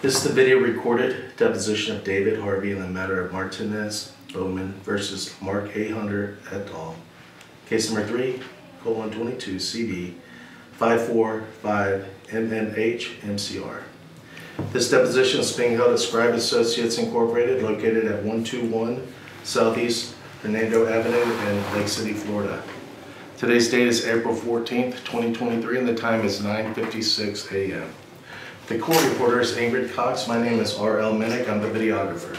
This is the video recorded deposition of David Harvey in the matter of Martinez Bowman versus Mark A. Hunter et al. Case number 3:22 CB 545 MNH MCR. This deposition is being held at Scribe Associates Incorporated, located at 121 Southeast Hernando Avenue in Lake City, Florida. Today's date is April 14th, 2023, and the time is 9:56 a.m. The court reporter is Ingrid Cox. My name is R.L. Minnick. I'm the videographer.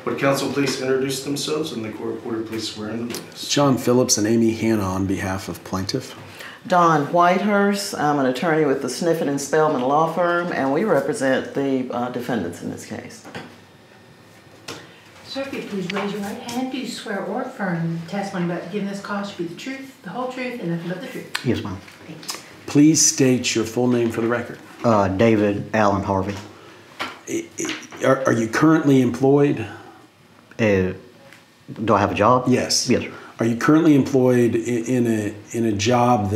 Would counsel please introduce themselves, and the court reporter please swear in the witness. John Phillips and Amy Hanna on behalf of plaintiff. Don Whitehurst. I'm an attorney with the Sniffen and Spellman law firm, and we represent the defendants in this case. Sir, if you please raise your right hand. Do you swear or affirm the testimony about giving this cause to be the truth, the whole truth, and nothing but the truth? Yes, ma'am. Thank you. Please state your full name for the record. David Allen Harvey. Are you currently employed? Do I have a job? Yes. Yes, sir. Are you currently employed in a job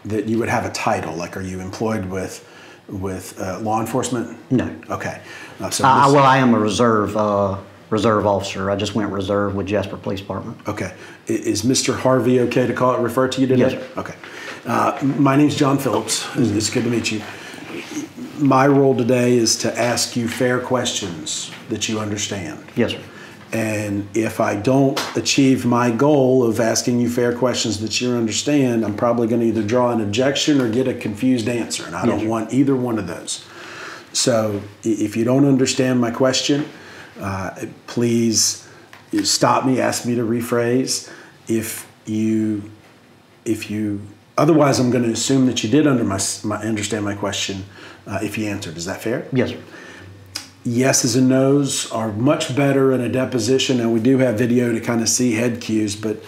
that you would have a title? Like, are you employed with law enforcement? No. Okay. Well, I am a reserve officer. I just went reserve with Jasper Police Department. Okay. Is Mr. Harvey okay to refer to you today? Yes, sir. Okay. My name's John Phillips. It's good to meet you. My role today is to ask you fair questions that you understand. Yes, sir. And if I don't achieve my goal of asking you fair questions that you understand, I'm probably going to either draw an objection or get a confused answer, and I don't want either one of those. So if you don't understand my question, please stop me, ask me to rephrase. Otherwise, I'm going to assume that you did understand my question if you answered. Is that fair? Yes, sir. Yeses and nos are much better in a deposition. Now, we do have video to kind of see head cues, but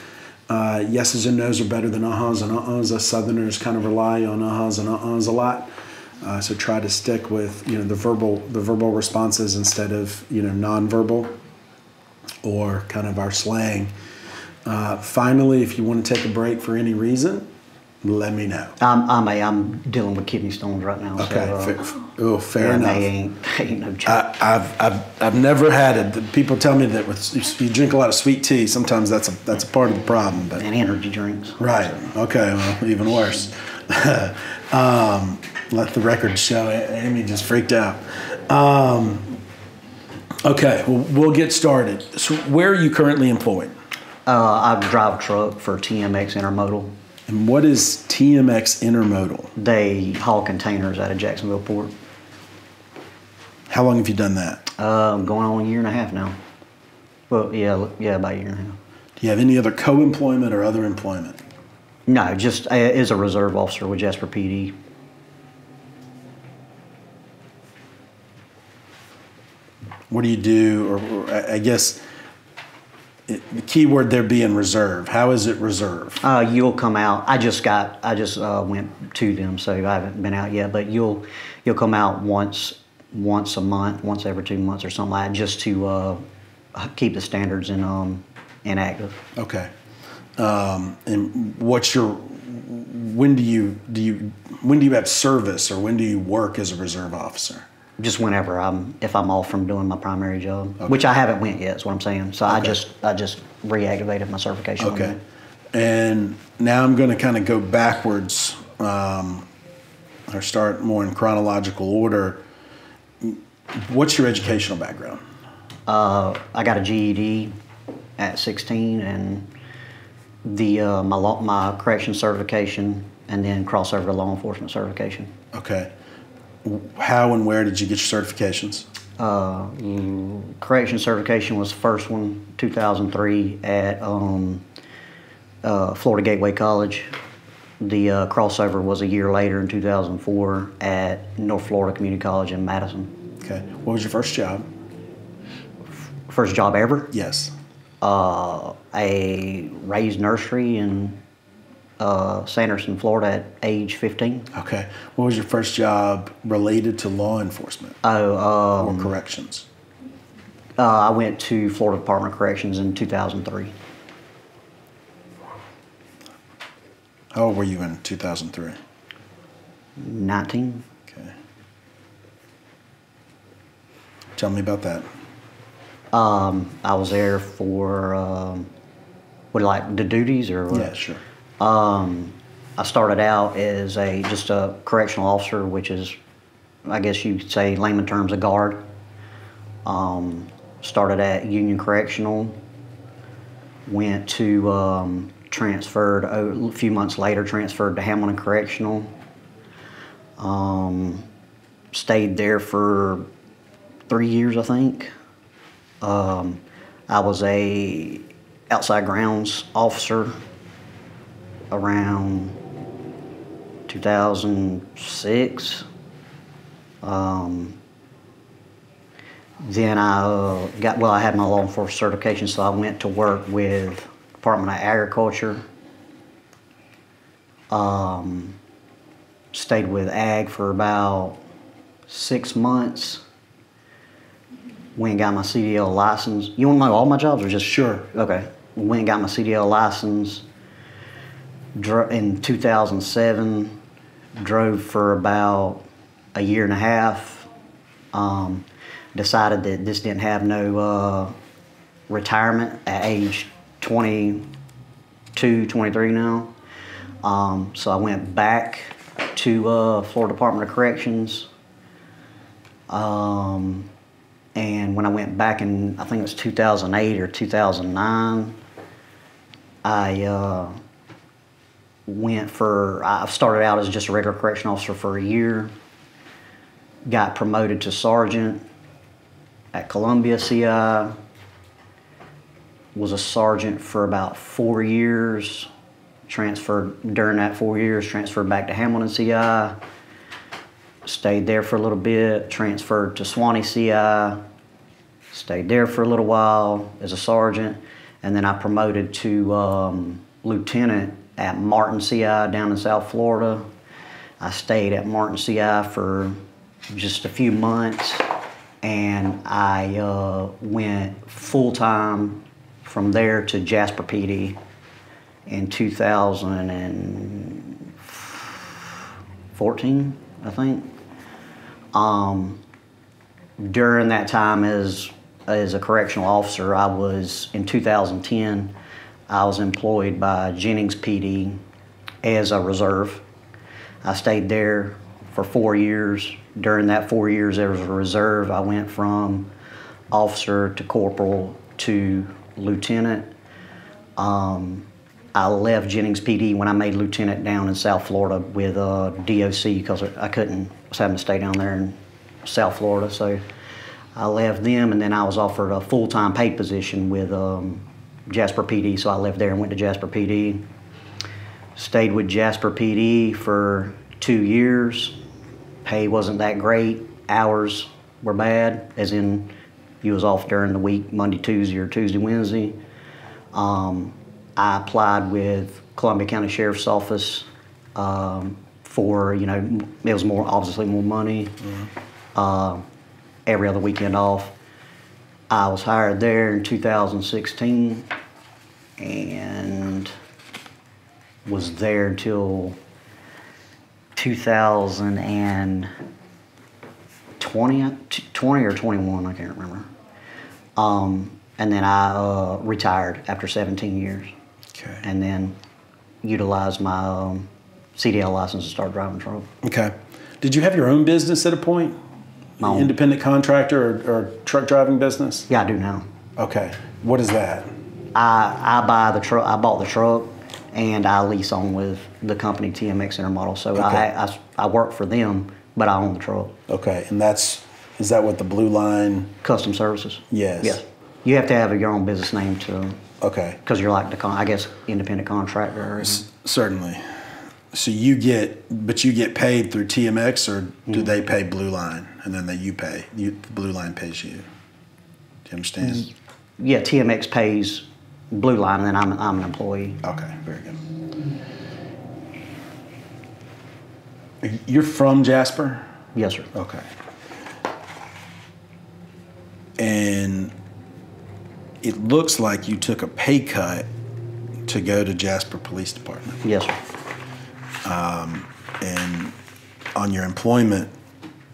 yeses and nos are better than uh-huhs and uh-uhs. Us Southerners kind of rely on uh-huhs and uh-uhs a lot. So try to stick with the verbal responses instead of nonverbal or kind of our slang. Finally, if you want to take a break for any reason, let me know. I'm dealing with kidney stones right now. Okay. So, fair enough. They ain't no joke. I've never had it. People tell me that if you drink a lot of sweet tea, sometimes that's a part of the problem. But and energy drinks. Right. Okay. Well, even worse. Let the record show. Amy just freaked out. Okay. Well, we'll get started. So, where are you currently employed? I drive a truck for TMX Intermodal. And what is TMX Intermodal? They haul containers out of Jacksonville Port. How long have you done that? Going on a year and a half now. Well, yeah, about a year and a half. Do you have any other co-employment or other employment? No, just as a reserve officer with Jasper PD. What do you do, or I guess the key word there being reserve. How is it reserve? You'll come out. I just went to them, so I haven't been out yet. But you'll come out once a month, once every 2 months or something like that, just to keep the standards inactive. Okay. And when do you have service, or when do you work as a reserve officer? Just whenever if I'm off from doing my primary job, which I haven't went yet. Is what I'm saying. So okay. I just reactivated my certification. Okay. And now I'm going to kind of go backwards, or start more in chronological order. What's your educational background? I got a GED at 16, and my correction certification, and then crossover to law enforcement certification. Okay. How and where did you get your certifications? Correction certification was the first one, 2003, at Florida Gateway College. The crossover was a year later in 2004 at North Florida Community College in Madison. Okay. What was your first job? First job ever? Yes. A raised nursery in Sanderson, Florida at age 15. Okay. What was your first job related to law enforcement? Or corrections? I went to Florida Department of Corrections in 2003. How old were you in 2003? 19. Okay. Tell me about that. I was there for, what, like the duties or what? Yeah, sure. I started out as just a correctional officer, which is, I guess you could say, layman terms, a guard. Started at Union Correctional, went to, transferred a few months later, transferred to Hamilton Correctional. Stayed there for 3 years, I think. I was a outside grounds officer around 2006. Then I I had my law enforcement certification, so I went to work with Department of Agriculture. Stayed with Ag for about 6 months. Went and got my CDL license. You want to know all my jobs or just? Sure. Okay. Went and got my CDL license in 2007. Drove for about a year and a half. Decided that this didn't have no retirement at age 22, 23 now. So I went back to Florida Department of Corrections. And when I went back in, I think it was 2008 or 2009, I started out as just a regular correction officer for a year, got promoted to sergeant at Columbia CI, was a sergeant for about 4 years, during that 4 years, transferred back to Hamilton CI, stayed there for a little bit, transferred to Swanee CI, stayed there for a little while as a sergeant, and then I promoted to lieutenant at Martin CI down in South Florida. I stayed at Martin CI for just a few months, and I went full-time from there to Jasper PD in 2014, I think. During that time as a correctional officer, in 2010, I was employed by Jennings PD as a reserve. I stayed there for 4 years. During that 4 years as a reserve, I went from officer to corporal to lieutenant. I left Jennings PD when I made lieutenant down in South Florida with DOC because I was having to stay down there in South Florida. So I left them, and then I was offered a full-time paid position with Jasper PD, so I left there and went to Jasper PD. Stayed with Jasper PD for 2 years. Pay wasn't that great. Hours were bad, as in you was off during the week, Monday, Tuesday, or Tuesday, Wednesday. I applied with Columbia County Sheriff's Office for, it was obviously more money. Every other weekend off. I was hired there in 2016 and was there until 2020 or 21, I can't remember. And then I retired after 17 years. Okay. And then utilized my CDL license to start driving truck. Okay. Did you have your own business at a point? My own. Independent contractor or truck driving business? Yeah, I do now. Okay. What is that? I buy the truck. I bought the truck, and I lease on with the company TMX Intermodal. So Okay. I work for them, but I own the truck. Okay. And is that what the Blue Line? Custom services. Yes. Yes. You have to have your own business name to. Okay. Because you're like I guess independent contractor. Certainly. So you get paid through TMX, or do they pay Blue Line and then you pay? Blue Line pays you. Do you understand? Yeah, TMX pays Blue Line, and then I'm an employee. Okay, very good. You're from Jasper? Yes, sir. Okay. And it looks like you took a pay cut to go to Jasper Police Department. Yes, sir. And on your employment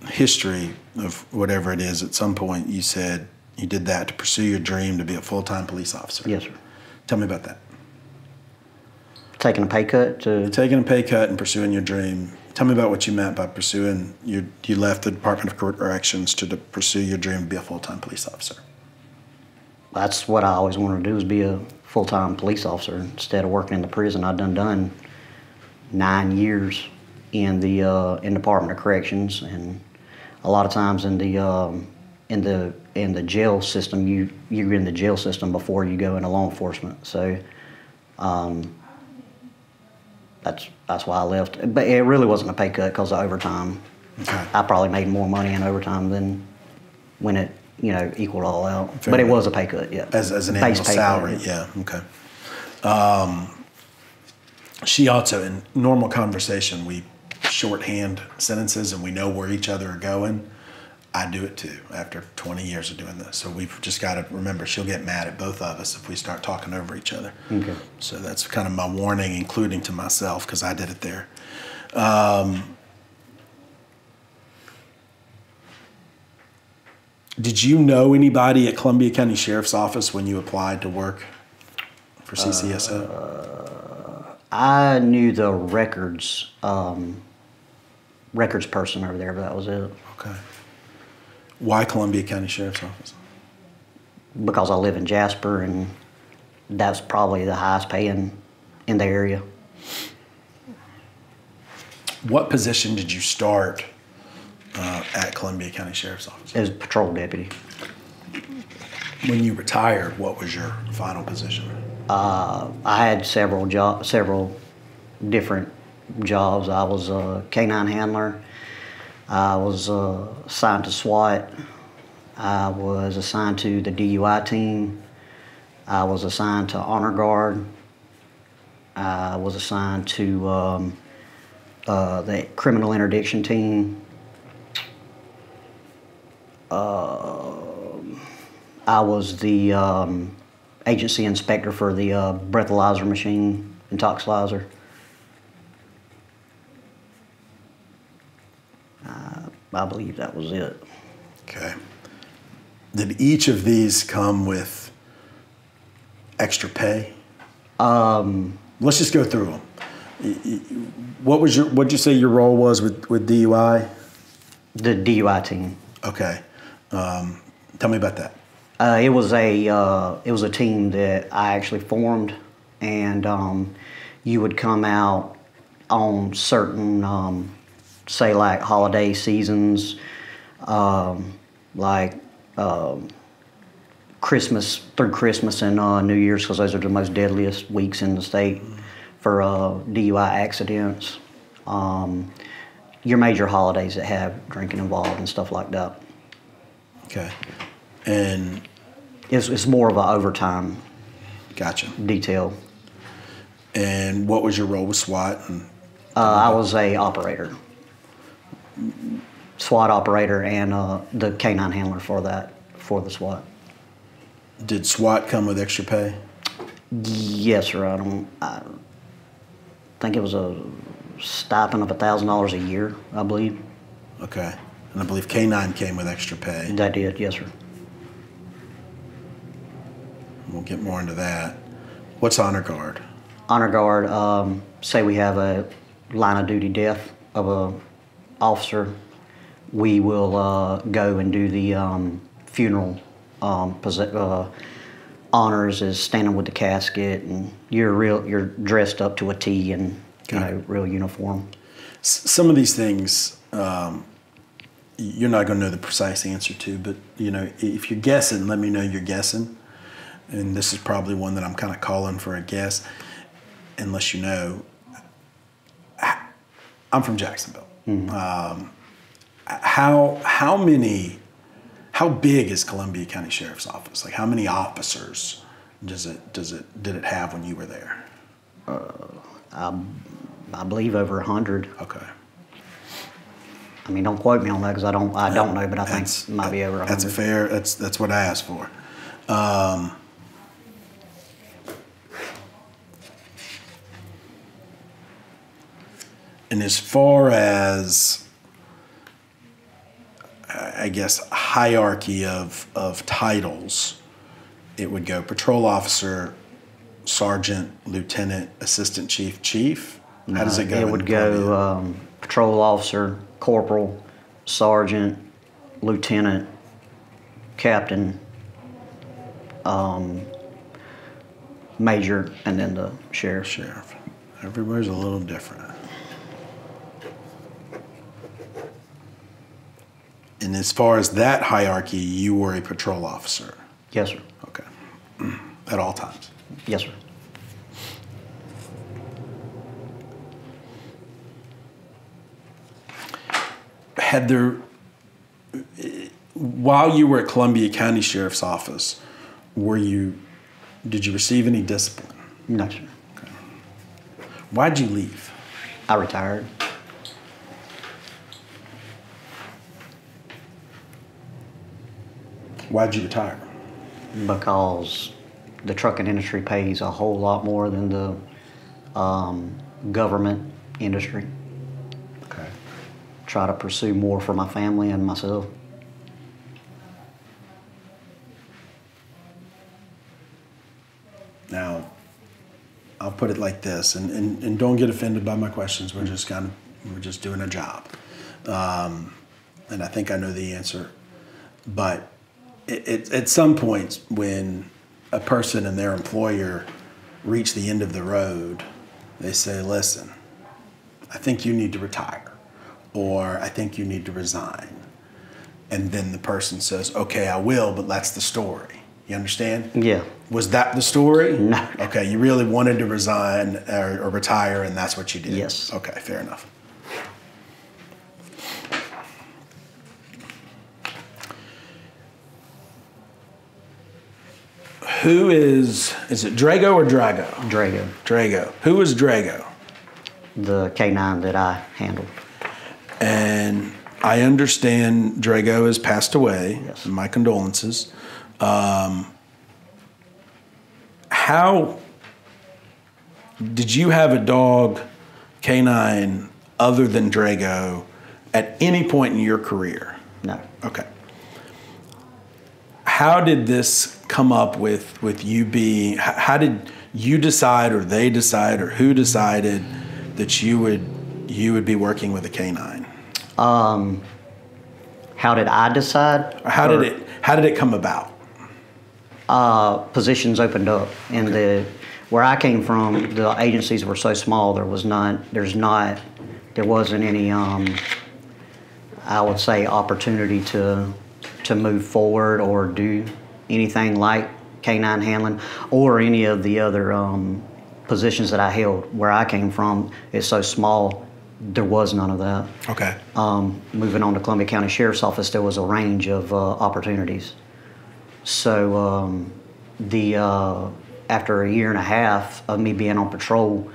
history of whatever it is, at some point you said you did that to pursue your dream to be a full-time police officer. Yes, sir. Tell me about that. Taking a pay cut to... Taking a pay cut and pursuing your dream. Tell me about what you meant by pursuing you left the Department of Corrections to pursue your dream to be a full-time police officer. That's what I always wanted to do, is be a full-time police officer instead of working in the prison. I'd done 9 years in the Department of Corrections, and a lot of times in the jail system, you're in the jail system before you go into law enforcement. So that's why I left. But it really wasn't a pay cut because of overtime. Okay. I probably made more money in overtime than when it equaled all out. Fair but enough. it was a pay cut, yeah. As an Base annual pay salary, cut, yeah. Okay. She also, in normal conversation, we shorthand sentences and we know where each other are going. I do it too after 20 years of doing this. So we've just got to remember, she'll get mad at both of us if we start talking over each other. Okay. So that's kind of my warning, including to myself, because I did it there. Did you know anybody at Columbia County Sheriff's Office when you applied to work for CCSO? I knew the records person over there, but that was it. Okay. Why Columbia County Sheriff's Office? Because I live in Jasper, and that's probably the highest paying in the area. What position did you start at Columbia County Sheriff's Office? As patrol deputy. When you retired, what was your final position? I had several different jobs. I was a canine handler. I was assigned to SWAT. I was assigned to the DUI team. I was assigned to Honor Guard. I was assigned to the criminal interdiction team. I was the agency inspector for the breathalyzer machine, intoxilizer. I believe that was it. Okay. Did each of these come with extra pay? Let's just go through them. What'd you say your role was with DUI? The DUI team. Okay. Tell me about that. It was a team that I actually formed, and you would come out on certain, say like holiday seasons, Christmas through Christmas and New Year's, because those are the most deadliest weeks in the state for DUI accidents. Your major holidays that have drinking involved and stuff like that. Okay. And it's more of an overtime gotcha. detail. And what was your role with SWAT? I was a operator, SWAT operator, and the canine handler for the SWAT. Did SWAT come with extra pay? Yes, sir. I think it was a stipend of $1,000 a year, I believe. Okay. And I believe K9 came with extra pay. That did, yes, sir. We'll get more into that. What's Honor Guard? Honor Guard, say we have a line of duty death of a officer, we will go and do the funeral honors, is standing with the casket, and you're dressed up to a T and real uniform. Some of these things you're not going to know the precise answer to, but if you're guessing, let me know you're guessing. And this is probably one that I'm kind of calling for a guess, unless you know. I'm from Jacksonville. Mm-hmm. How big is Columbia County Sheriff's Office? Like, how many officers did it have when you were there? I believe over 100. Okay. I mean, don't quote me on that because I don't know, but I think it might be over 100. That's fair. That's what I asked for. And as far as I guess, hierarchy of titles, it would go patrol officer, sergeant, lieutenant, assistant chief, chief? How does it go? It would go patrol officer, corporal, sergeant, lieutenant, captain, major, and then the sheriff. Sheriff. Everybody's a little different. And as far as that hierarchy, you were a patrol officer? Yes, sir. Okay. At all times? Yes, sir. Had there, while you were at Columbia County Sheriff's Office, did you receive any discipline? No, sir. Okay. Why'd you leave? I retired. Why'd you retire? Because the trucking industry pays a whole lot more than the government industry. Okay. Try to pursue more for my family and myself. Now, I'll put it like this, and don't get offended by my questions. We're just doing a job, and I think I know the answer. But at some point, when a person and their employer reach the end of the road, they say, "Listen, I think you need to retire," or "I think you need to resign," and then the person says, "Okay, I will," but that's the story. You understand? Yeah. Was that the story? No. Okay, you really wanted to resign or retire, and that's what you did? Yes. Okay, fair enough. Who is it Drago or Drago? Drago, Drago. Who is Drago? the K9 that I handled. And I understand Drago has passed away. Yes. My condolences. How did you have a dog, canine, other than Drago at any point in your career? No. Okay. How did this come up with you being, how did you decide, or they decide, or who decided that you would be working with a canine? How did I decide? How did it come about? Positions opened up in where I came from. The agencies were so small. There wasn't any I would say opportunity to move forward or do anything like canine handling or any of the other positions that I held. Where I came from, it's so small, there was none of that. Okay. Moving on to Columbia County Sheriff's Office, there was a range of opportunities. So after a year and a half of me being on patrol,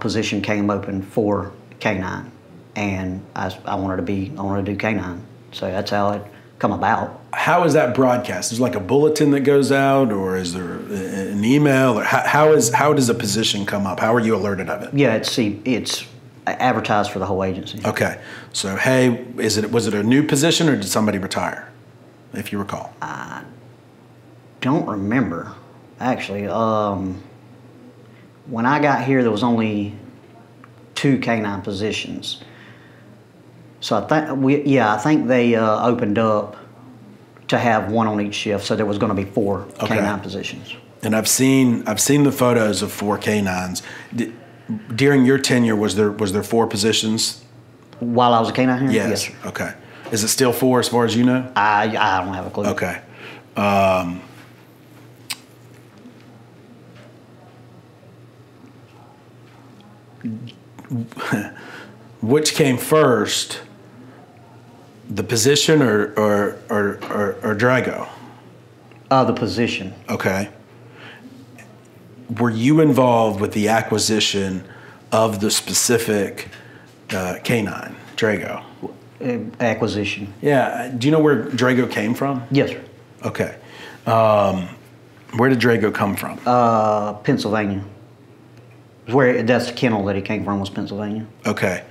position came open for canine, and I wanted to do canine. So that's how it come about. How is that broadcast? Is there like a bulletin that goes out, or is there an email, or how does a position come up? How are you alerted of it? Yeah, it's advertised for the whole agency. Okay. So hey, was it a new position, or did somebody retire, if you recall? I don't remember, actually. When I got here, there was only 2 canine positions. So I think they opened up to have 1 on each shift. So there was going to be 4 canine positions. And I've seen the photos of 4 canines. During your tenure, was there 4 positions? While I was a canine here? Yes. Yes, sir. Okay. Is it still 4 as far as you know? I don't have a clue. Okay. Which came first, the position or Drago? The position. Okay. Were you involved with the acquisition of the specific canine, Drago? Acquisition. Yeah. Do you know where Drago came from? Yes, sir. Okay. Where did Drago come from? Pennsylvania. That's the kennel that he came from, was Pennsylvania. Okay.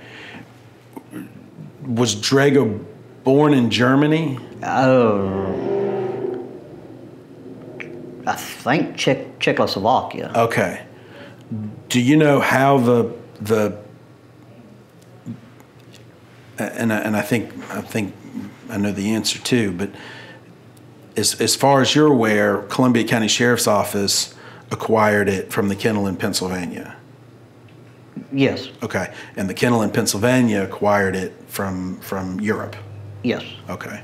Was Drago born in Germany? Oh, I think Czechoslovakia. Okay. Do you know how and I think I know the answer too, but as far as you're aware, Columbia County Sheriff's Office acquired it from the kennel in Pennsylvania. Yes. Okay. And the kennel in Pennsylvania acquired it from Europe. Yes. Okay.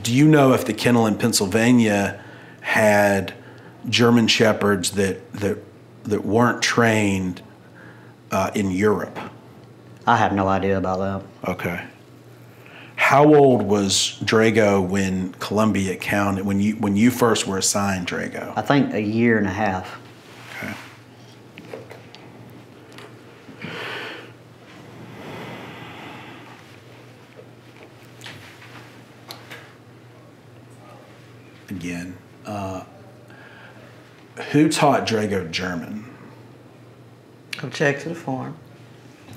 Do you know if the kennel in Pennsylvania had German Shepherds that weren't trained in Europe? I have no idea about that. Okay. How old was Drago when Columbia County, when you first were assigned Drago? I think a year and a half. Okay. Again, who taught Drago German? Object to the form.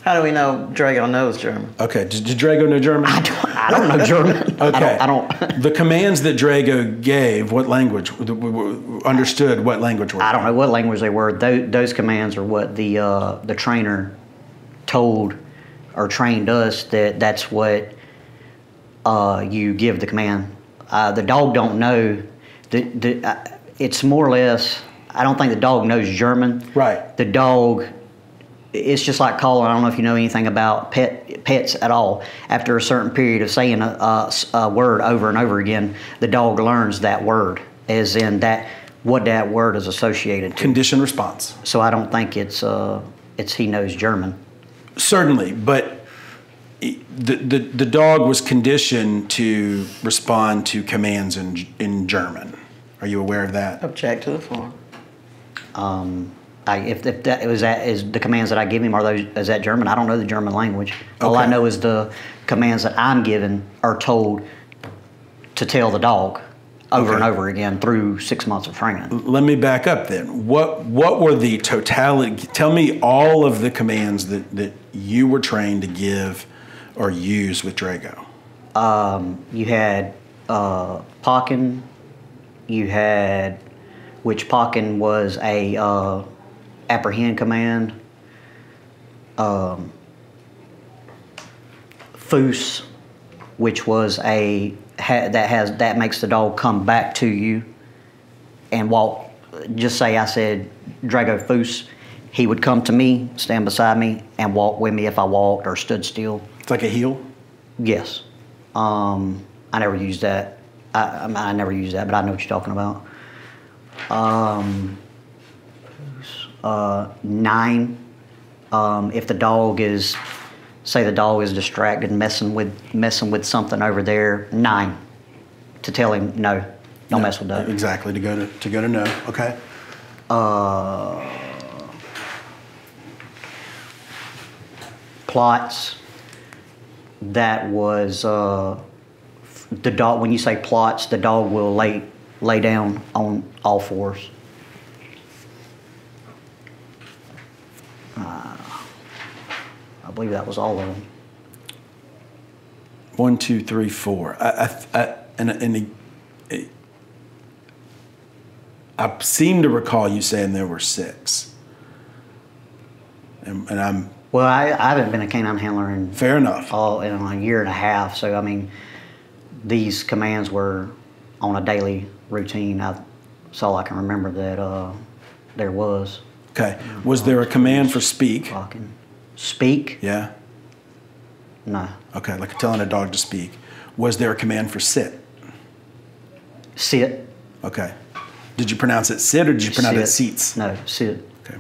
How do we know Drago knows German? Okay, did Drago know German? I don't know German. Okay. I don't. The commands that Drago gave, what language, understood what language were they? I don't know what language they were. Those commands are what the trainer told or trained us that's what you give the command. The dog don't know. It's more or less, I don't think the dog knows German. Right. The dog, it's just like calling, I don't know if you know anything about pets at all. After a certain period of saying a word over and over again, the dog learns that word, as in what that word is associated to. Condition response. So I don't think it's he knows German. Certainly, but the dog was conditioned to respond to commands in German. Are you aware of that? Object to the form. If that was that is the commands that I give him, is that German? I don't know the German language. All I Okay. know is the commands that I'm given are told to tell the dog over and over again through 6 months of training. Let me back up then. What were the totality? Tell me all of the commands that you were trained to give or use with Drago. You had Pocken. You had, which Pocken was a apprehend command. Foos, which was that makes the dog come back to you and walk. Just say I said Drago Foos, he would come to me, stand beside me, and walk with me if I walked or stood still. It's like a heel? Yes. I never used that. I never used that, but I know what you're talking about. 9. If the dog is, say the dog is distracted, messing with something over there. 9, to tell him no, don't mess with that. Exactly, to go to no. Okay. Plots. That was the dog. When you say plots, the dog will lay down on all fours. I believe that was all of them. 1, 2, 3, 4. I seem to recall you saying there were 6. And I'm Well, I haven't been a canine handler in fair enough. in a year and a half. So I mean, these commands were on a daily routine. That's all I can remember that there was. Okay. Was there a command for speak? Fucking speak? Yeah. No. Okay, like telling a dog to speak. Was there a command for sit? Sit? Okay. Did you pronounce it sit or did you pronounce it Sit. seats? No, sit. Okay.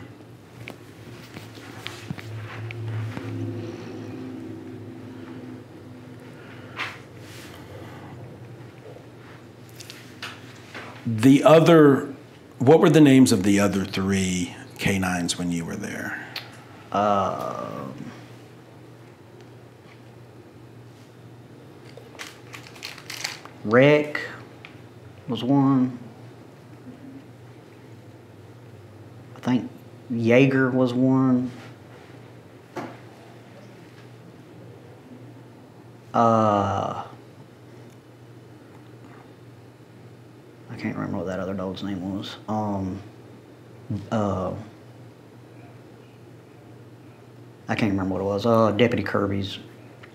What were the names of the other 3 canines when you were there? Rick was one. I think Jaeger was one. I can't remember what that other dog's name was. I can't remember what it was. Deputy Kirby's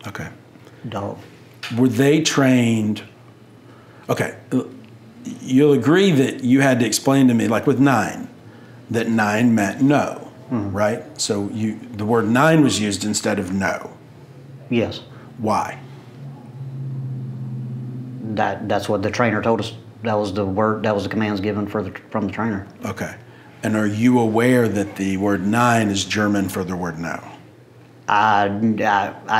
Okay. dog. Were they trained? Okay. You'll agree that you had to explain to me, like with 9, that 9 meant no, right? So the word 9 was used instead of no. Yes. Why? That's what the trainer told us. That was the word. That was the commands given from the trainer. Okay. And are you aware that the word 9 is German for the word no? I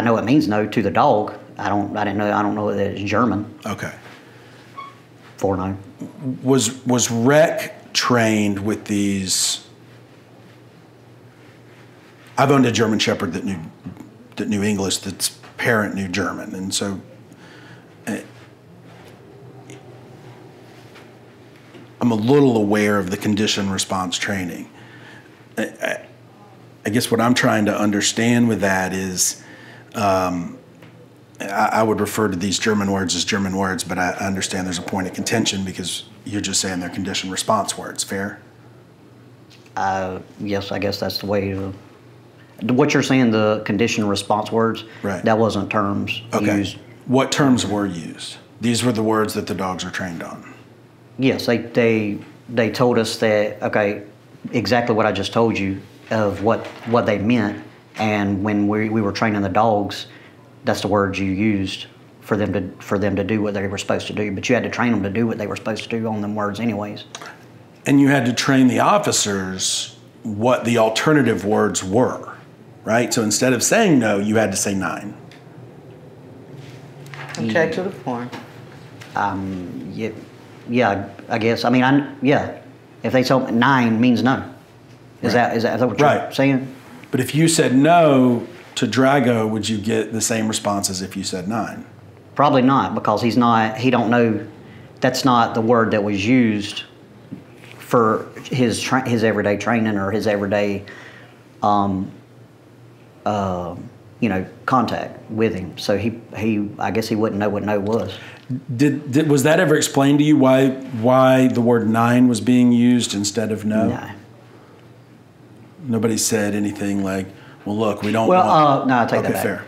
know it means no to the dog. I don't know that it's German Okay. for no. Was Rec trained with these? I've owned a German Shepherd that knew English. That's parent knew German, and so I'm a little aware of the condition response training. I guess what I'm trying to understand with that is, I would refer to these German words as German words, but I understand there's a point of contention because you're just saying they're condition response words. Fair? Yes, I guess that's the way to. What you're saying, the condition response words, Right. that wasn't terms used. What terms were used? These were the words that the dogs are trained on. Yes, they told us that, okay, exactly what I just told you of what they meant, and when we were training the dogs, that's the words you used for them to do what they were supposed to do. But you had to train them to do what they were supposed to do on them words anyways. And you had to train the officers what the alternative words were, right? So instead of saying no, you had to say 9. Object to the form. Yeah, I guess. I mean, if they told me 9 means no. Is Right. that what you're Right. saying? But if you said no to Drago, would you get the same response as if you said 9? Probably not, because he don't know, that's not the word that was used for his everyday training or his everyday, contact with him. So I guess he wouldn't know what no was. Was that ever explained to you why the word 9 was being used instead of no? No. Nobody said anything like, well, look, we don't Well, want... no, I take Okay, that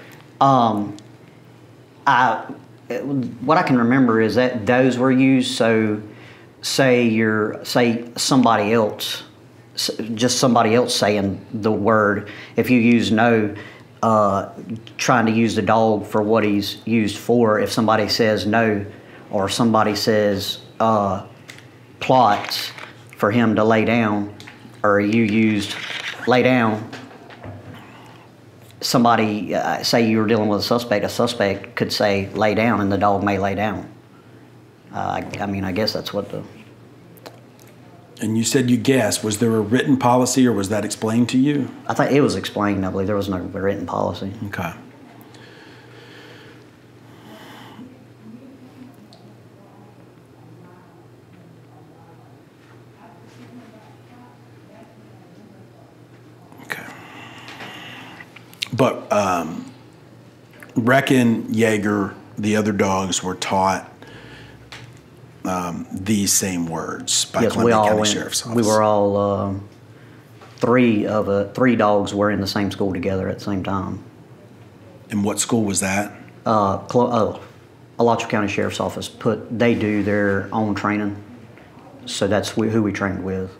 back. fair. What I can remember is that those were used. So, say somebody else, just somebody else saying the word. If you use no, trying to use the dog for what he's used for. If somebody says no, or somebody says plots for him to lay down, or you used lay down. Somebody, say you were dealing with a suspect could say lay down, and the dog may lay down. I guess that's what the... And you said you guessed. Was there a written policy, or was that explained to you? I think it was explained. I believe there was no written policy. Okay. Okay. But Reckon, Yeager, the other dogs were taught these same words by Yes, Columbia County Sheriff's Office. We were all three dogs were in the same school together at the same time. And what school was that? Alachua County Sheriff's Office they do their own training, so that's who we trained with.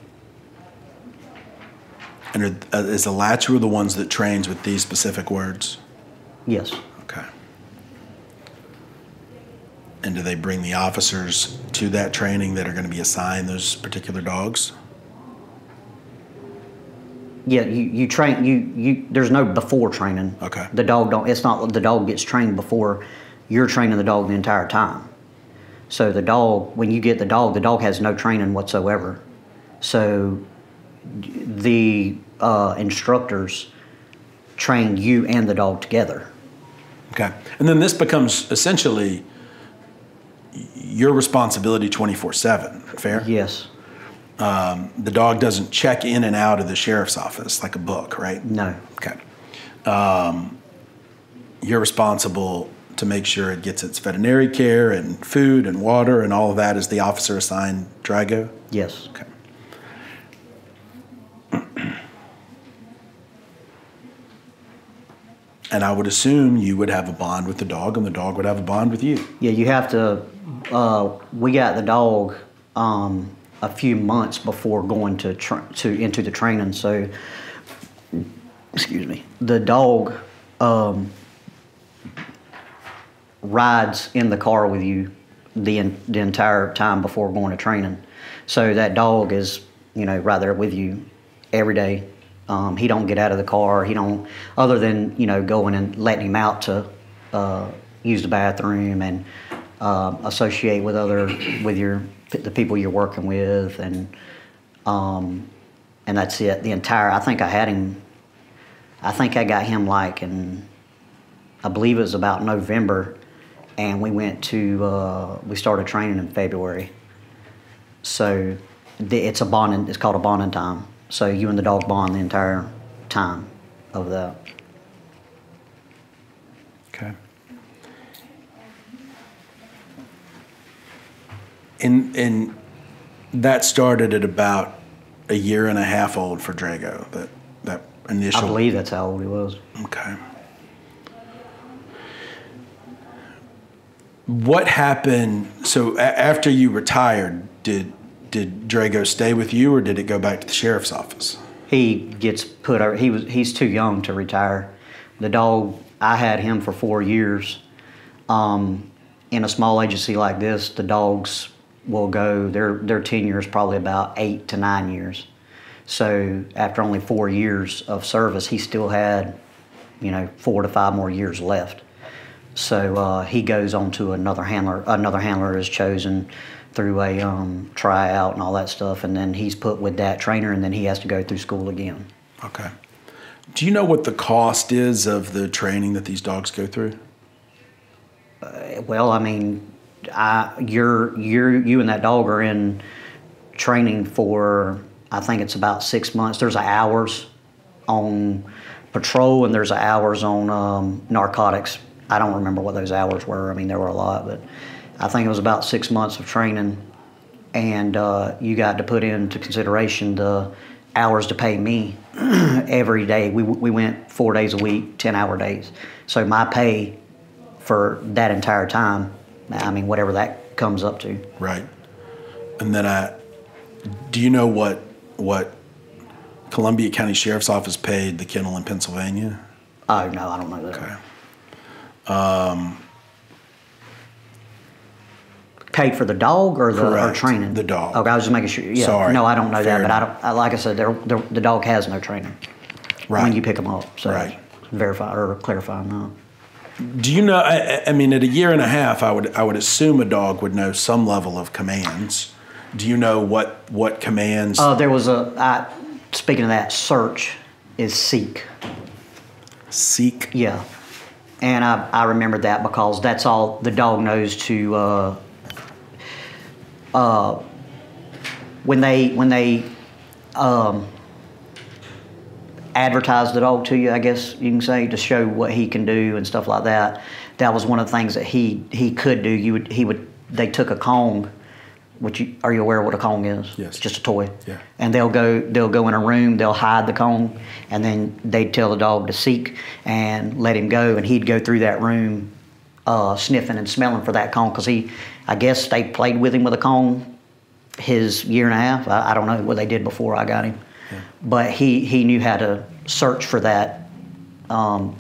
And is Alachua the ones that trains with these specific words? Yes. Okay. And do they bring the officers to that training that are going to be assigned those particular dogs? Yeah, you train. There's no before training. Okay. The dog don't. It's not the dog gets trained before. You're training the dog the entire time. So the dog, when you get the dog has no training whatsoever. So the instructors train you and the dog together. Okay. And then this becomes essentially your responsibility 24/7, fair? Yes. The dog doesn't check in and out of the sheriff's office like a book, right? No. Okay. You're responsible to make sure it gets its veterinary care and food and water and all of that? Is the officer assigned Drago? Yes. Okay. And I would assume you would have a bond with the dog and the dog would have a bond with you. Yeah, you have to. We got the dog a few months before going into the training. So, excuse me, the dog rides in the car with you the entire time before going to training. So that dog is, right there with you every day. He don't get out of the car. He don't, other than going and letting him out to use the bathroom and associate with the people you're working with, and that's it. The entire, I think I got him like in, I believe it was about November, and we started training in February. So it's called a bonding time. So you and the dog bond the entire time of that. Okay. And that started at about a year and a half old for Drago, that initial... I believe that's how old he was. Okay. What happened, so after you retired, did Drago stay with you, or did it go back to the sheriff's office? He gets put over, he's too young to retire. The dog, I had him for 4 years. In a small agency like this, the dogs will go, their tenure is probably about 8 to 9 years. So after only 4 years of service, he still had, 4 to 5 more years left. So he goes on to another handler. Another handler is chosen through a tryout and all that stuff, and then he's put with that trainer, and then he has to go through school again. Okay. Do you know what the cost is of the training that these dogs go through? Well, I mean, you and that dog are in training for, I think it's about 6 months. There's hours on patrol, and there's hours on narcotics. I don't remember what those hours were. I mean, there were a lot, but I think it was about 6 months of training, and you got to put into consideration the hours to pay me every day. We went 4 days a week, 10-hour days. So my pay for that entire time, I mean, whatever that comes up to. Right. And then do you know what Columbia County Sheriff's Office paid the kennel in Pennsylvania? Oh, no, I don't know that. Okay. Paid for the dog or Correct. training? The dog. Okay, I was just making sure. Yeah. Sorry. No, I don't know Fair that, enough. but like I said, the dog has no training Right. when you pick him up. So Right. verify or clarify that. Do you know? I mean, at a year and a half, I would assume a dog would know some level of commands. Do you know what commands? There was speaking of that, search is seek. Seek. Yeah, and I remembered that because that's all the dog knows to. When they advertise the dog to you, I guess you can say, to show what he can do and stuff like that. That was one of the things that he could do. They took a Kong, are you aware of what a Kong is? Yes. It's just a toy. Yeah. And they'll go in a room, they'll hide the Kong, and then they'd tell the dog to seek and let him go, and he'd go through that room sniffing and smelling for that Kong, because I guess they played with him with a Kong his year and a half. I don't know what they did before I got him. Yeah. But he knew how to search for that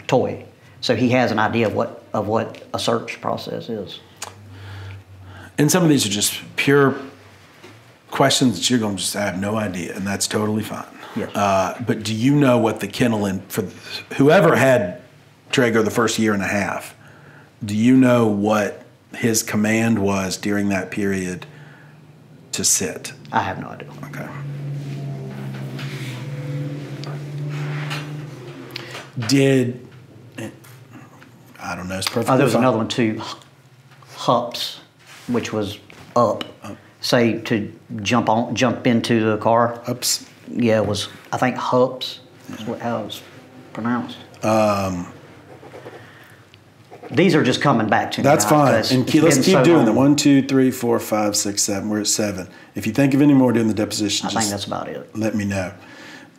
toy. So he has an idea of what a search process is. And some of these are just pure questions that you're going to just have no idea, and that's totally fine. Yes. But do you know what the kennel for whoever had Drago the first year and a half? Do you know what his command was during that period to sit? I have no idea. Okay. I don't know, it's perfectly There was fine. another one too, hups, which was up. Say to jump into the car. Ups. Yeah, it was, I think, hups is how it was pronounced. These are just coming back to me. That's now, fine. 'cause And it's let's been keep so doing long. it. 1, 2, 3, 4, 5, 6, 7. We're at 7. If you think of any more during the deposition, I think just that's about it. let me know.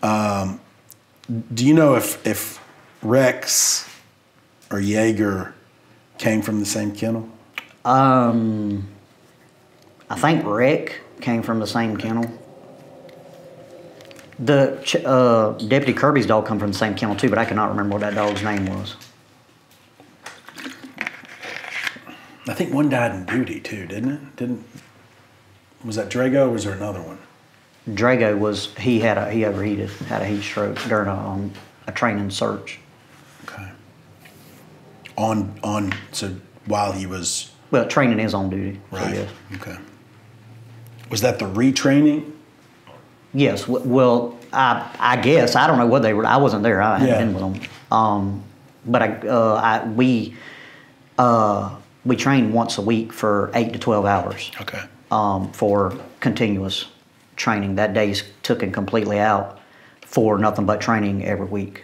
Do you know if Rex or Jaeger came from the same kennel? I think Rick came from the same kennel. The Deputy Kirby's dog come from the same kennel too, but I cannot remember what that dog's name was. I think one died in duty too, didn't it? Was that Drago or was there another one? Drago was he overheated, had a heat stroke during a training search. Okay. So while he was Well, training is on duty. right. So yes. Okay. Was that the retraining? Yes. Well, I guess I don't know what they were. I wasn't there. I hadn't Yeah. been with them. But we trained once a week for 8 to 12 hours. Okay. For continuous training. That day's taken completely out for nothing but training every week.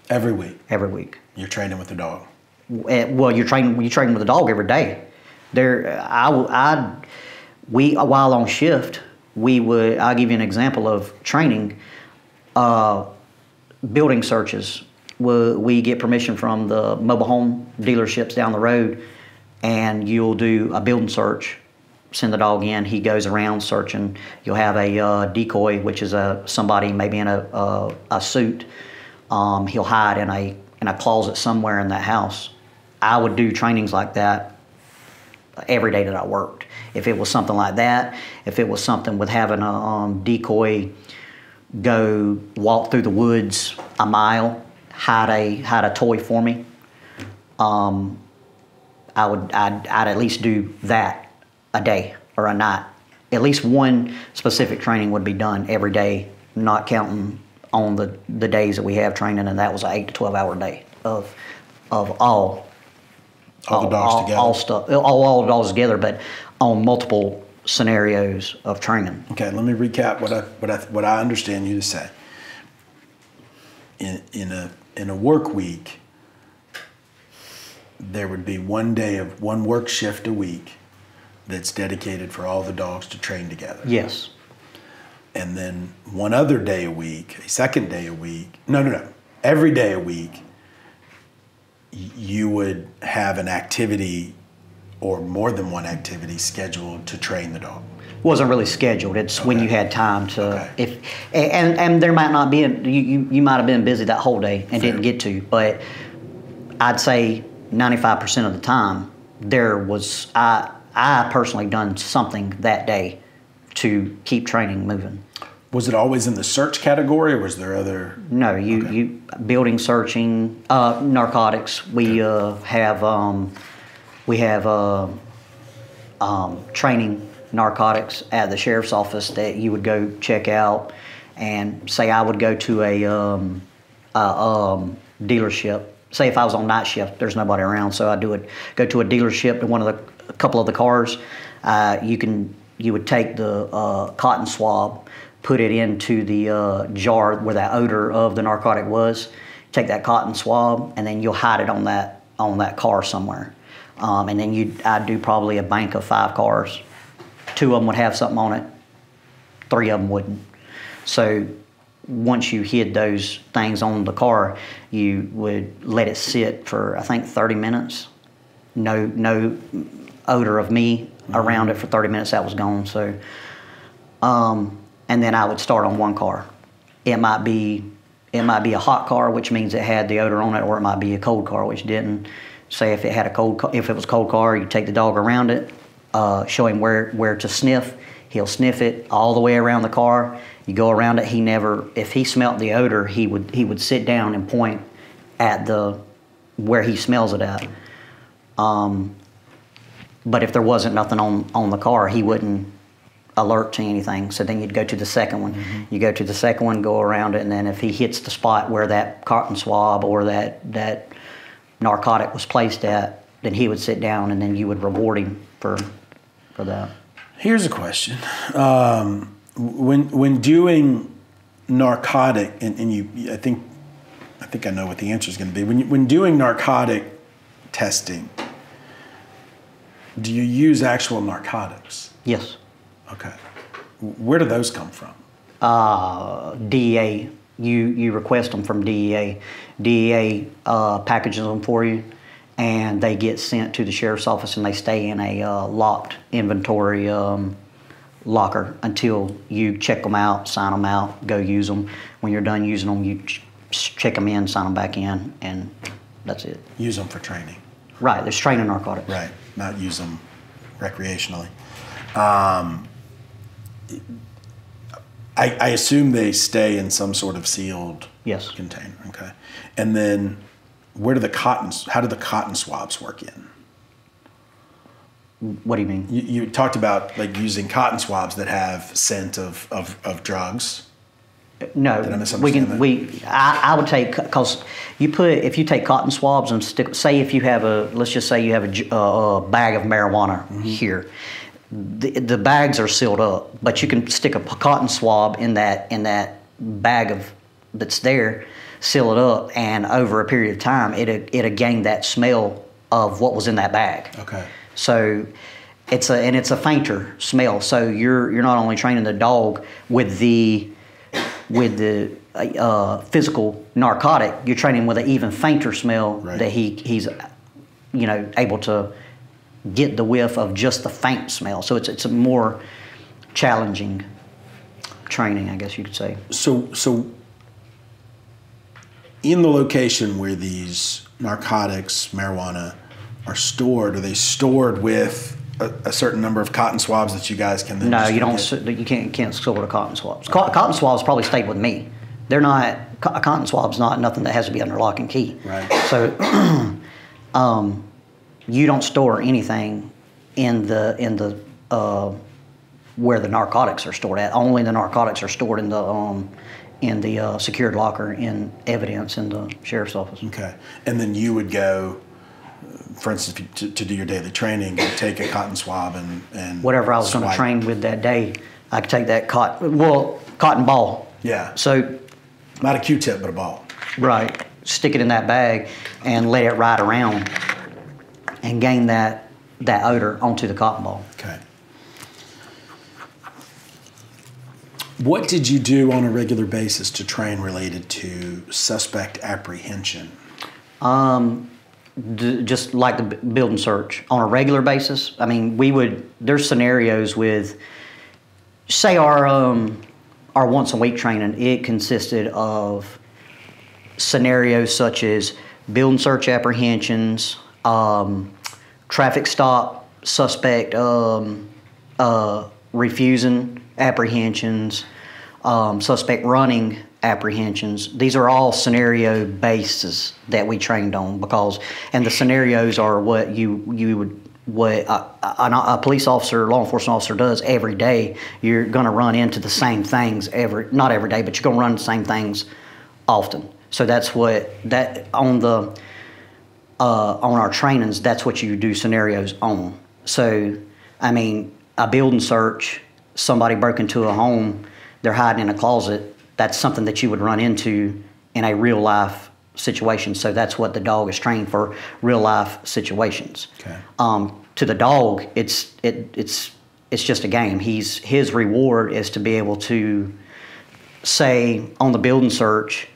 Every week Every week. you're training with the dog. Well, you're training with a dog every day. While on shift, I'll give you an example of training. Building searches. We get permission from the mobile home dealerships down the road, and you'll do a building search. Send the dog in. He goes around searching. You'll have a decoy, which is somebody maybe in a suit. He'll hide in a closet somewhere in that house. I would do trainings like that every day that I worked. If it was something like that, if it was something with having a decoy go walk through the woods a mile, hide a toy for me, I'd at least do that a day or a night. At least one specific training would be done every day, not counting on the days that we have training, and that was an 8 to 12 hour day of all All the dogs together. all stuff, all the dogs together, but on multiple scenarios of training. Okay, let me recap what I understand you to say. In a work week, there would be one work shift a week that's dedicated for all the dogs to train together. Yes. And then one other day a week, a second day a week, no, every day a week, you would have an activity or more than one activity scheduled to train the dog. Wasn't really scheduled. It's when you had time to. Okay. And there might not be. You might have been busy that whole day and didn't get to. But I'd say 95% of the time there was. I personally done something that day to keep training moving. Was it always in the search category, or was there other? No, you building, searching, narcotics. We have training narcotics at the sheriff's office that you would go check out, and say I would go to a dealership. Say if I was on night shift, there's nobody around, so I go to a dealership to a couple of the cars. You would take the cotton swab, put it into the jar where that odor of the narcotic was. Take that cotton swab, and then you'll hide it on that car somewhere. And then I'd do probably a bank of 5 cars. 2 of them would have something on it. 3 of them wouldn't. So once you hid those things on the car, you would let it sit for, I think, 30 minutes. No odor of me around it for 30 minutes. That was gone. So, and then I would start on one car. It might be a hot car, which means it had the odor on it, or it might be a cold car, which didn't. Say if it was a cold car, you take the dog around it, show him where to sniff. He'll sniff it all the way around the car. You go around it. If he smelt the odor, he would sit down and point at where he smells it at. But if there wasn't nothing on the car, he wouldn't alert to anything. So then you'd go to the second one. Mm-hmm. You go to the second one, go around it, and then if he hits the spot where that cotton swab or that narcotic was placed at, then he would sit down, and then you would reward him for that. Here's a question: when doing narcotic, and I think I know what the answer is going to be. When doing narcotic testing, do you use actual narcotics? Yes. Okay. Where do those come from? DEA. You request them from DEA. DEA packages them for you, and they get sent to the sheriff's office, and they stay in a locked inventory locker until you check them out, sign them out, go use them. When you're done using them, you check them in, sign them back in, and that's it. Use them for training. Right, there's training narcotics. Right, not use them recreationally. I assume they stay in some sort of sealed Yes. container. Okay. And then how do the cotton swabs work in? What do you mean? You talked about like using cotton swabs that have scent of drugs. No, Did I misunderstand that? I would take, because if you take cotton swabs and say if you have let's just say you have a bag of marijuana here, the bags are sealed up, but you can stick a cotton swab in that bag that's there, seal it up, and over a period of time, it'll gain that smell of what was in that bag. Okay. So it's a fainter smell. So you're not only training the dog with the physical narcotic, you're training with an even fainter smell that he's able to get the whiff of just the faint smell. So it's a more challenging training, I guess you could say. So in the location where these narcotics, marijuana, are stored, are they stored with a certain number of cotton swabs that you guys can then? No, just you don't. get? You can't store the cotton swabs. Cotton swabs probably stayed with me. They're not. A cotton swab's not nothing that has to be under lock and key. Right. So, you don't store anything in the where the narcotics are stored at. Only the narcotics are stored in the secured locker in evidence in the sheriff's office. Okay. And then you would go, for instance, to do your daily training, you take a cotton swab and Whatever I was going to swipe. train with that day, I could take that cotton ball. Yeah. So, Not a Q-tip, but a ball. right, stick it in that bag and let it ride around and gain that odor onto the cotton ball. Okay. What did you do on a regular basis to train related to suspect apprehension? Just like the building search on a regular basis. I mean, there's scenarios with, say our once a week training, it consisted of scenarios such as building search apprehensions, traffic stop, suspect refusing apprehensions, suspect running apprehensions. These are all scenario bases that we trained on and the scenarios are what a police officer, law enforcement officer does every day. You're going to run into the same things not every day, but you're going to run into the same things often. So that's on our trainings, that's what you do scenarios on. So, I mean, a building search, somebody broke into a home, they're hiding in a closet, that's something that you would run into in a real life situation. So that's what the dog is trained for, real life situations. Okay. To the dog, it's just a game. His reward is to be able to say on the building search,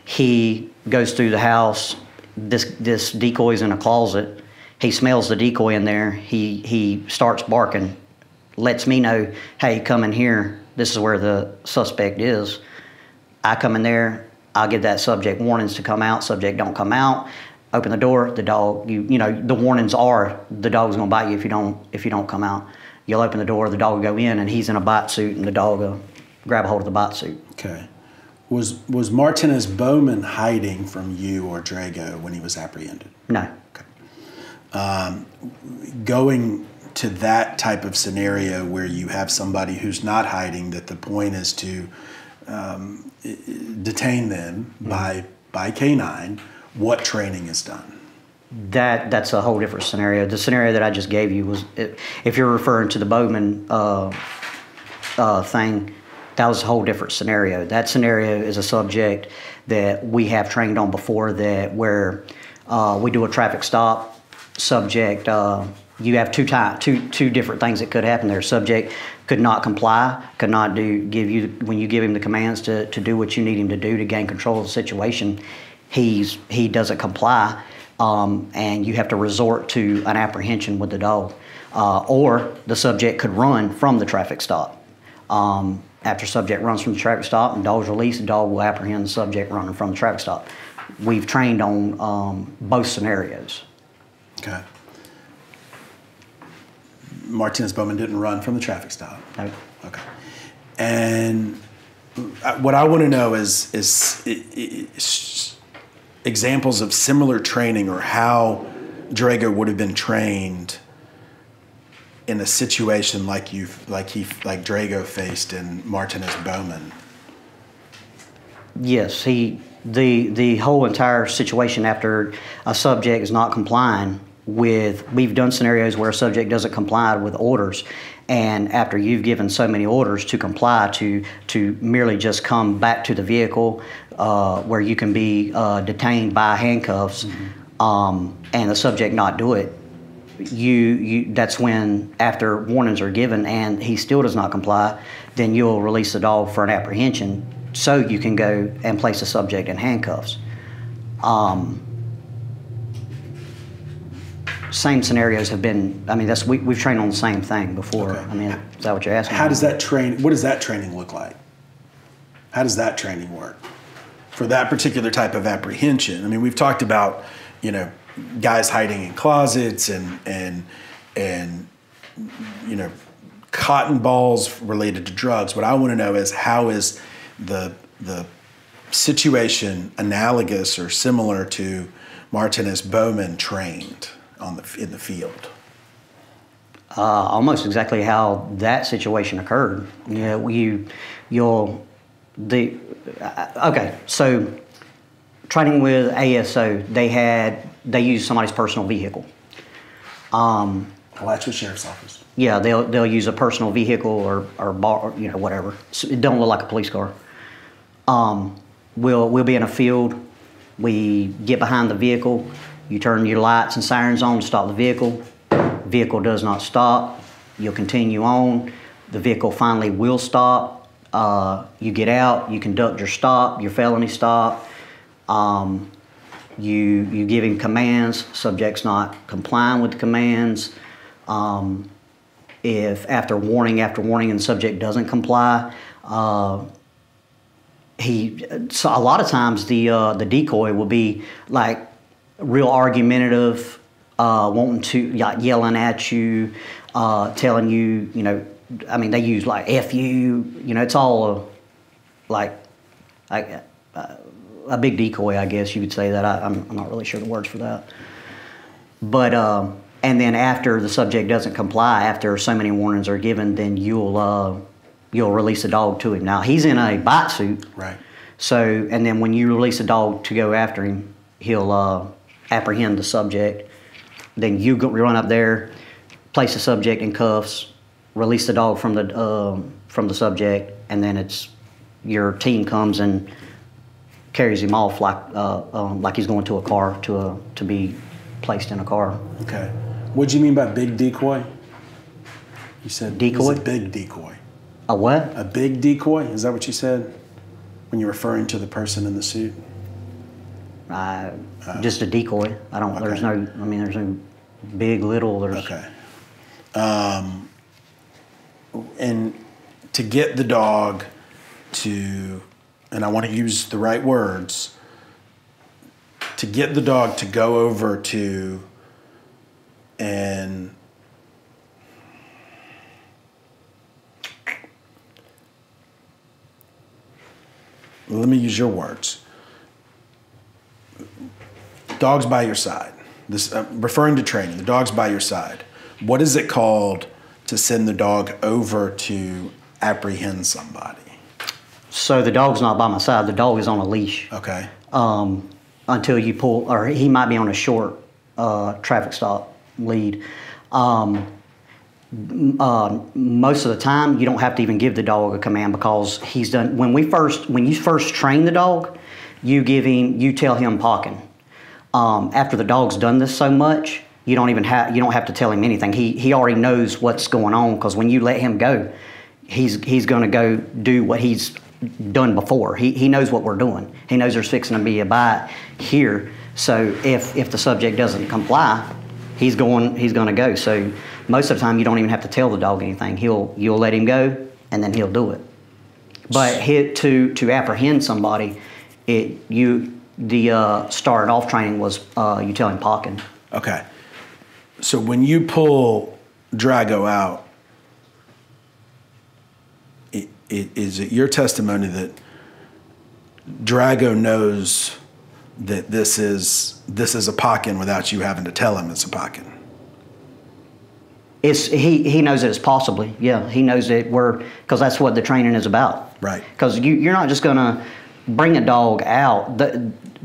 he goes through the house, this decoy's in a closet, he smells the decoy in there, he starts barking, lets me know, hey, come in here, this is where the suspect is. I come in there, I'll give that subject warnings to come out, subject don't come out, open the door, the dog, the warnings are the dog's gonna bite you if you don't come out. You'll open the door, the dog will go in and he's in a bite suit and the dog will grab a hold of the bite suit. Okay. Was Martinez Bowman hiding from you or Drago when he was apprehended? No. Okay. Going to that type of scenario where you have somebody who's not hiding, that the point is to detain them by K9, what training is done? That's a whole different scenario. The scenario that I just gave you was, if you're referring to the Bowman thing, that was a whole different scenario. That scenario is a subject that we have trained on before, where we do a traffic stop subject, you have two different things that could happen there. Subject could not comply, could not when you give him the commands to do what you need him to do to gain control of the situation, he doesn't comply, and you have to resort to an apprehension with the dog. Or the subject could run from the traffic stop. After subject runs from the traffic stop and dog's released, the dog will apprehend the subject running from the traffic stop. We've trained on both scenarios. Okay. Martinez Bowman didn't run from the traffic stop. No. Okay. And what I want to know is examples of similar training, or how Drago would have been trained in a situation like Drago faced in Martinez Bowman. Yes, the whole entire situation after a subject is not complying with, we've done scenarios where a subject doesn't comply with orders, and after you've given so many orders to comply, to merely just come back to the vehicle where you can be detained by handcuffs, and the subject not do it, that's when, after warnings are given and he still does not comply, then you'll release the dog for an apprehension so you can go and place the subject in handcuffs. Same scenarios have been, I mean, we've trained on the same thing before. Okay. I mean, is that what you're asking? How does that what does that training look like? How does that training work for that particular type of apprehension? I mean, we've talked about, guys hiding in closets and cotton balls related to drugs. What I want to know is, how is the situation analogous or similar to Martinez Bowman trained in the field? Almost exactly how that situation occurred. Okay, so training with ASO, they use somebody's personal vehicle. Well, that's with sheriff's office. Yeah, they'll use a personal vehicle or bar, whatever. So it don't look like a police car. We'll be in a field. We get behind the vehicle. You turn your lights and sirens on to stop the vehicle. Vehicle does not stop. You'll continue on. The vehicle finally will stop. You get out. You conduct your stop, your felony stop. You give him commands. Subject's not complying with the commands. If after warning and the subject doesn't comply, so a lot of times the decoy will be like real argumentative, wanting to, yelling at you, telling you, I mean, they use like F you, it's all like a big decoy, I guess you could say that. I'm not really sure the words for that. But, and then after the subject doesn't comply, after so many warnings are given, then you'll release the dog to him. Now, he's in a bite suit. Right. So, and then when you release a dog to go after him, he'll apprehend the subject. Then you run up there, place the subject in cuffs, release the dog from the subject, and then your team comes and carries him off like he's going to a car to be placed in a car. Okay. What do you mean by big decoy? You said decoy? It's a big decoy. A what? A big decoy? Is that what you said when you're referring to the person in the suit? Just a decoy. I don't. Okay. There's no big, little. Okay. And to get the dog to, and I want to use the right words, to get the dog to go over to and let me use your words. Dog's by your side. This referring to training. The dog's by your side. What is it called to send the dog over to apprehend somebody? So the dog's not by my side. The dog is on a leash. Okay. Until you pull, or he might be on a short traffic stop lead. Most of the time, you don't have to even give the dog a command, because he's done. When you first train the dog, you tell him pocking. After the dog's done this so much, you don't have to tell him anything. He already knows what's going on, because when you let him go, he's going to go do what he's done before. He knows what we're doing. He knows there's fixing to be a bite here. So if the subject doesn't comply, he's going to go. So most of the time you don't even have to tell the dog anything. You'll let him go, and then he'll do it. But to apprehend somebody, the start off training was you tell him pocking. Okay. So when you pull Drago out, is it your testimony that Drago knows that this is a pocking without you having to tell him it's a pocking? He knows that it's possibly, yeah. He knows that because that's what the training is about. Right. Because you're not just gonna bring a dog out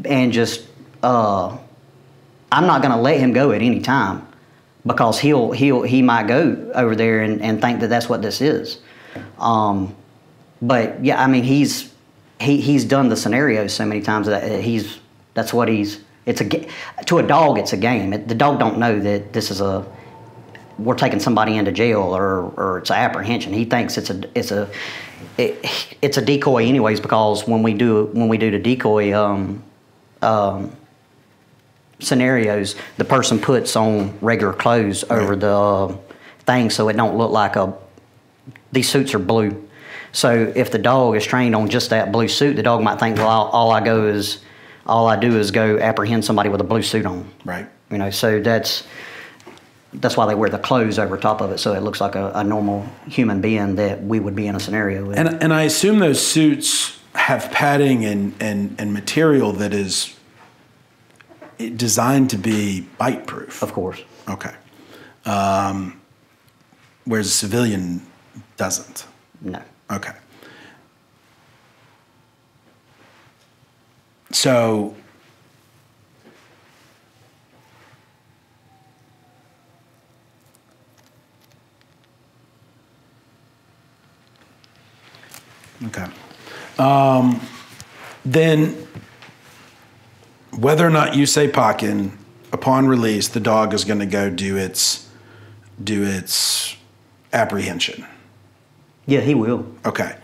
and just I'm not gonna let him go at any time, because he might go over there and think that that's what this is. But yeah, I mean he's done the scenarios so many times that to a dog it's a game. The dog don't know that this is we're taking somebody into jail or it's an apprehension. He thinks it's a decoy anyways, because when we do the decoy scenarios, the person puts on regular clothes over the thing, so it don't look like these suits are blue. So if the dog is trained on just that blue suit, the dog might think, well, all I do is go apprehend somebody with a blue suit on. Right. So that's why they wear the clothes over top of it, so it looks like a normal human being that we would be in a scenario with. And I assume those suits have padding and material that is designed to be bite-proof. Of course. Okay. Whereas a civilian doesn't. No. Okay. So okay. Then whether or not you say pocking, upon release, the dog is going to go do its apprehension. Yeah, he will. Okay.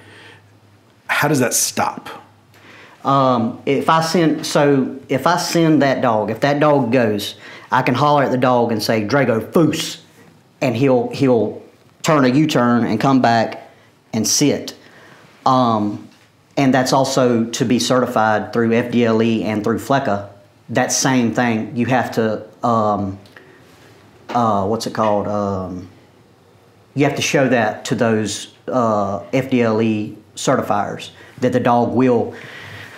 How does that stop? If I send that dog, if that dog goes, I can holler at the dog and say, Drago, foos, and he'll turn a U-turn and come back and sit. And that's also to be certified through FDLE and through FLECA. That same thing, you have to, what's it called? You have to show that to those FDLE certifiers that the dog will.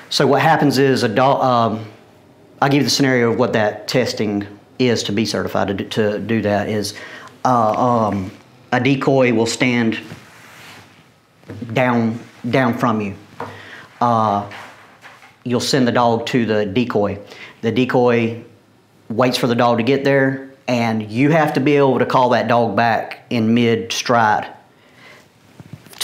So what happens is a dog, I'll give you the scenario of what that testing is to be certified. To do that is a decoy will stand down from you. You'll send the dog to the decoy. The decoy waits for the dog to get there, and you have to be able to call that dog back in mid-stride.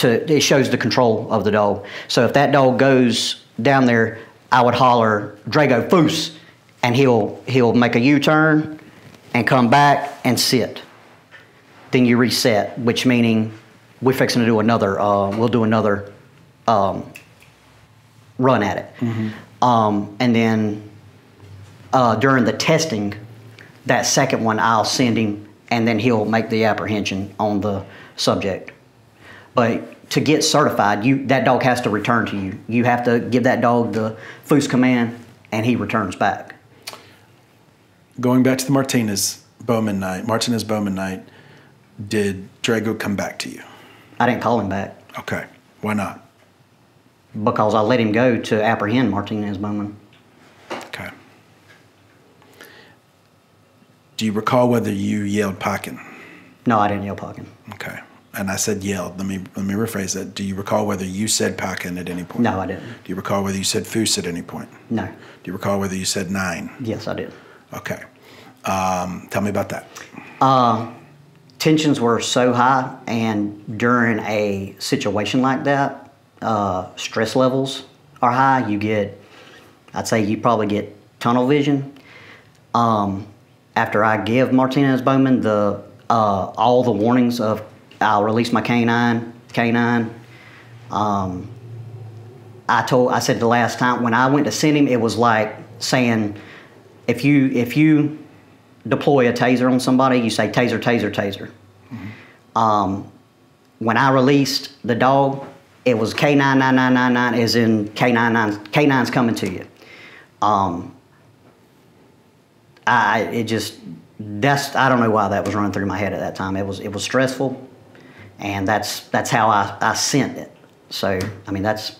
It shows the control of the dog. So if that dog goes down there, I would holler, Drago, foos, and he'll make a U-turn and come back and sit. Then you reset, which meaning we're fixing to do another, we'll do another run at it. Mm-hmm. And then during the testing, that second one I'll send him, and then he'll make the apprehension on the subject. But to get certified, that dog has to return to you. You have to give that dog the foos command, and he returns back. Going back to the Martinez Bowman night, did Drago come back to you? I didn't call him back. Okay. Why not? Because I let him go to apprehend Martinez Bowman. Okay. Do you recall whether you yelled pocking? No, I didn't yell pocking. Okay. And I said yelled. Let me rephrase that. Do you recall whether you said pocking at any point? No, I didn't. Do you recall whether you said foos at any point? No. Do you recall whether you said 9? Yes, I did. Okay. Tell me about that. Tensions were so high, and during a situation like that, stress levels are high. I'd say you probably get tunnel vision. And after I give Martinez Bowman all the warnings of I'll release my canine. I said the last time when I went to send him, it was like saying, if you deploy a taser on somebody, you say taser, taser, taser. Mm-hmm. When I released the dog, it was K99999, as in K9's coming to you. I don't know why that was running through my head at that time. It was stressful, and that's how I sent it. So I mean that's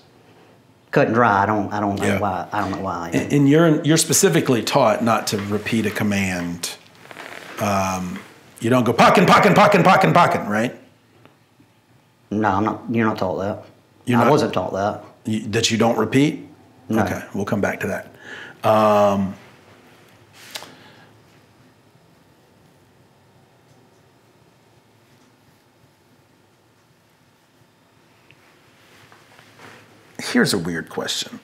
cut and dry. I don't know why. I don't know why. And you're specifically taught not to repeat a command. You don't go pockin', right? No, I'm not. You're not taught that. I wasn't taught that. That you don't repeat? No. Okay, we'll come back to that. Here's a weird question.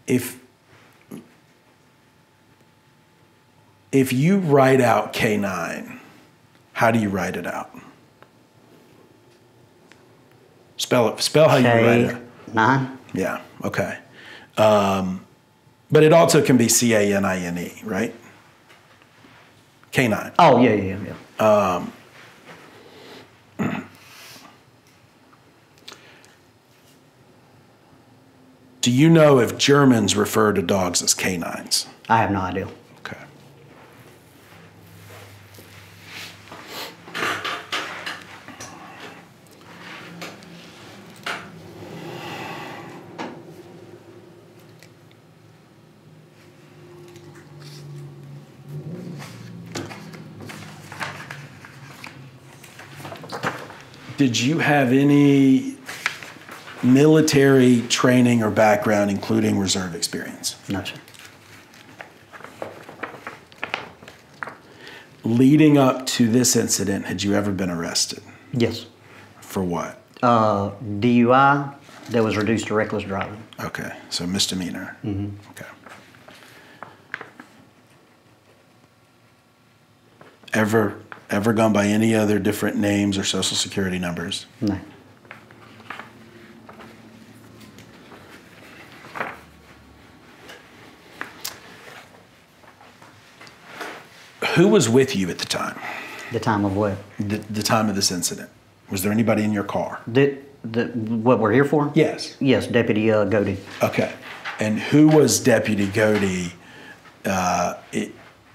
If you write out K9, how do you write it out? Spell how you write it. K9? Yeah, okay. But it also can be C-A-N-I-N-E, right? K9. Oh, yeah. Do you know if Germans refer to dogs as canines? I have no idea. Okay. Did you have any military training or background, including reserve experience? No, sir. Leading up to this incident, had you ever been arrested? Yes. For what? DUI that was reduced to reckless driving. Okay, so misdemeanor. Mm-hmm. Okay. Ever gone by any other different names or social security numbers? No. Who was with you at the time? The time of what? The time of this incident. Was there anybody in your car? What we're here for? Yes. Yes, Deputy Godey. Okay. And who was Deputy Godey?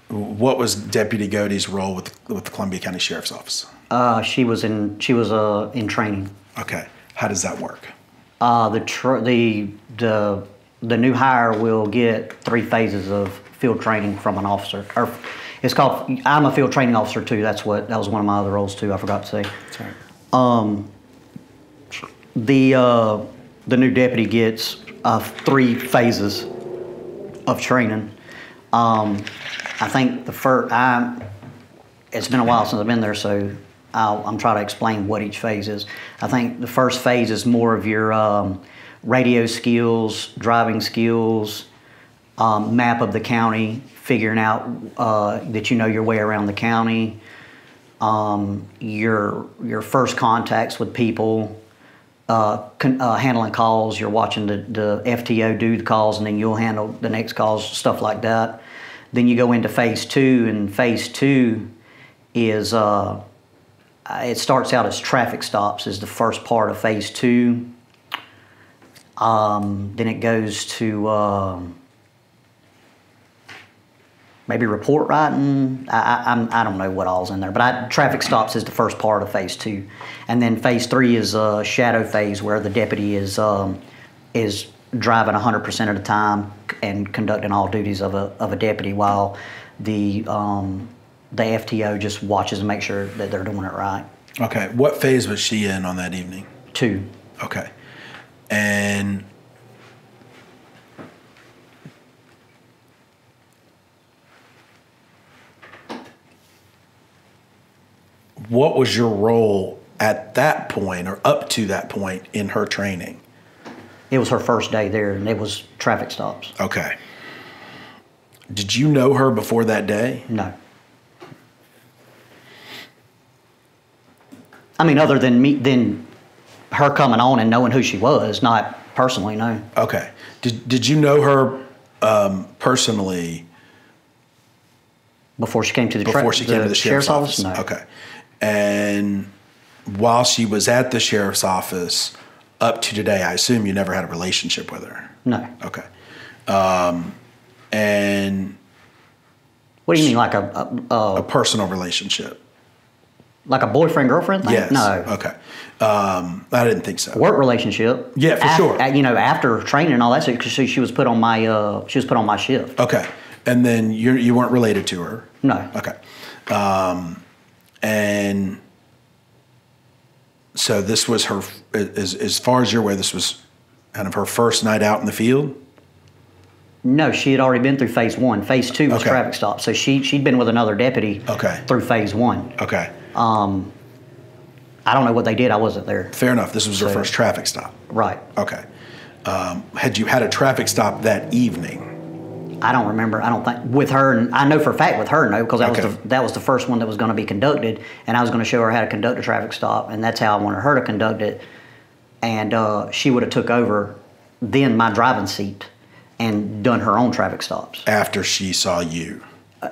What was Deputy Godey's role with the Columbia County Sheriff's Office? She was in training. Okay. How does that work? The new hire will get 3 phases of field training from an officer. Or it's called. I'm a field training officer too. That was one of my other roles too. I forgot to say. Sorry. The new deputy gets 3 phases of training. I think it's been a while since I've been there, so I'm trying to explain what each phase is. I think the first phase is more of your radio skills, driving skills, map of the county, figuring out that you know your way around the county, your first contacts with people, handling calls. You're watching the FTO do the calls, and then you'll handle the next calls, stuff like that. Then you go into phase 2, and phase 2 is it starts out as traffic stops is the first part of phase 2. Then it goes to maybe report writing. I don't know what all's in there, but traffic stops is the first part of phase 2, and then phase 3 is a shadow phase where the deputy is driving 100% of the time and conducting all duties of a deputy, while the FTO just watches and makes sure that they're doing it right. Okay. What phase was she in on that evening? 2. Okay. And what was your role at that point or up to that point in her training? It was her first day there, and it was traffic stops. Okay. Did you know her before that day? No. I mean, other than her coming on and knowing who she was, not personally, no. Okay. Did you know her personally Before she came to the sheriff's office? No. Okay. And while she was at the sheriff's office up to today, I assume you never had a relationship with her? No. Okay. And what do you mean, like a personal relationship? Like a boyfriend girlfriend thing? Yes. No. Okay. I didn't think so. Work relationship. Yeah, for sure. You know, after training and all that, because she was put on my shift. Okay. And then you weren't related to her? No. Okay. And so this was her, as far as you're aware, this was kind of her first night out in the field? No, she had already been through phase 1. Phase 2 was Okay. traffic stop. So she'd been with another deputy through phase 1. Okay. I don't know what they did. I wasn't there. Fair enough. This was her first traffic stop. Right. Okay. Had you had a traffic stop that evening? I don't remember. I don't think with her. And I know for a fact with her, no, because Okay. that was the first one that was going to be conducted, and I was going to show her how to conduct a traffic stop, and that's how I wanted her to conduct it. And she would have took over then my driving seat and done her own traffic stops. After she saw you?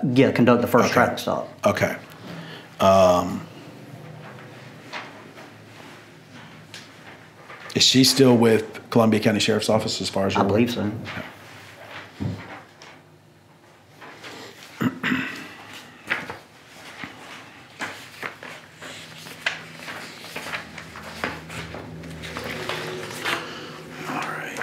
Yeah, conduct the first traffic stop. Okay. Is she still with Columbia County Sheriff's Office as far as you're I believe so. All right.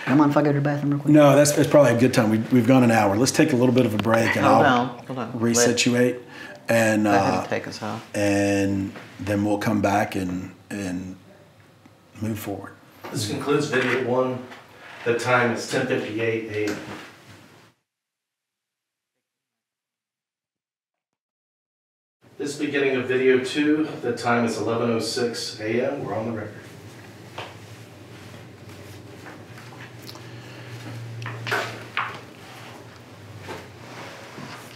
Don't mind if I go to the bathroom real quick? No, that's probably a good time. We've gone an hour. Let's take a little bit of a break and Hold I'll on. resituate. And, Let him take us off. and then we'll come back and move forward. This concludes video 1. The time is 10:58 a.m. This is beginning of video 2. The time is 11:06 a.m. We're on the record.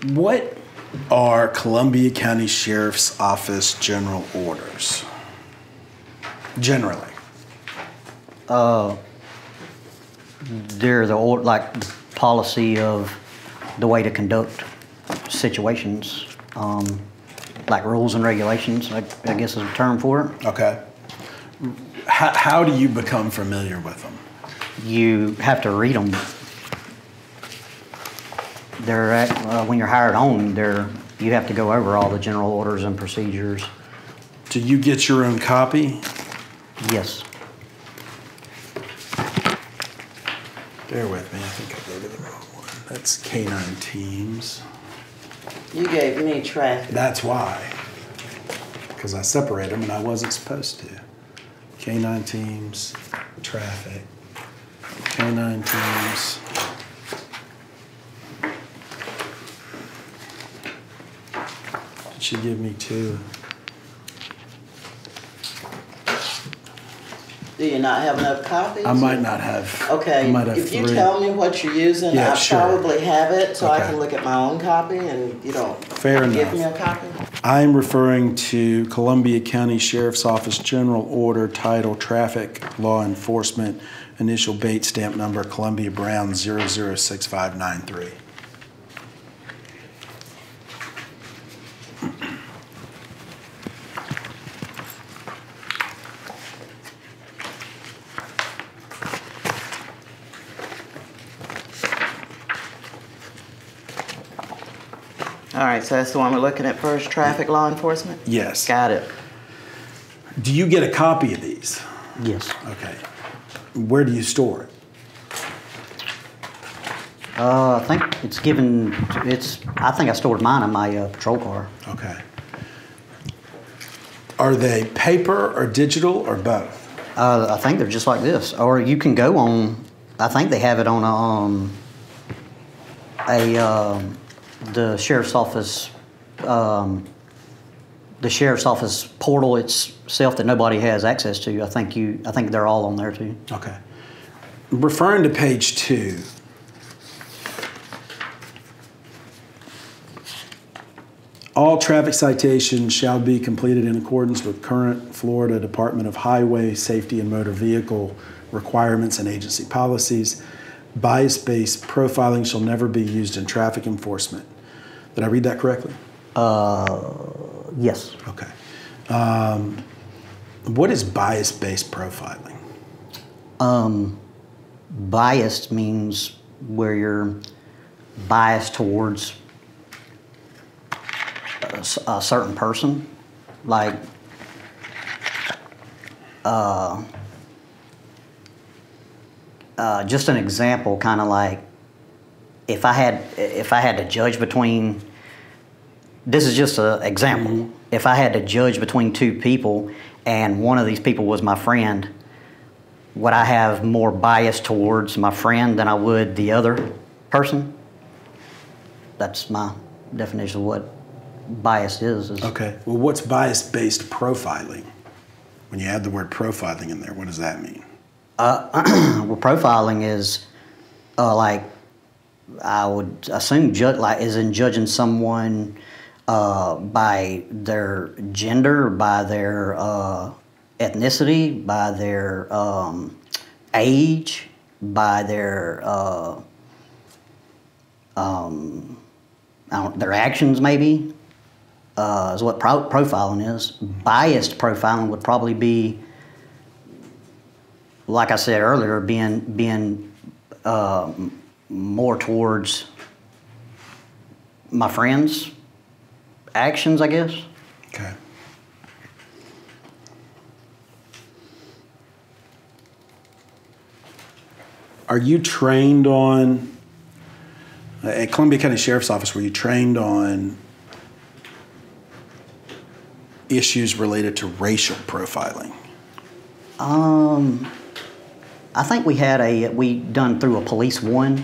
What are Columbia County Sheriff's Office general orders? Generally. They're the policy of the way to conduct situations, like rules and regulations, I guess is a term for it. Okay. How do you become familiar with them? You have to read them. When you're hired on, you have to go over all the general orders and procedures. Do you get your own copy? Yes. Bear with me, I think I gave you the wrong one. That's K9 Teams. You gave me traffic. That's why. Because I separated them and I wasn't supposed to. K9 Teams, traffic. K9 Teams. Did she give me 2? Do you not have enough copies? I might not have. Okay, I might have if you 3. tell me what you're using, Yeah, I sure. probably have it, so I Okay. can look at my own copy and you don't Fair give enough. me a copy. I'm referring to Columbia County Sheriff's Office General Order Title Traffic Law Enforcement, initial bait stamp number Columbia Brown 006593. All right, so that's the one we're looking at first, traffic law enforcement? Yes. Got it. Do you get a copy of these? Yes. Okay. Where do you store it? I think it's given. I think I stored mine in my patrol car. Okay. Are they paper or digital or both? I think they're just like this. Or you can go on, I think they have it on the sheriff's office, the sheriff's office portal itself that nobody has access to. I think they're all on there too. Okay. Referring to page 2, all traffic citations shall be completed in accordance with current Florida Department of Highway Safety and Motor Vehicle requirements and agency policies. Bias-based profiling shall never be used in traffic enforcement. Did I read that correctly? Yes. Okay. What is bias-based profiling? Biased means where you're biased towards a certain person, like just an example, kind of like if I had to judge between, this is just an example. Mm-hmm. If I had to judge between two people and one of these people was my friend, would I have more bias towards my friend than I would the other person? That's my definition of what bias is. Okay. Well, what's bias-based profiling? When you add the word profiling in there, what does that mean? Well, profiling is like, I would assume, is in judging someone by their gender, by their ethnicity, by their age, by their their actions, maybe, is what profiling is. Biased profiling would probably be, like I said earlier, being more towards my friends' actions, I guess. Okay. Are you trained on, at Columbia County Sheriff's Office, were you trained on issues related to racial profiling? I think we done through a Police One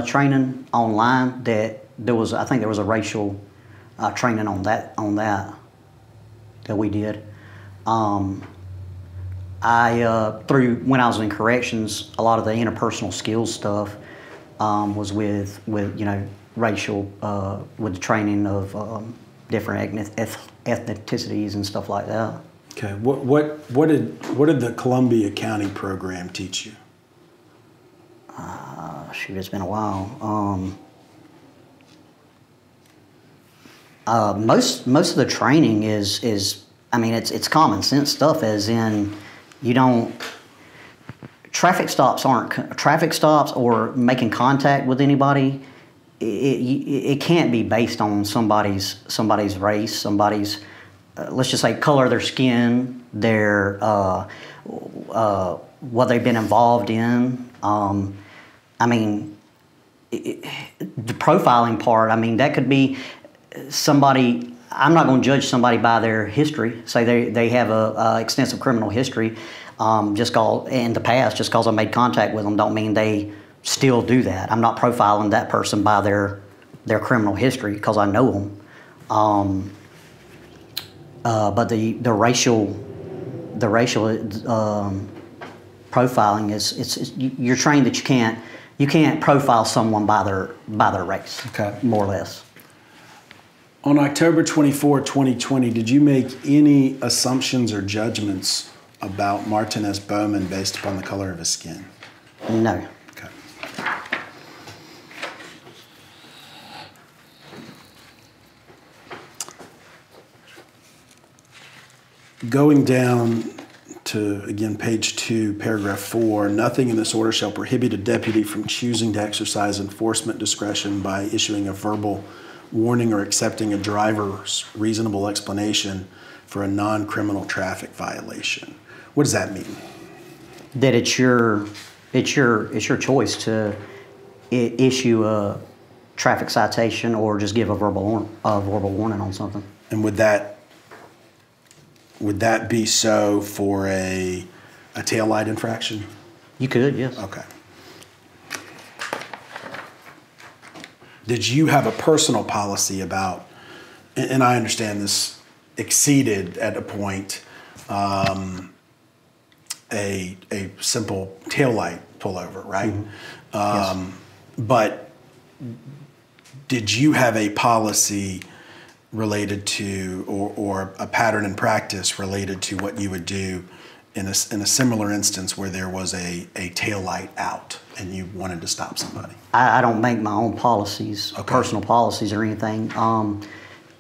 training online that I think there was a racial training on that we did. Through when I was in corrections, a lot of the interpersonal skills stuff was with racial, with the training of different ethnicities and stuff like that. Okay. What did the Columbia County program teach you? Shoot, it's been a while. Most of the training is I mean, it's common sense stuff, as in, you don't, traffic stops or making contact with anybody. It can't be based on somebody's race, somebody's, let's just say, color of their skin, their what they've been involved in. I mean, the profiling part, I mean, that could be somebody. I'm not going to judge somebody by their history. Say they have a extensive criminal history, just cause in the past, just because I made contact with them, don't mean they still do that. I'm not profiling that person by their criminal history because I know them. But the racial profiling is you're trained that you can't profile someone by their race. Okay. More or less. On October 24, 2020, did you make any assumptions or judgments about Martinez Bowman based upon the color of his skin? No. Okay. Going down to, again, page 2, paragraph 4, nothing in this order shall prohibit a deputy from choosing to exercise enforcement discretion by issuing a verbal warning or accepting a driver's reasonable explanation for a non-criminal traffic violation. What does that mean? That it's your choice to issue a traffic citation or just give a verbal warning on something. And would that would that be so for a taillight infraction? You could, yes. Okay. Did you have a personal policy about, and I understand this exceeded at a point, a simple taillight pullover, right? Yes. But did you have a policy related to, or a pattern in practice related to what you would do in a similar instance where there was a tail light out and you wanted to stop somebody? I don't make my own policies, Okay. personal policies or anything.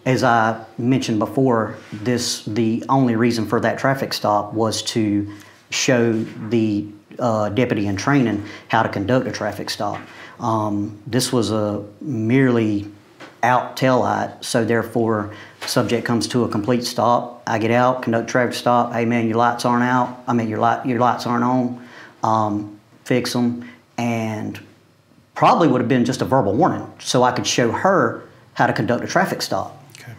As I mentioned before, the only reason for that traffic stop was to show the deputy in training how to conduct a traffic stop. This was a merely out tail light, so therefore subject comes to a complete stop. I get out, conduct traffic stop. Hey man, your lights aren't out. I mean your lights aren't on. Fix them, and probably would have been just a verbal warning, so I could show her how to conduct a traffic stop. Okay.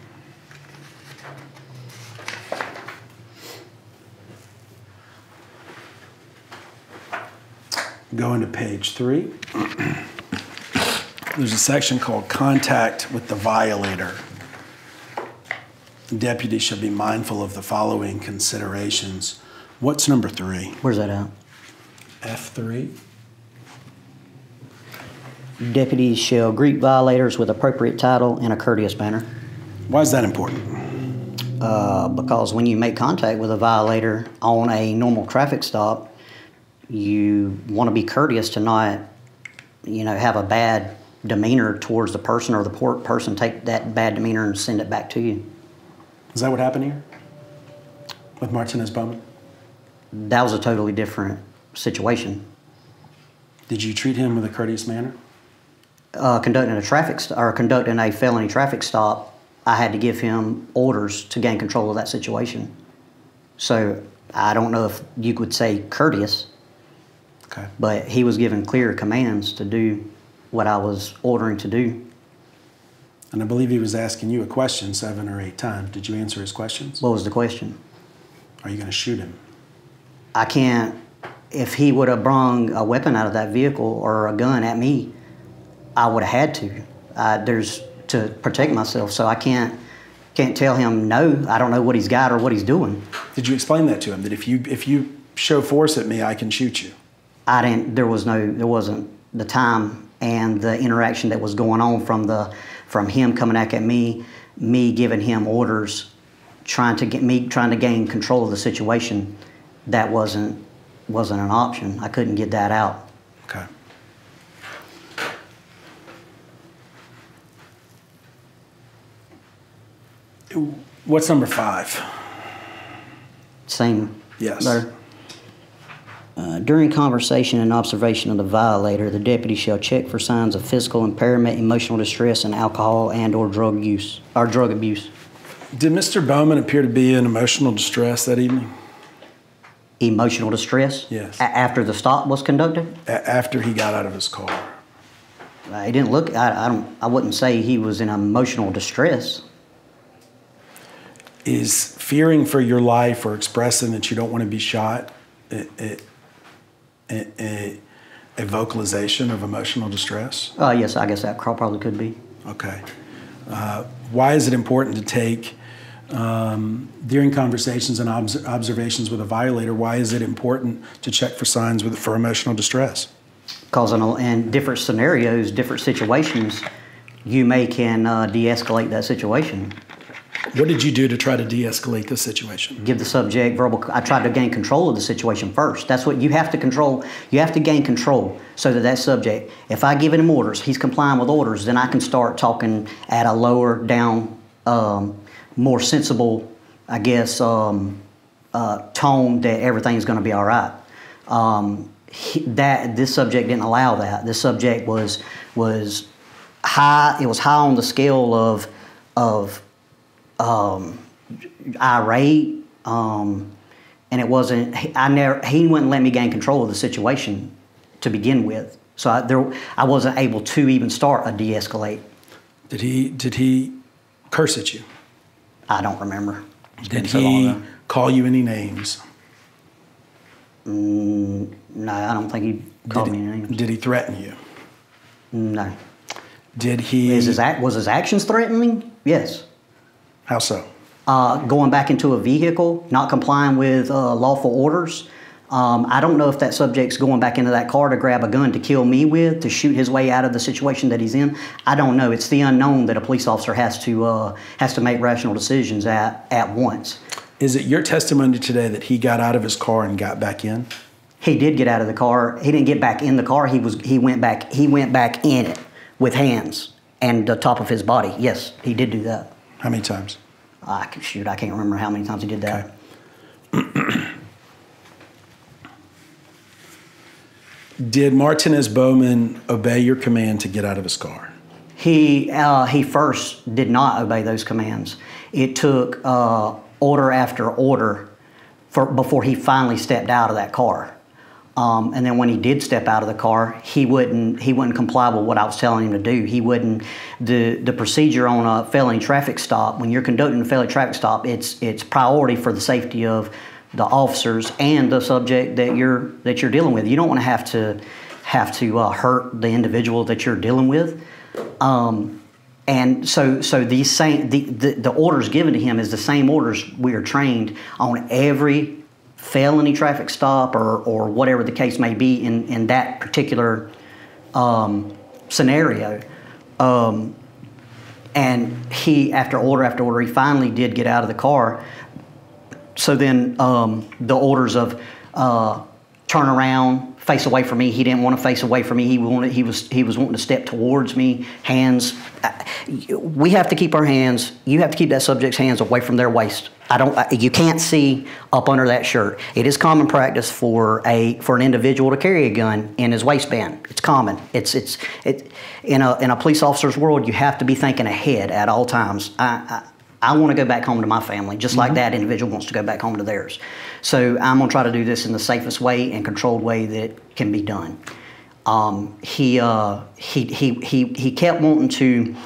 Going to page 3. There's a section called Contact with the Violator. Deputies should be mindful of the following considerations. What's number 3? Where's that at? F3. Deputies shall greet violators with appropriate title in a courteous manner. Why is that important? Because when you make contact with a violator on a normal traffic stop, you want to be courteous to not, have a bad demeanor towards the person, or the person take that bad demeanor and send it back to you. Is that what happened here with Martinez Bowman? That was a totally different situation. Did you treat him with a courteous manner? Conducting a felony traffic stop, I had to give him orders to gain control of that situation. So I don't know if you could say courteous, Okay. but he was given clear commands to do what I was ordering to do. And I believe he was asking you a question 7 or 8 times. Did you answer his questions? What was the question? Are you going to shoot him? I can't. If he would have brung a weapon out of that vehicle or a gun at me, I would have had to. There's to protect myself, so I can't tell him no. I don't know what he's got or what he's doing. Did you explain that to him? That if you show force at me, I can shoot you? I didn't. There wasn't the time and the interaction that was going on from him coming back at me giving him orders, trying to gain control of the situation. That wasn't an option. I couldn't get that out. Okay. What's number 5? Same. Yes. Letter. During conversation and observation of the violator, the deputy shall check for signs of physical impairment, emotional distress, and alcohol and/or drug abuse. Did Mr. Bowman appear to be in emotional distress that evening? Emotional distress? Yes. After the stop was conducted? After he got out of his car? He didn't look. I wouldn't say he was in emotional distress. Is fearing for your life or expressing that you don't want to be shot a vocalization of emotional distress? Yes, I guess that probably could be. Okay. Why is it important to take, during conversations and observations with a violator, why is it important to check for signs for emotional distress? Because in different scenarios, different situations, you can de-escalate that situation. What did you do to try to de-escalate this situation? Give the subject verbal. I tried to gain control of the situation first. That's what you have to control. You have to gain control so that subject, if I give him orders, he's complying with orders, then I can start talking at a lower down, more sensible, I guess, tone that everything's going to be all right. This subject didn't allow that. This subject was high. It was high on the scale of irate, and it wasn't. He wouldn't let me gain control of the situation to begin with, so I wasn't able to even start a de-escalate. Did he curse at you? I don't remember. Did he call you any names? No, I don't think he called me any names. Did he threaten you? No. Did he? Was his actions threatening? Yes. How so? Going back into a vehicle, not complying with lawful orders. I don't know if that subject's going back into that car to grab a gun to kill me with, to shoot his way out of the situation that he's in. I don't know. It's the unknown that a police officer has to make rational decisions at once. Is it your testimony today that he got out of his car and got back in? He did get out of the car. He didn't get back in the car. He went back in it with hands and the top of his body. Yes, he did do that. How many times? I can't remember how many times he did that. Okay. Did Martinez Bowman obey your command to get out of his car? He first did not obey those commands. It took order after order before he finally stepped out of that car. And then when he did step out of the car, he wouldn't comply with what I was telling him to do. He wouldn't. The procedure on a felony traffic stop, when you're conducting a felony traffic stop, it's priority for the safety of the officers and the subject that you're dealing with. You don't want to have to hurt the individual that you're dealing with. And so these the orders given to him is the same orders we are trained on every felony traffic stop or whatever the case may be in that particular scenario. And he, after order, he finally did get out of the car. So then the orders of turn around, face away from me. He didn't want to face away from me. He was wanting to step towards me. Hands. We have to keep our hands. You have to keep that subject's hands away from their waist. You can't see up under that shirt. It is common practice for an individual to carry a gun in his waistband. It's common. In a police officer's world, you have to be thinking ahead at all times. I want to go back home to my family, just like that individual wants to go back home to theirs. So I'm going to try to do this in the safest way and controlled way that can be done. He kept wanting to,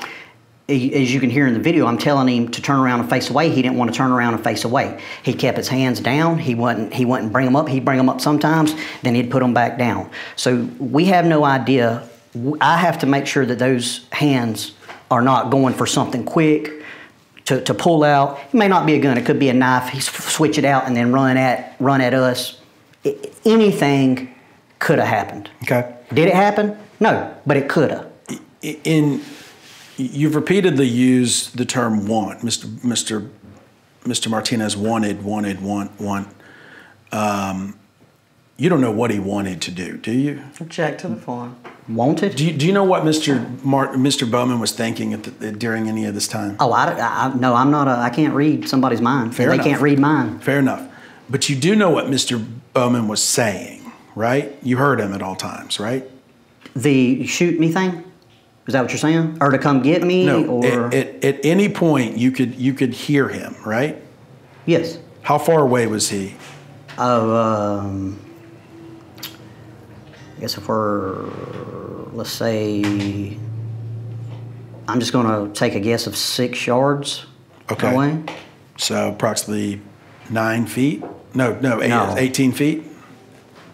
as you can hear in the video, I'm telling him to turn around and face away. He didn't want to turn around and face away. He kept his hands down. He wouldn't bring them up. He'd bring them up sometimes, then he'd put them back down. So we have no idea. I have to make sure that those hands are not going for something quick, to pull out. It may not be a gun. It could be a knife. He switch it out and then run at us. Anything could have happened. Okay. Did it happen? No, but it could have. You've repeatedly used the term want. Mr. Martinez wanted. You don't know what he wanted to do you? Object to the form. Wanted? Do you know what Mr. Bowman was thinking during any of this time? Oh, no, I'm not. I can't read somebody's mind. Fair enough. They can't read mine. Fair enough. But you do know what Mr. Bowman was saying, right? You heard him at all times, right? The shoot me thing? Is that what you're saying? Or to come get me? No. Or At any point you could hear him, right? yes. How far away was he? Oh, I guess if we're, let's say, I'm just going to take a guess of 6 yards away. So approximately 9 feet? No, 18 feet?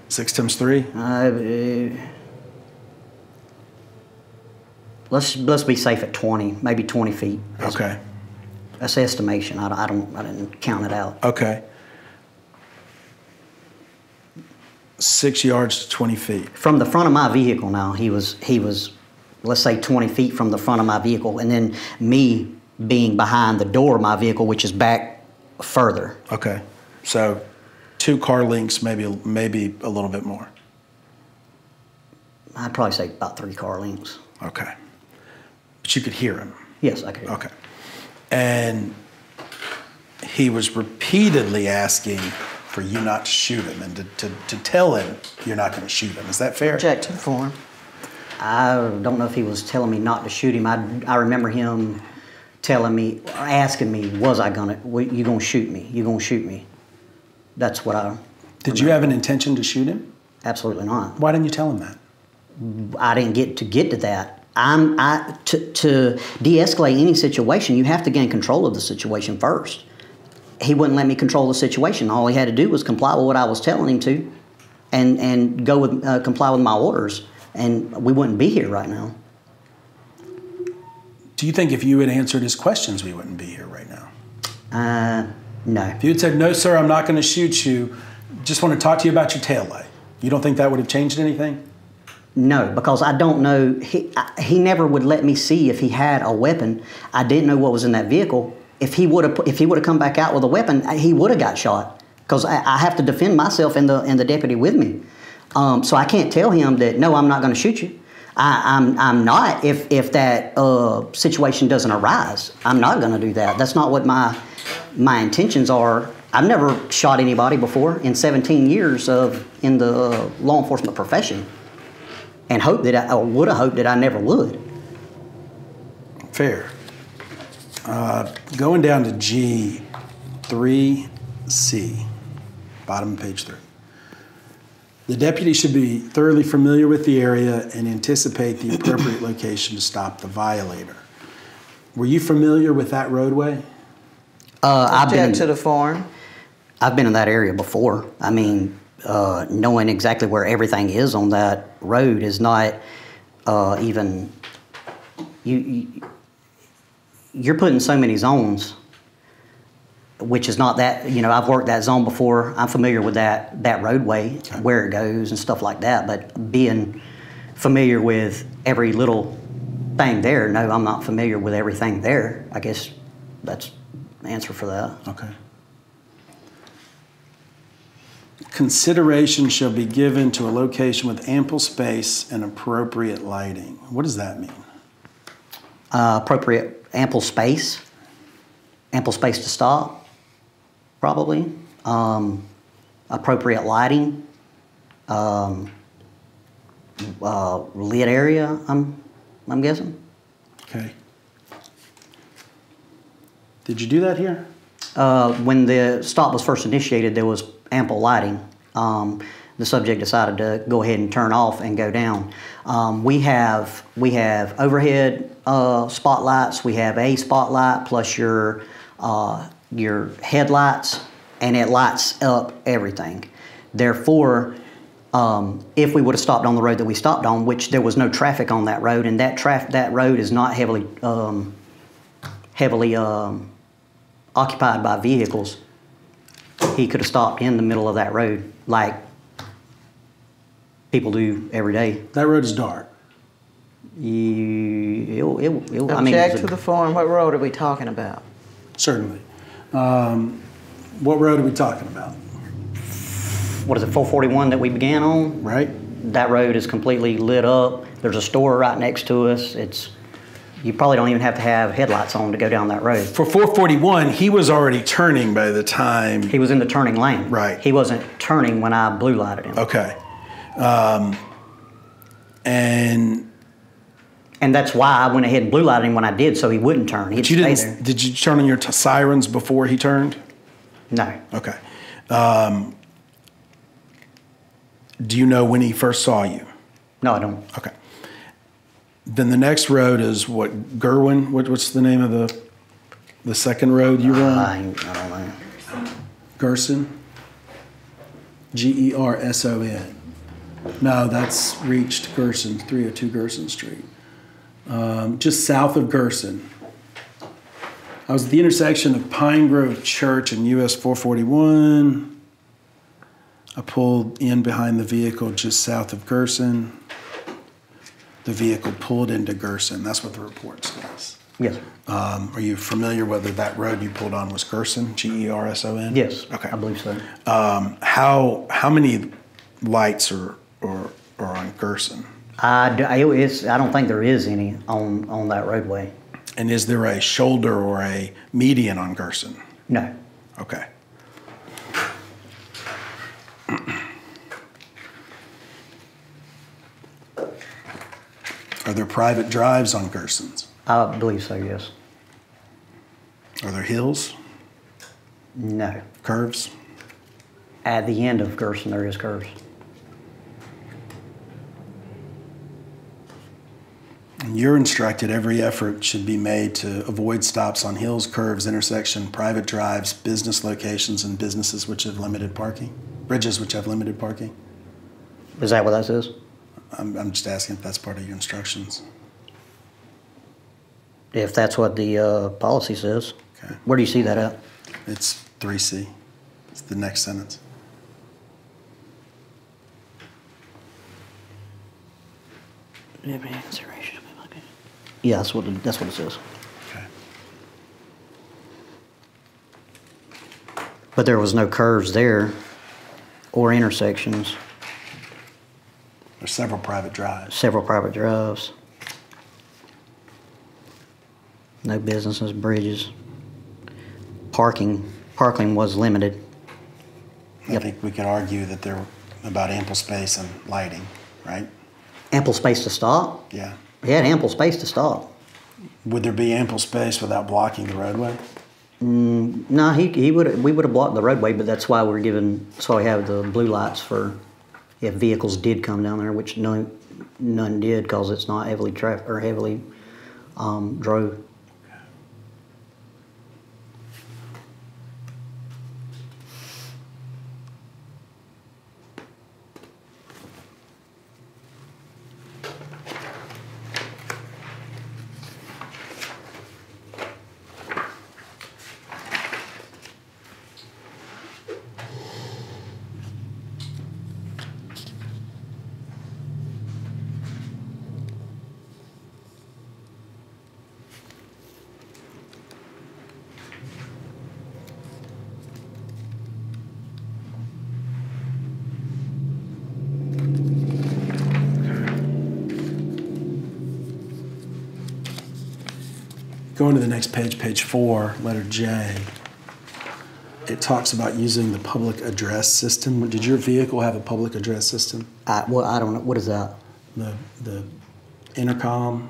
6 times 3? Let's be safe at 20, maybe 20 feet. Okay. That's estimation. I didn't count it out. Okay. 6 yards to 20 feet. From the front of my vehicle now, he was, let's say 20 feet from the front of my vehicle, and then me being behind the door of my vehicle, which is back further. Okay. So 2 car lengths, maybe a little bit more. I'd probably say about 3 car lengths. Okay. But you could hear him. Yes, I could. Okay. And he was repeatedly asking for you not to shoot him and to tell him you're not going to shoot him. Is that fair? Object to the form. I don't know if he was telling me not to shoot him. I remember him telling me, asking me, you gonna shoot me? You gonna shoot me? That's what I Did you have an intention to shoot him? Absolutely not. Why didn't you tell him that? I didn't get to that. To de-escalate any situation, you have to gain control of the situation first. he wouldn't let me control the situation. All he had to do was comply with what I was telling him to, and go with comply with my orders, and we wouldn't be here right now. Do you think if you had answered his questions, we wouldn't be here right now? No. If you had said, no, sir, I'm not going to shoot you, just want to talk to you about your taillight, you don't think that would have changed anything? No, because I don't know. He never would let me see if he had a weapon. I didn't know what was in that vehicle. If he would have come back out with a weapon, he would have got shot. Because I have to defend myself and the deputy with me. So I can't tell him that, no, I'm not going to shoot you. I'm not if that situation doesn't arise. I'm not going to do that. That's not what my intentions are. I've never shot anybody before in 17 years in the law enforcement profession, and would have hoped that I never would. Fair. Going down to G, 3C, bottom of page 3. The deputy should be thoroughly familiar with the area and anticipate the appropriate location to stop the violator. Were you familiar with that roadway? Object to the form. I've been in that area before. I mean, knowing exactly where everything is on that road is not even... You're putting so many zones, which is not that, I've worked that zone before. I'm familiar with that roadway, okay, where it goes and stuff like that. But being familiar with every little thing there, no, I'm not familiar with everything there. I guess that's the answer for that. Okay. Consideration shall be given to a location with ample space and appropriate lighting. What does that mean? Appropriate, ample space to stop, probably. Appropriate lighting, lit area, I'm guessing. Okay. Did you do that here? When the stop was first initiated, there was ample lighting. The subject decided to go ahead and turn off and go down. We have overhead spotlights. We have a spotlight plus your headlights, and it lights up everything. Therefore, if we would have stopped on the road that we stopped on, which there was no traffic on that road, and that road is not heavily occupied by vehicles, he could have stopped in the middle of that road like people do every day. That road is dark. Object to the form. What road are we talking about? Certainly. What road are we talking about? What is it, 441 that we began on? Right. That road is completely lit up. There's a store right next to us. You probably don't even have to have headlights on to go down that road. For 441, he was already turning by the time... He was in the turning lane. Right. He wasn't turning when I blue lighted him. Okay. And that's why I went ahead and blue lighted him when I did, so he wouldn't turn. He'd stay there. Did you turn on your sirens before he turned? No. Okay. Do you know when he first saw you? No, I don't. Okay. Then the next road is what, Gerwin? What's the name of the second road you run? I don't know. Gerson? Gerson. No, that's reached Gerson, 302 Gerson Street. Just south of Gerson. I was at the intersection of Pine Grove Church and US 441. I pulled in behind the vehicle just south of Gerson. The vehicle pulled into Gerson. That's what the report says. Yes. Are you familiar whether that road you pulled on was Gerson, Gerson? Yes. Okay. I believe so. How many lights are on Gerson? I don't think there is any on that roadway. And is there a shoulder or a median on Gerson? No. Okay. Are there private drives on Gerson's? I believe so, yes. Are there hills? No. Curves? At the end of Gerson, there is curves. You're instructed every effort should be made to avoid stops on hills, curves, intersection, private drives, business locations, and businesses which have limited parking. Bridges which have limited parking. Is that what that says? I'm just asking if that's part of your instructions. If that's what the policy says. Okay. Where do you see that at? It's 3C. It's the next sentence. Yeah, that's what it says. Okay. But there was no curves there or intersections. There's several private drives. Several private drives. No businesses, bridges. Parking was limited. I think we could argue that they're about ample space and lighting, right? Ample space to stop? Yeah. He had ample space to stop. Would there be ample space without blocking the roadway? No, we would have blocked the roadway, but that's why we have the blue lights for if vehicles did come down there, which none did because it's not heavily drove. Going to the next page, page 4, letter J, it talks about using the public address system. Did your vehicle have a public address system? I don't know. What is that? The intercom?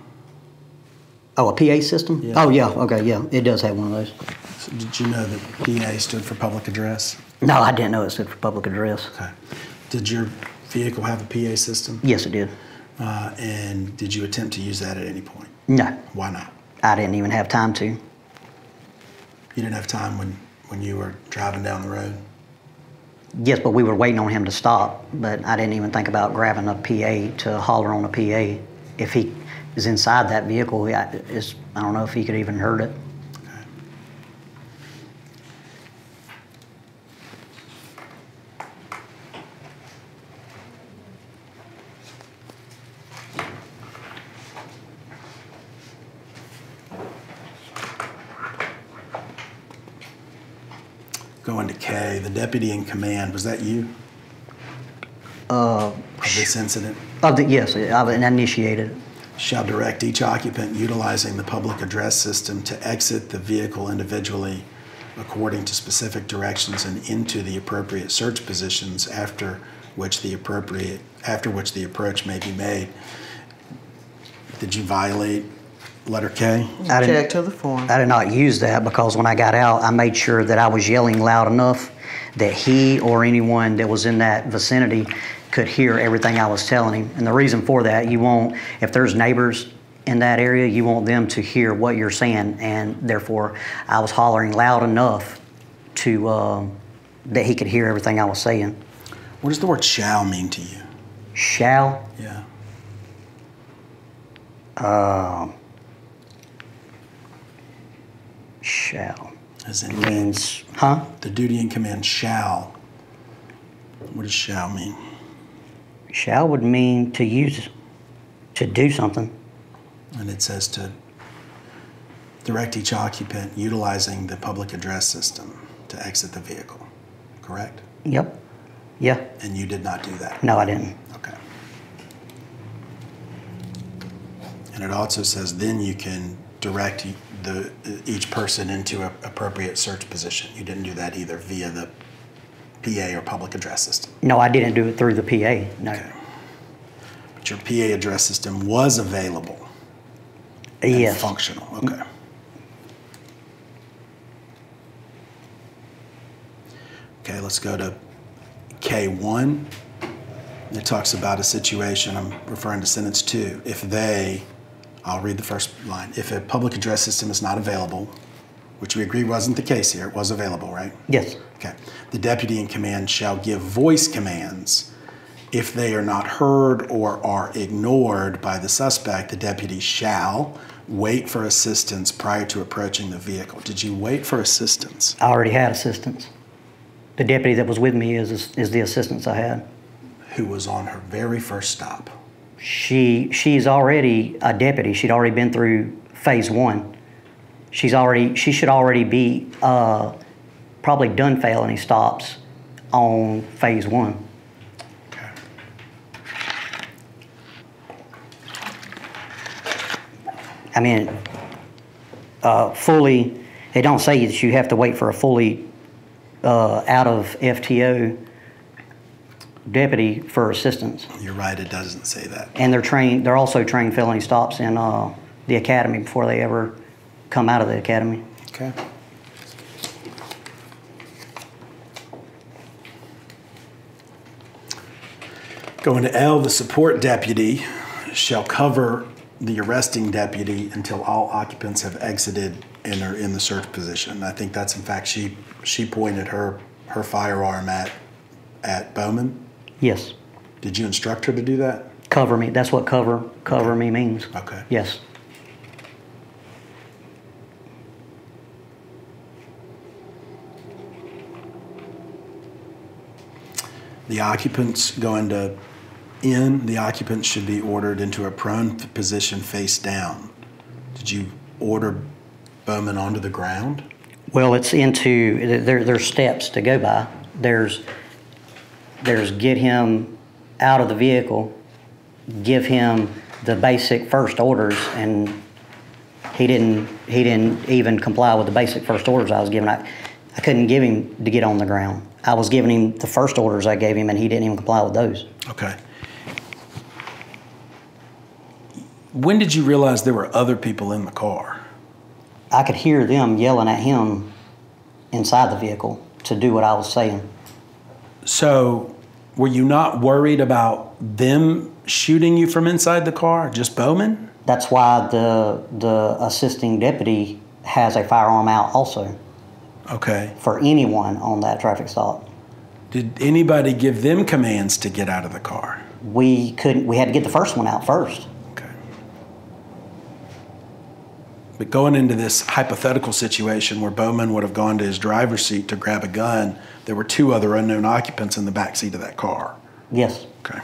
Oh, a PA system? Yeah. Oh, yeah. Okay, yeah. It does have one of those. So did you know that PA stood for public address? No, I didn't know it stood for public address. Okay. Did your vehicle have a PA system? Yes, it did. And did you attempt to use that at any point? No, Why not? I didn't even have time to. You didn't have time when you were driving down the road? Yes, but we were waiting on him to stop, but I didn't even think about grabbing a PA to holler on a PA. If he is inside that vehicle, I don't know if he could even heard it. Okay. Going to K, the deputy in command, was that you? Of this incident? Yes, I initiated it. Shall direct each occupant utilizing the public address system to exit the vehicle individually according to specific directions and into the appropriate search positions after which the approach may be made. Did you violate letter K? Object to the form. I did not use that because when I got out, I made sure that I was yelling loud enough that he or anyone that was in that vicinity could hear everything I was telling him. And the reason for that, if there's neighbors in that area, you want them to hear what you're saying. And therefore, I was hollering loud enough to that he could hear everything I was saying. What does the word shall mean to you? Shall? Yeah. Shall. As in Means, huh? the duty and command shall. What does shall mean? Shall would mean to use, to do something. And it says to direct each occupant utilizing the public address system to exit the vehicle, correct? Yep. Yeah. And you did not do that? No, I didn't. Okay. And it also says then you can direct each person into an appropriate search position. You didn't do that either via the PA or public address system? No, I didn't do it through the PA, no. Okay. But your PA address system was available and Yes. functional, okay. Okay, let's go to K1. It talks about a situation, I'm referring to sentence 2. If they, I'll read the first line. If a public address system is not available, which we agree wasn't the case here, it was available, right? Yes. Okay. The deputy in command shall give voice commands. If they are not heard or are ignored by the suspect, the deputy shall wait for assistance prior to approaching the vehicle. Did you wait for assistance? I already had assistance. The deputy that was with me is the assistance I had. Who was on her very first stop? She's already a deputy. She'd already been through phase 1. She should already be probably done felony stops on phase 1. Okay. I mean, fully, they don't say that you have to wait for a fully out of FTO deputy for assistance. You're right, it doesn't say that. And they're also trained felony stops in the academy before they ever come out of the academy. Okay. Going to L, the support deputy shall cover the arresting deputy until all occupants have exited and are in the search position. I think that's, in fact, she pointed her firearm at Bowman. Yes. Did you instruct her to do that? Cover me. That's what cover me means. Okay. Yes. The occupants the occupants should be ordered into a prone position face down. Did you order Bowman onto the ground? Well, it's there's steps to go by. There's get him out of the vehicle, give him the basic first orders, and he didn't even comply with the basic first orders I was giving. I couldn't give him to get on the ground. I was giving him the first orders I gave him, and he didn't even comply with those. Okay. When did you realize there were other people in the car? I could hear them yelling at him inside the vehicle to do what I was saying. So, were you not worried about them shooting you from inside the car, just Bowman? That's why the assisting deputy has a firearm out also. Okay. For anyone on that traffic stop. Did anybody give them commands to get out of the car? We had to get the first one out first. Okay. But going into this hypothetical situation where Bowman would have gone to his driver's seat to grab a gun, there were 2 other unknown occupants in the back seat of that car. Yes. Okay.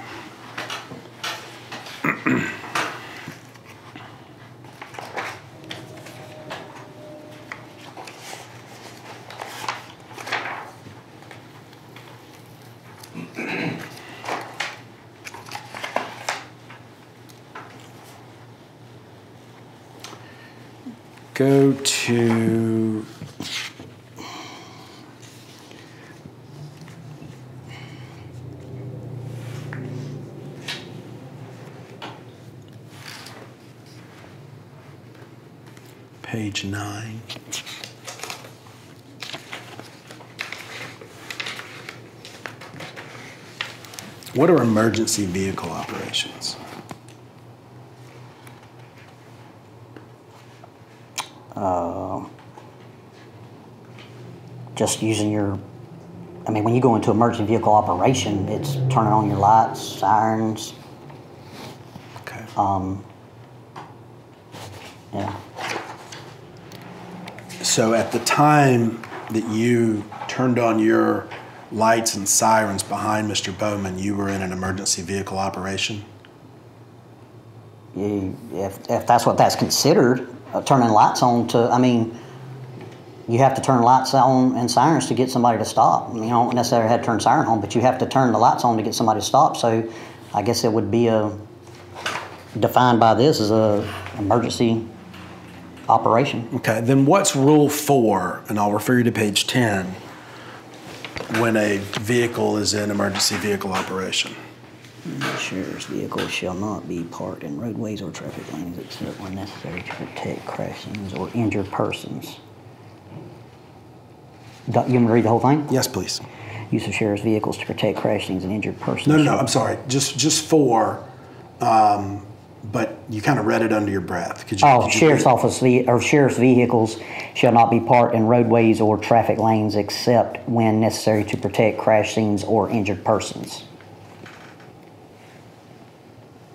Go to page 9. What are emergency vehicle operations? Just using when you go into emergency vehicle operation, it's turning on your lights, sirens. Okay. Yeah. So at the time that you turned on your lights and sirens behind Mr. Bowman, you were in an emergency vehicle operation? If that's what that's considered, turning lights on you have to turn lights on and sirens to get somebody to stop. You don't necessarily have to turn siren on, but you have to turn the lights on to get somebody to stop. So I guess it would be defined by this as a emergency operation. Okay, then what's Rule 4, and I'll refer you to page 10, when a vehicle is in emergency vehicle operation? The sheriff's vehicle shall not be parked in roadways or traffic lanes except when necessary to protect crashings or injured persons. You want me to read the whole thing? Yes, please. Use of sheriff's vehicles to protect crashings and injured persons. No, I'm sorry. Just for but you kind of read it under your breath. Could you? Oh, could you sheriff's office or sheriff's vehicles shall not be parked in roadways or traffic lanes except when necessary to protect crash scenes or injured persons.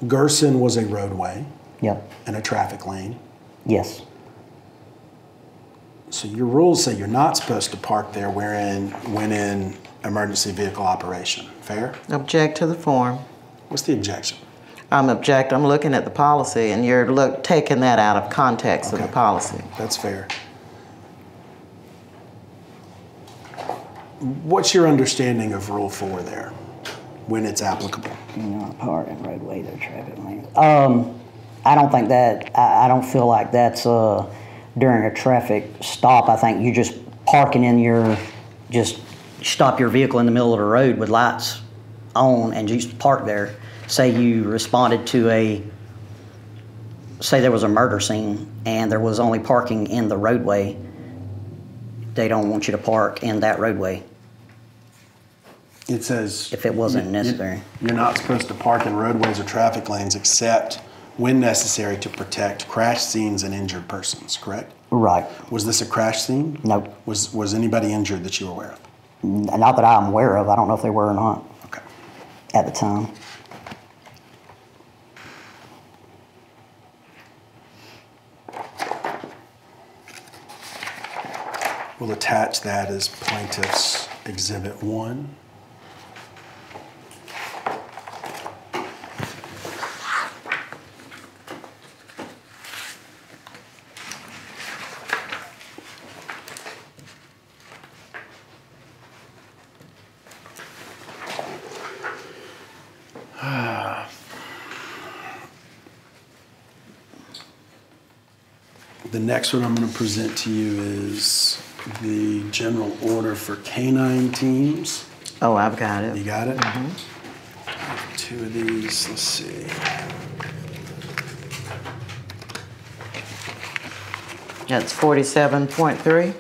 Gerson was a roadway Yep. and a traffic lane. Yes. So your rules say you're not supposed to park there when in emergency vehicle operation. Fair? Object to the form. What's the objection? I'm looking at the policy, and you're taking that out of context of Okay. the policy. That's fair. What's your understanding of Rule 4 there, when it's applicable? Do not park in roadways or traffic lanes. I don't think that, I don't feel like that's during a traffic stop. I think you're just parking in just stop your vehicle in the middle of the road with lights on and just park there. Say you responded to say there was a murder scene and there was only parking in the roadway. They don't want you to park in that roadway. It says... If it wasn't necessary. You're not supposed to park in roadways or traffic lanes except when necessary to protect crash scenes and injured persons, correct? Right. Was this a crash scene? No. Was anybody injured that you were aware of? Not that I'm aware of. I don't know if they were or not Okay. at the time. We'll attach that as Plaintiff's Exhibit 1. The next one I'm going to present to you is the general order for canine teams. Oh, I've got it. You got it? Two of these, let's see. That's 47.3.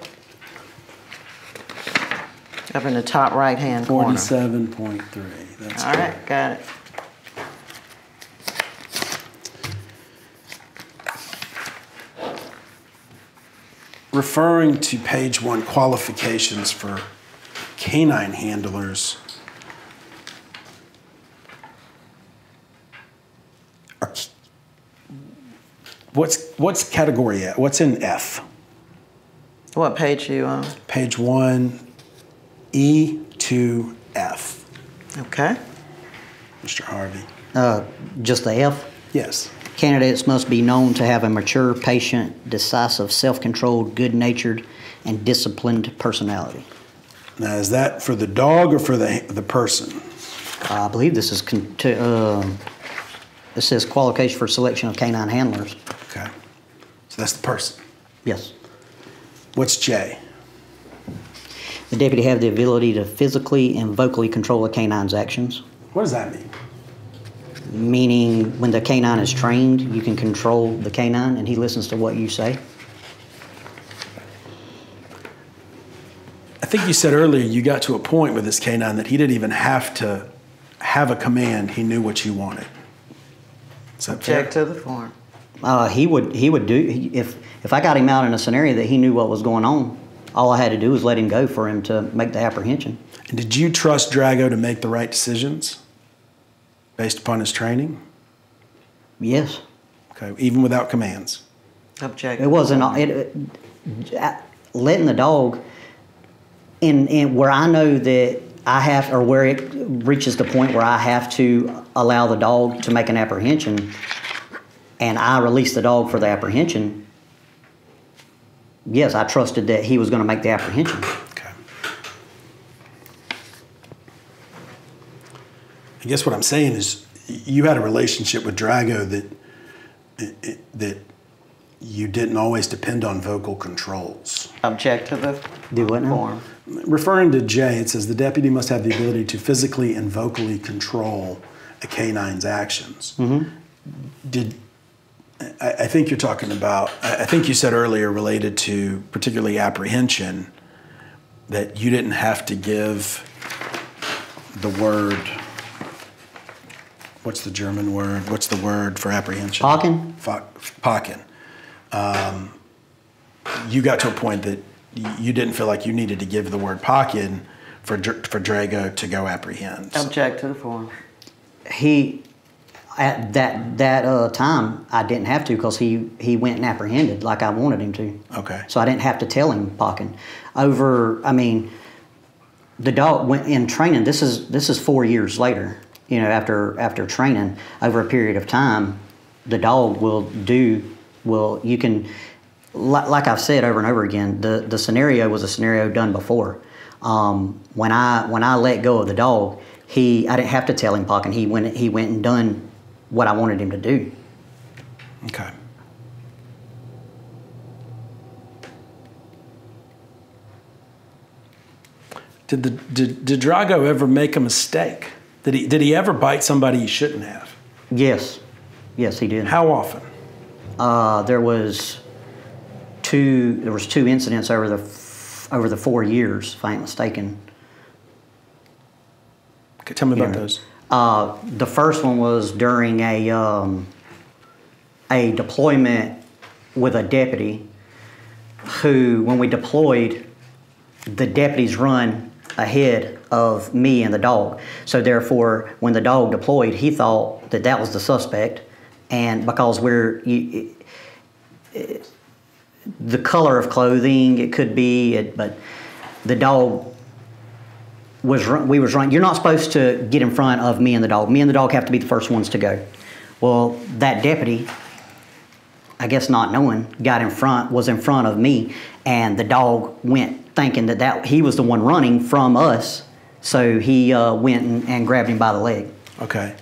Up in the top right-hand corner. 47.3. That's All right, got it. Referring to page 1, qualifications for canine handlers. What's category F? What's in F? What page are you on? Page 1, E to F. Okay. Mr. Harvey. Just the F. Yes. Candidates must be known to have a mature, patient, decisive, self-controlled, good-natured, and disciplined personality. Now, is that for the dog or for the person? I believe this is it says qualification for selection of canine handlers. Okay. So that's the person. Yes. What's J? The deputy have the ability to physically and vocally control a canine's actions. What does that mean? Meaning when the canine is trained, you can control the canine and he listens to what you say. I think you said earlier you got to a point with this canine that he didn't even have to have a command. He knew what you wanted. Is that fair? Object to the form. He would do, if I got him out in a scenario that he knew what was going on, all I had to do was let him go for him to make the apprehension. And did you trust Drago to make the right decisions based upon his training? Yes. Okay, even without commands? Object. It wasn't, letting the dog, in where I know that I have, or where it reaches the point where I have to allow the dog to make an apprehension, and I release the dog for the apprehension, yes, I trusted that he was going to make the apprehension. Okay. I guess what I'm saying is you had a relationship with Drago that you didn't always depend on vocal controls. Object to the Do what now? form. Referring to J, it says the deputy must have the ability to physically and vocally control a canine's actions. I think you're talking about, I think you said earlier related to particularly apprehension, that you didn't have to give the word what's the German word? What's the word for apprehension? Parking? Parking. You got to a point that you didn't feel like you needed to give the word parking for Drago to go apprehend. Object to the form. He, at that time, I didn't have to because he went and apprehended like I wanted him to. Okay. So I didn't have to tell him parking. The dog went in training. This is 4 years later. You know, after training over a period of time, the dog you can, like I've said over and over again, the scenario was a scenario done before. When I let go of the dog, I didn't have to tell him parking. He went and done what I wanted him to do. Okay. Did Drago ever make a mistake? Did he ever bite somebody he shouldn't have? Yes, he did. How often? There was two incidents over the 4 years, if I ain't mistaken. Okay, tell me about those. The first one was during a deployment with a deputy who, when we deployed, the deputies run ahead of me and the dog. So therefore, when the dog deployed, he thought that was the suspect. And because the color of clothing, it could be, but the dog we was running. You're not supposed to get in front of me and the dog. Me and the dog have to be the first ones to go. Well, that deputy, I guess not knowing, was in front of me, and the dog went thinking that he was the one running from us. So he went and grabbed him by the leg. Okay.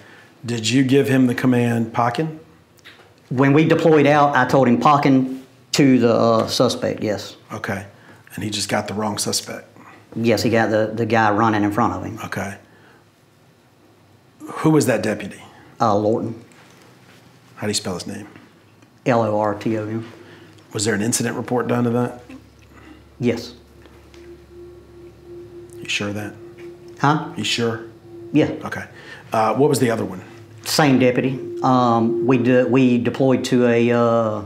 Did you give him the command, parking? When we deployed out, I told him parking to the suspect, yes. Okay. And he just got the wrong suspect? Yes, he got the guy running in front of him. Okay. Who was that deputy? Lorton. How do you spell his name? Lorton. Was there an incident report done to that? Yes. You sure of that? Huh? You sure? Yeah. Okay. What was the other one? Same deputy. We deployed to a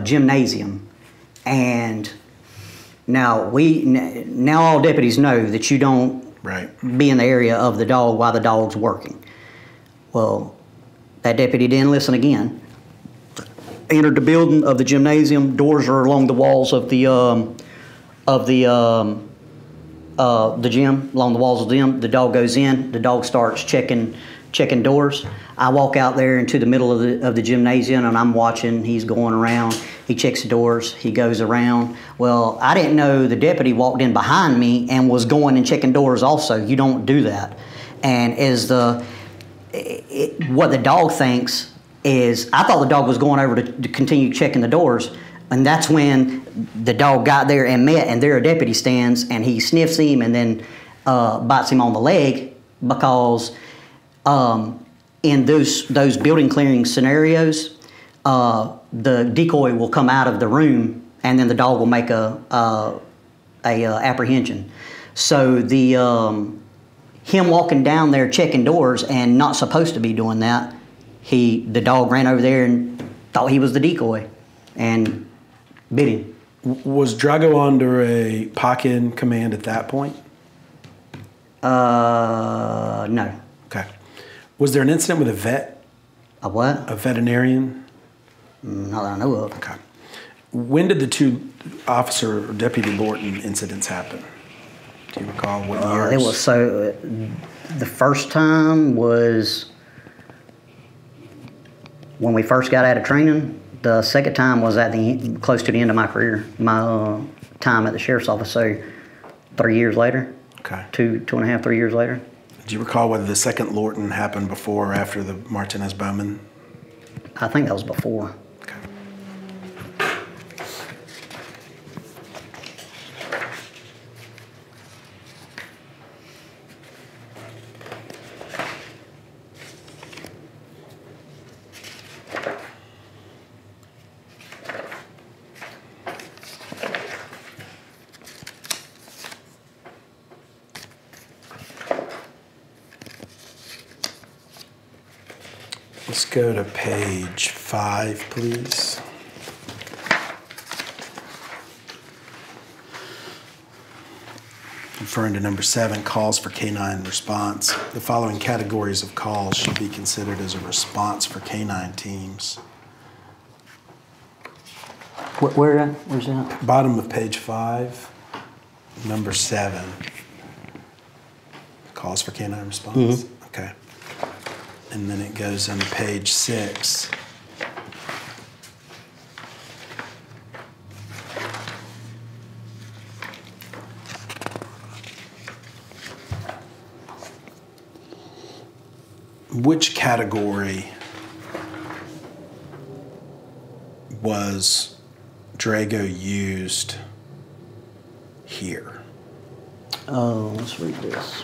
gymnasium, and now all deputies know that you don't be in the area of the dog while the dog's working. Well, that deputy didn't listen again. Entered the building of the gymnasium. Doors are along the walls of the gym, along the walls of the gym. The dog goes in. The dog starts checking doors. I walk out there into the middle of the gymnasium, and I'm watching. He's going around. He checks the doors. He goes around. Well, I didn't know the deputy walked in behind me and was going and checking doors also. You don't do that. And what the dog thinks is, I thought the dog was going over to continue checking the doors. And that's when the dog got there and met, and there a deputy stands, and he sniffs him and then bites him on the leg, because in those building clearing scenarios, the decoy will come out of the room, and then the dog will make a apprehension. So him walking down there checking doors and not supposed to be doing that, the dog ran over there and thought he was the decoy and bit him. Was Drago under a parking command at that point? No. Okay. Was there an incident with a vet? A what? A veterinarian? Not that I know of. Okay. When did the two officer or Deputy Lorton incidents happen? Do you recall what years? The first time was when we first got out of training. The second time was close to the end of my career, my time at the sheriff's office. So 3 years later. Okay. 2.5, 3 years later. Do you recall whether the second Lorton happened before or after the Martinez Bowman? I think that was before. Okay. Let's go to page 5, please. Referring to number 7, calls for canine response. The following categories of calls should be considered as a response for canine teams. Where's that? Bottom of page 5, number 7. Calls for canine response. Okay. And then it goes into page 6. Which category was Drago used here? Oh, let's read this.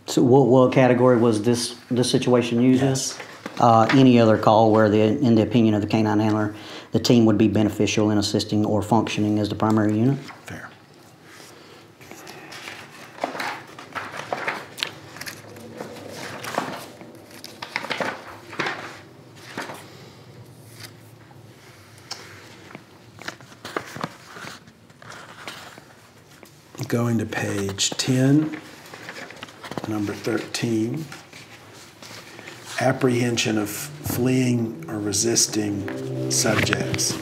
So what category was this situation used Yes. in? Any other call where, in the opinion of the canine handler, the team would be beneficial in assisting or functioning as the primary unit? Fair. Going to page 10, number 13. Apprehension of fleeing or resisting subjects.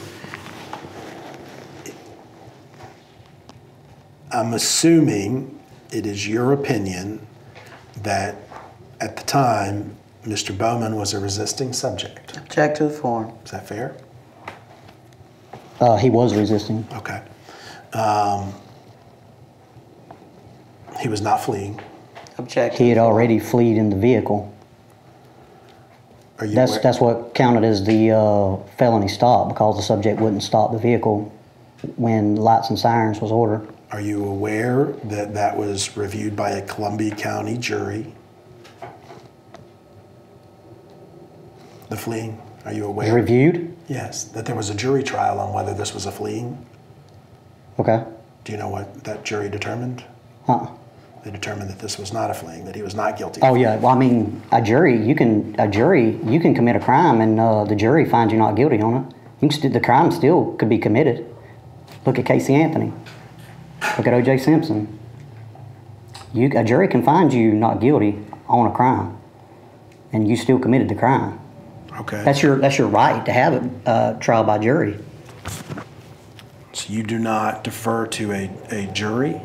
I'm assuming it is your opinion that at the time, Mr. Bowman was a resisting subject. Object to the form. Is that fair? He was resisting. Okay. He was not fleeing. Object. He had already fled in the vehicle. Are you That's aware- that's what counted as the felony stop, because the subject wouldn't stop the vehicle when lights and sirens was ordered. Are you aware that that was reviewed by a Columbia County jury? The fleeing, are you Was aware? reviewed? Yes, that there was a jury trial on whether this was a fleeing. Okay. Do you know what that jury determined? They determined that this was not a fleeing, that he was not guilty. Oh yeah. Well, I mean, a jury you can commit a crime and the jury finds you not guilty on it. The crime still could be committed. Look at Casey Anthony. Look at O.J. Simpson. A jury can find you not guilty on a crime, and you still committed the crime. Okay. That's your right to have it trial by jury. So you do not defer to a jury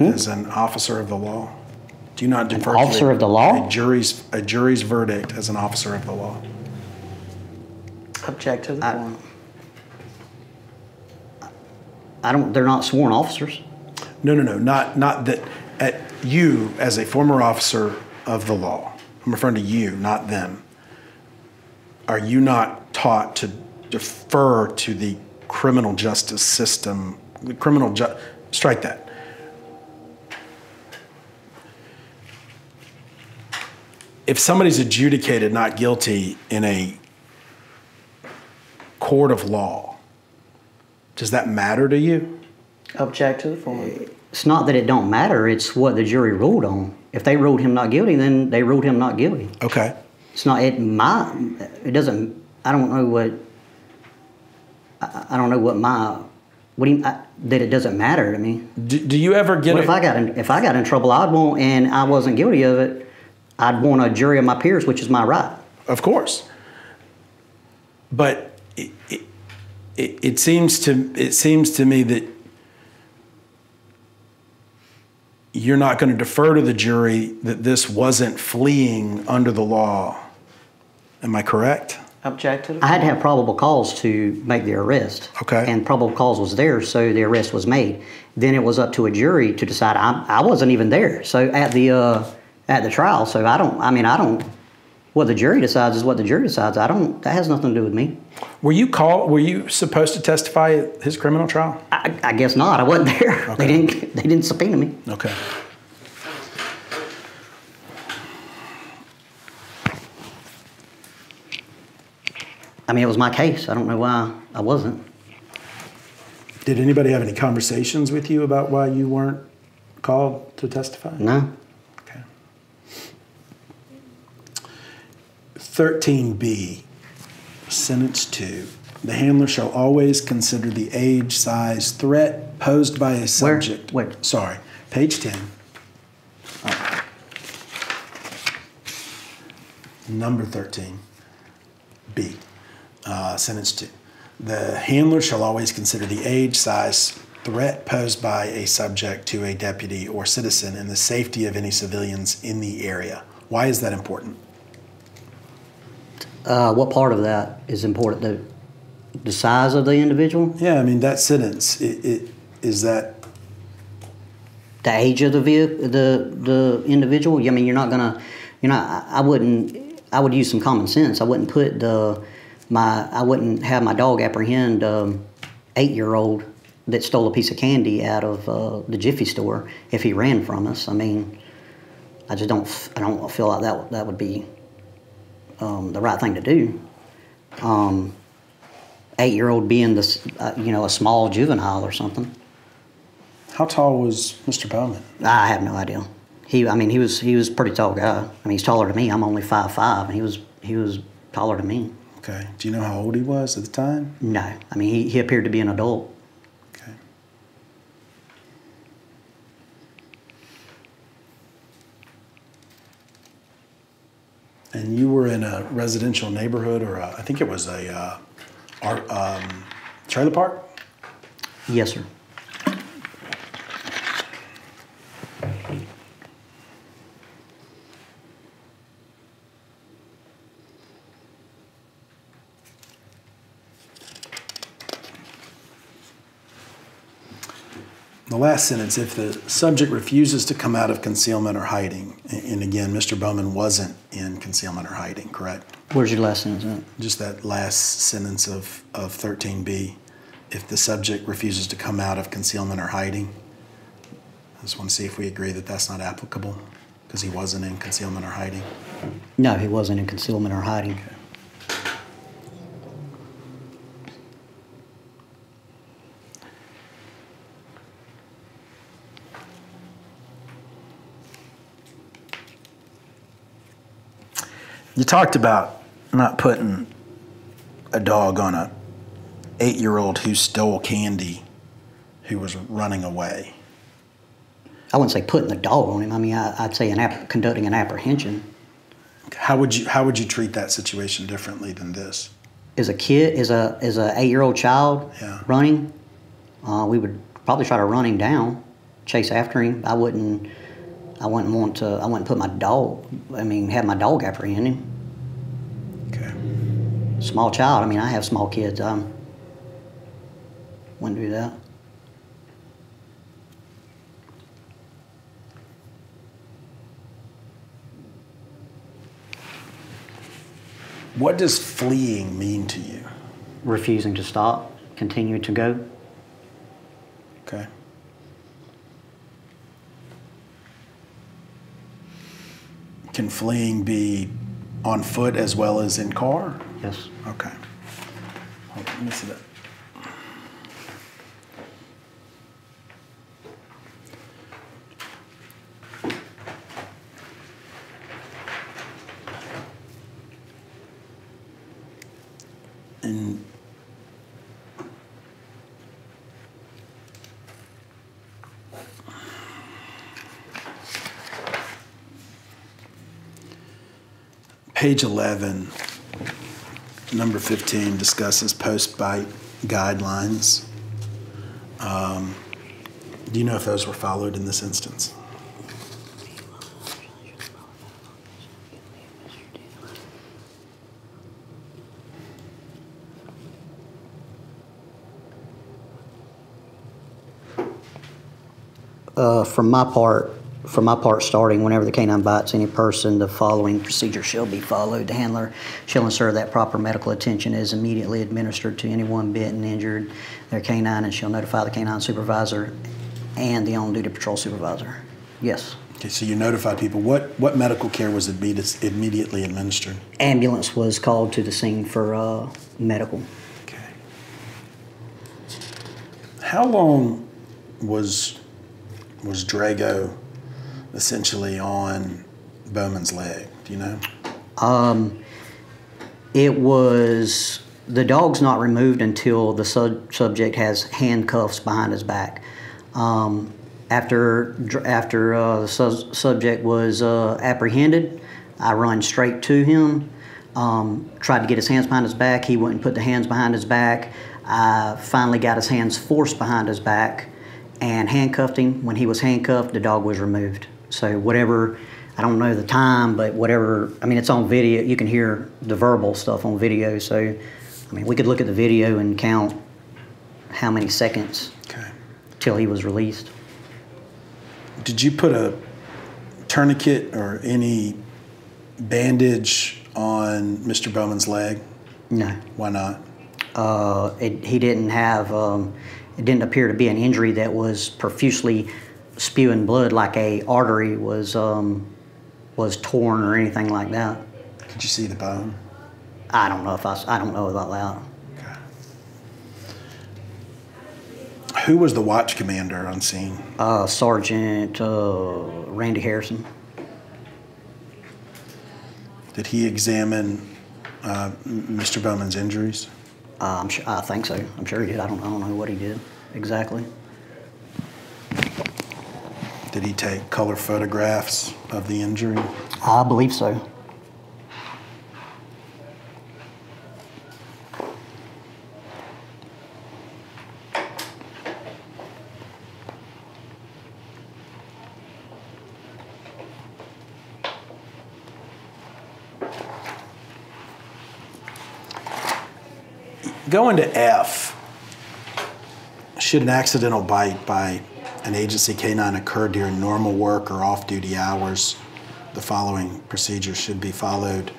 as an officer of the law? Do you not defer to officer of the law? a jury's verdict as an officer of the law? Object to the form. I don't. They're not sworn officers. No, not that. You, as a former officer of the law, I'm referring to you, not them. Are you not taught to defer to the criminal justice system? Strike that. If somebody's adjudicated not guilty in a court of law, does that matter to you? Object to the form. It's not that it don't matter. It's what the jury ruled on. If they ruled him not guilty, then they ruled him not guilty. Okay. It's not. It doesn't. I don't know what. I don't know what my. What do you, that it doesn't matter to me. Do you ever get? What if I got in trouble? I'd want, and I wasn't guilty of it. I'd want a jury of my peers, which is my right. Of course. But it seems to me that you're not going to defer to the jury that this wasn't fleeing under the law. Am I correct? Object to the I form. had to have probable cause to make the arrest. Okay. And probable cause was there, so the arrest was made. Then it was up to a jury to decide. I wasn't even there. So at the trial, so I don't. What the jury decides is what the jury decides. That has nothing to do with me. Were you supposed to testify at his criminal trial? I guess not. I wasn't there. Okay. They didn't subpoena me. Okay. I mean, it was my case. I don't know why I wasn't. Did anybody have any conversations with you about why you weren't called to testify? No. Okay. 13B, sentence 2. The handler shall always consider the age, size, threat posed by a subject. Where? Sorry, page 10. Number 13, B, sentence 2. The handler shall always consider the age, size, threat posed by a subject to a deputy or citizen and the safety of any civilians in the area. Why is that important? What part of that is important? The size of the individual? Yeah, I mean, that sentence, is that... The age of the individual? I mean, you're not gonna, I would use some common sense. I wouldn't put I wouldn't have my dog apprehend 8-year-old that stole a piece of candy out of the Jiffy store if he ran from us. I mean, I don't feel like that would be the right thing to do. 8-year-old being this, a small juvenile or something. How tall was Mr. Bowman? I have no idea. He was a pretty tall guy. I mean, he's taller than me. I'm only 5'5", and he was taller than me. Okay. Do you know how old he was at the time? No. I mean, he appeared to be an adult. Okay. And you were in a residential neighborhood, or I think it was a trailer park? Yes, sir. The last sentence, if the subject refuses to come out of concealment or hiding, and again, Mr. Bowman wasn't in concealment or hiding, correct? Where's your last sentence at? Just that last sentence of 13B, if the subject refuses to come out of concealment or hiding. I just want to see if we agree that that's not applicable, because he wasn't in concealment or hiding. No, he wasn't in concealment or hiding. Okay. You talked about not putting a dog on a 8-year-old who stole candy, who was running away. I wouldn't say putting the dog on him. I mean, I'd say conducting an apprehension. How would you treat that situation differently than this? As a 8-year-old child running, we would probably try to run him down, chase after him. I wouldn't put my dog, have my dog apprehend him. Okay. Small child, I have small kids. Wouldn't do that. What does fleeing mean to you? Refusing to stop, continuing to go. Okay. Can fleeing be on foot as well as in car? Yes. Okay. Hold on, let me see that. And page 11, number 15 discusses post-bite guidelines. Do you know if those were followed in this instance? From my part, for my part, starting whenever the canine bites any person, the following procedure shall be followed. The handler shall ensure that proper medical attention is immediately administered to anyone bitten, injured, their canine, and shall notify the canine supervisor and the on-duty patrol supervisor. Yes. Okay, so you notified people. What medical care was immediately administered? Ambulance was called to the scene for medical. Okay. How long was Drago essentially on Bowman's leg? Do you know? It was, the dog's not removed until the subject has handcuffs behind his back. After the subject was apprehended, I run straight to him, tried to get his hands behind his back. He wouldn't put the hands behind his back. I finally got his hands forced behind his back and handcuffed him. When he was handcuffed, the dog was removed. So whatever, I don't know the time, but whatever, I mean, it's on video. You can hear the verbal stuff on video. So, I mean, we could look at the video and count how many seconds till he was released. Did you put a tourniquet or any bandage on Mr. Bowman's leg? No. Why not? He didn't have, it didn't appear to be an injury that was profusely spewing blood like a artery was torn or anything like that. Could you see the bone? I don't know I don't know about that. Who was the watch commander on scene? Sergeant Randy Harrison. Did he examine Mr. Bowman's injuries? I think so. I'm sure he did. I don't know what he did exactly. Did he take color photographs of the injury? I believe so. Going to F, should an accidental bite by an agency canine occur during normal work or off-duty hours, the following procedures should be followed.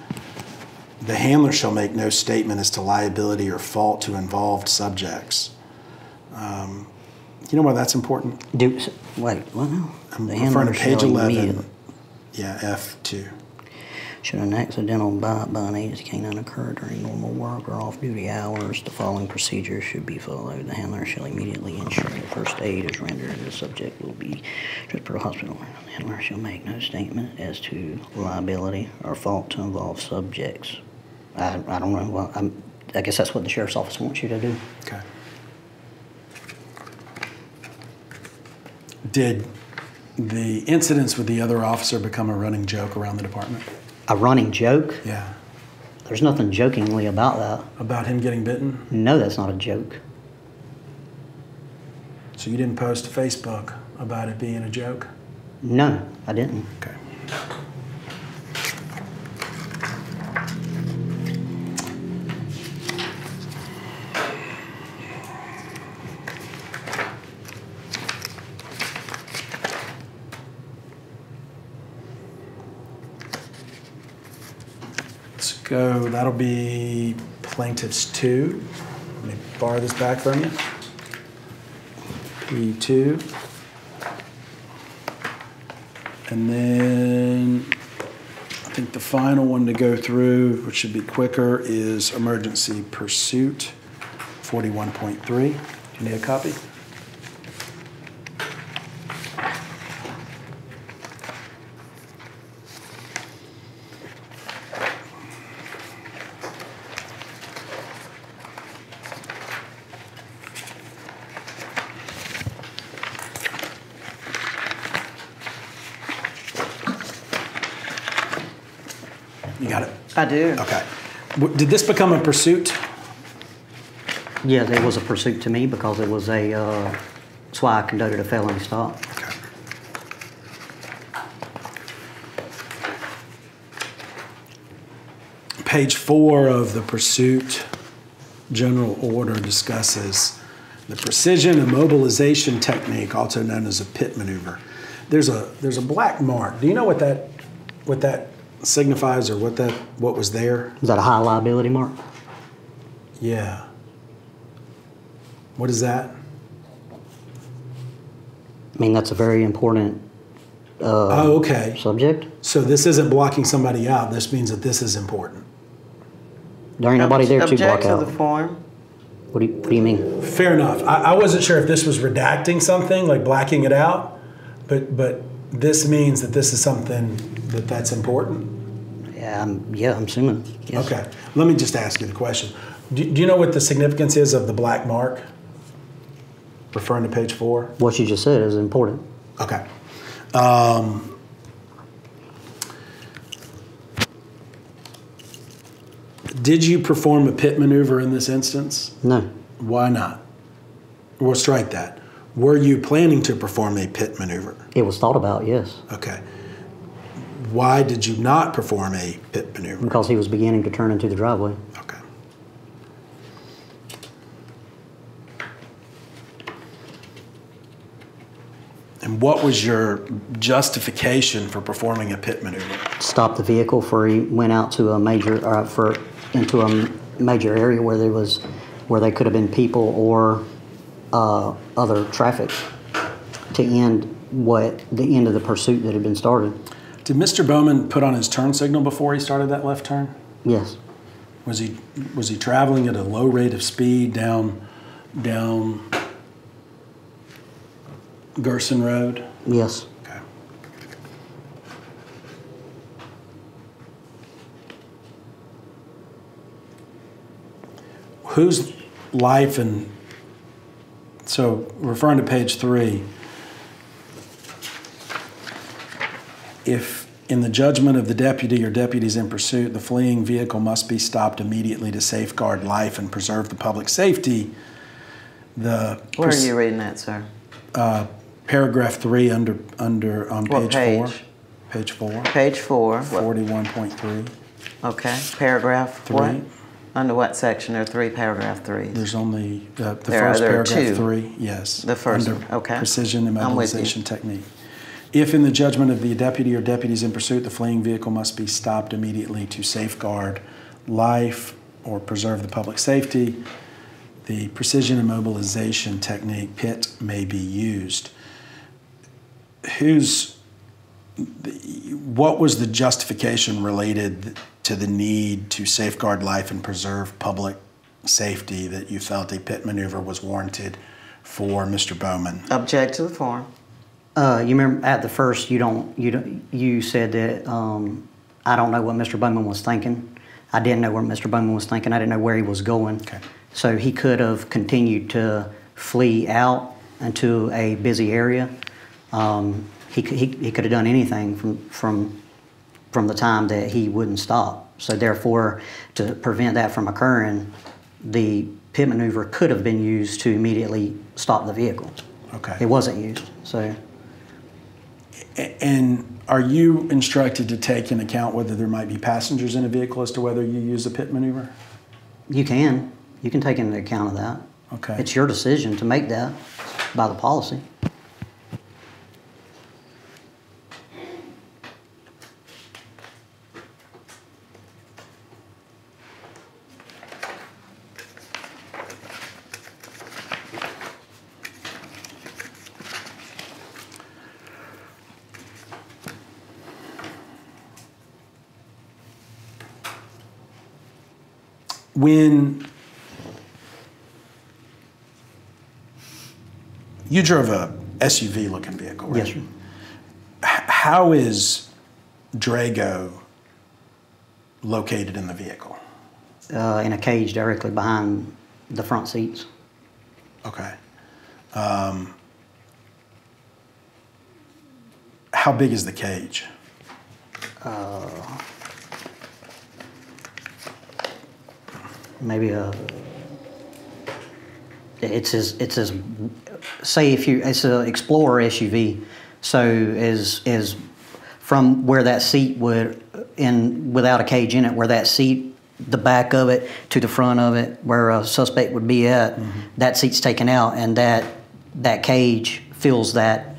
The handler shall make no statement as to liability or fault to involved subjects. You know why that's important? Wait, what now? I'm The referring to handler page shall 11. immediately- Yeah, F2. Should an accidental bite by an agency canine occur during normal work or off-duty hours, the following procedures should be followed. The handler shall immediately ensure that first aid is rendered and the subject will be transported to the hospital. The handler shall make no statement as to liability or fault to involve subjects. I don't know. Well, I guess that's what the sheriff's office wants you to do. Okay. Did the incidents with the other officer become a running joke around the department? A running joke? Yeah. There's nothing jokingly about that. About him getting bitten? No, that's not a joke. So you didn't post to Facebook about it being a joke? No, I didn't. Okay. Let's go, that'll be plaintiff's 2. Let me borrow this back from you. P2. And then I think the final one to go through, which should be quicker, is emergency pursuit 41.3. Do you need a copy? You got it? I do. Okay. Did this become a pursuit? Yeah, there was a pursuit to me because it was a, that's why I conducted a felony stop. Okay. Page 4 of the pursuit general order discusses the precision immobilization technique, also known as a pit maneuver, there's a black mark. Do you know what that signifies, or what was there? Is that a high liability mark? Yeah. What is that? I mean, that's a very important okay. subject. So this isn't blocking somebody out. This means that this is important. There ain't nobody there to block Object to out. the form. What do you mean? Fair enough. I wasn't sure if this was redacting something, like blacking it out, but this means that this is something that's important. Yeah, I'm assuming. Yes. Okay. Let me just ask you the question. Do you know what the significance is of the black mark? Referring to page 4? What you just said is important. Okay. Did you perform a pit maneuver in this instance? No. Why not? We'll strike that. Were you planning to perform a pit maneuver? It was thought about, yes. Okay. Why did you not perform a pit maneuver? Because he was beginning to turn into the driveway. Okay. And what was your justification for performing a pit maneuver? Stopped the vehicle for he went out to a major into a major area where they could have been people or other traffic to end the end of the pursuit that had been started. Did Mr. Bowman put on his turn signal before he started that left turn? Yes. Was he traveling at a low rate of speed down Gerson Road? Yes. Okay. Whose life and so referring to page 3, if in the judgment of the deputy or deputies in pursuit, the fleeing vehicle must be stopped immediately to safeguard life and preserve the public safety. Where are you reading that, sir? Paragraph 3 on What page 4. page? Page 4. Page 4. 41.3. Okay. Paragraph 3. what? Under what section? There are 3 paragraph 3s. There's only the There first are paragraph 2. 3. Yes. The first under one, okay. Precision and I'm with you. mobilization technique. If in the judgment of the deputy or deputies in pursuit, the fleeing vehicle must be stopped immediately to safeguard life or preserve the public safety, the precision and mobilization technique, PIT, may be used. What was the justification related to the need to safeguard life and preserve public safety that you felt a pit maneuver was warranted for Mr. Bowman? Object to the form. You remember at the first you said that I don't know what Mr. Bowman was thinking. I didn't know what Mr. Bowman was thinking. I didn't know where he was going. Okay. So he could have continued to flee out into a busy area. He could have done anything from the time that he wouldn't stop. So therefore, to prevent that from occurring, the pit maneuver could have been used to immediately stop the vehicle. Okay. It wasn't used. So. And are you instructed to take into account whether there might be passengers in a vehicle as to whether you use a pit maneuver? You can take into account of that. Okay. It's your decision to make that by the policy. When you drove a SUV looking vehicle, right? Yes, sir. How is Drago located in the vehicle? In a cage directly behind the front seats. Okay. How big is the cage? Maybe it's as say if you it's an Explorer SUV, so is from where that seat would without a cage in it, where that seat, the back of it to the front of it, where a suspect would be at, that seat's taken out, and that cage fills that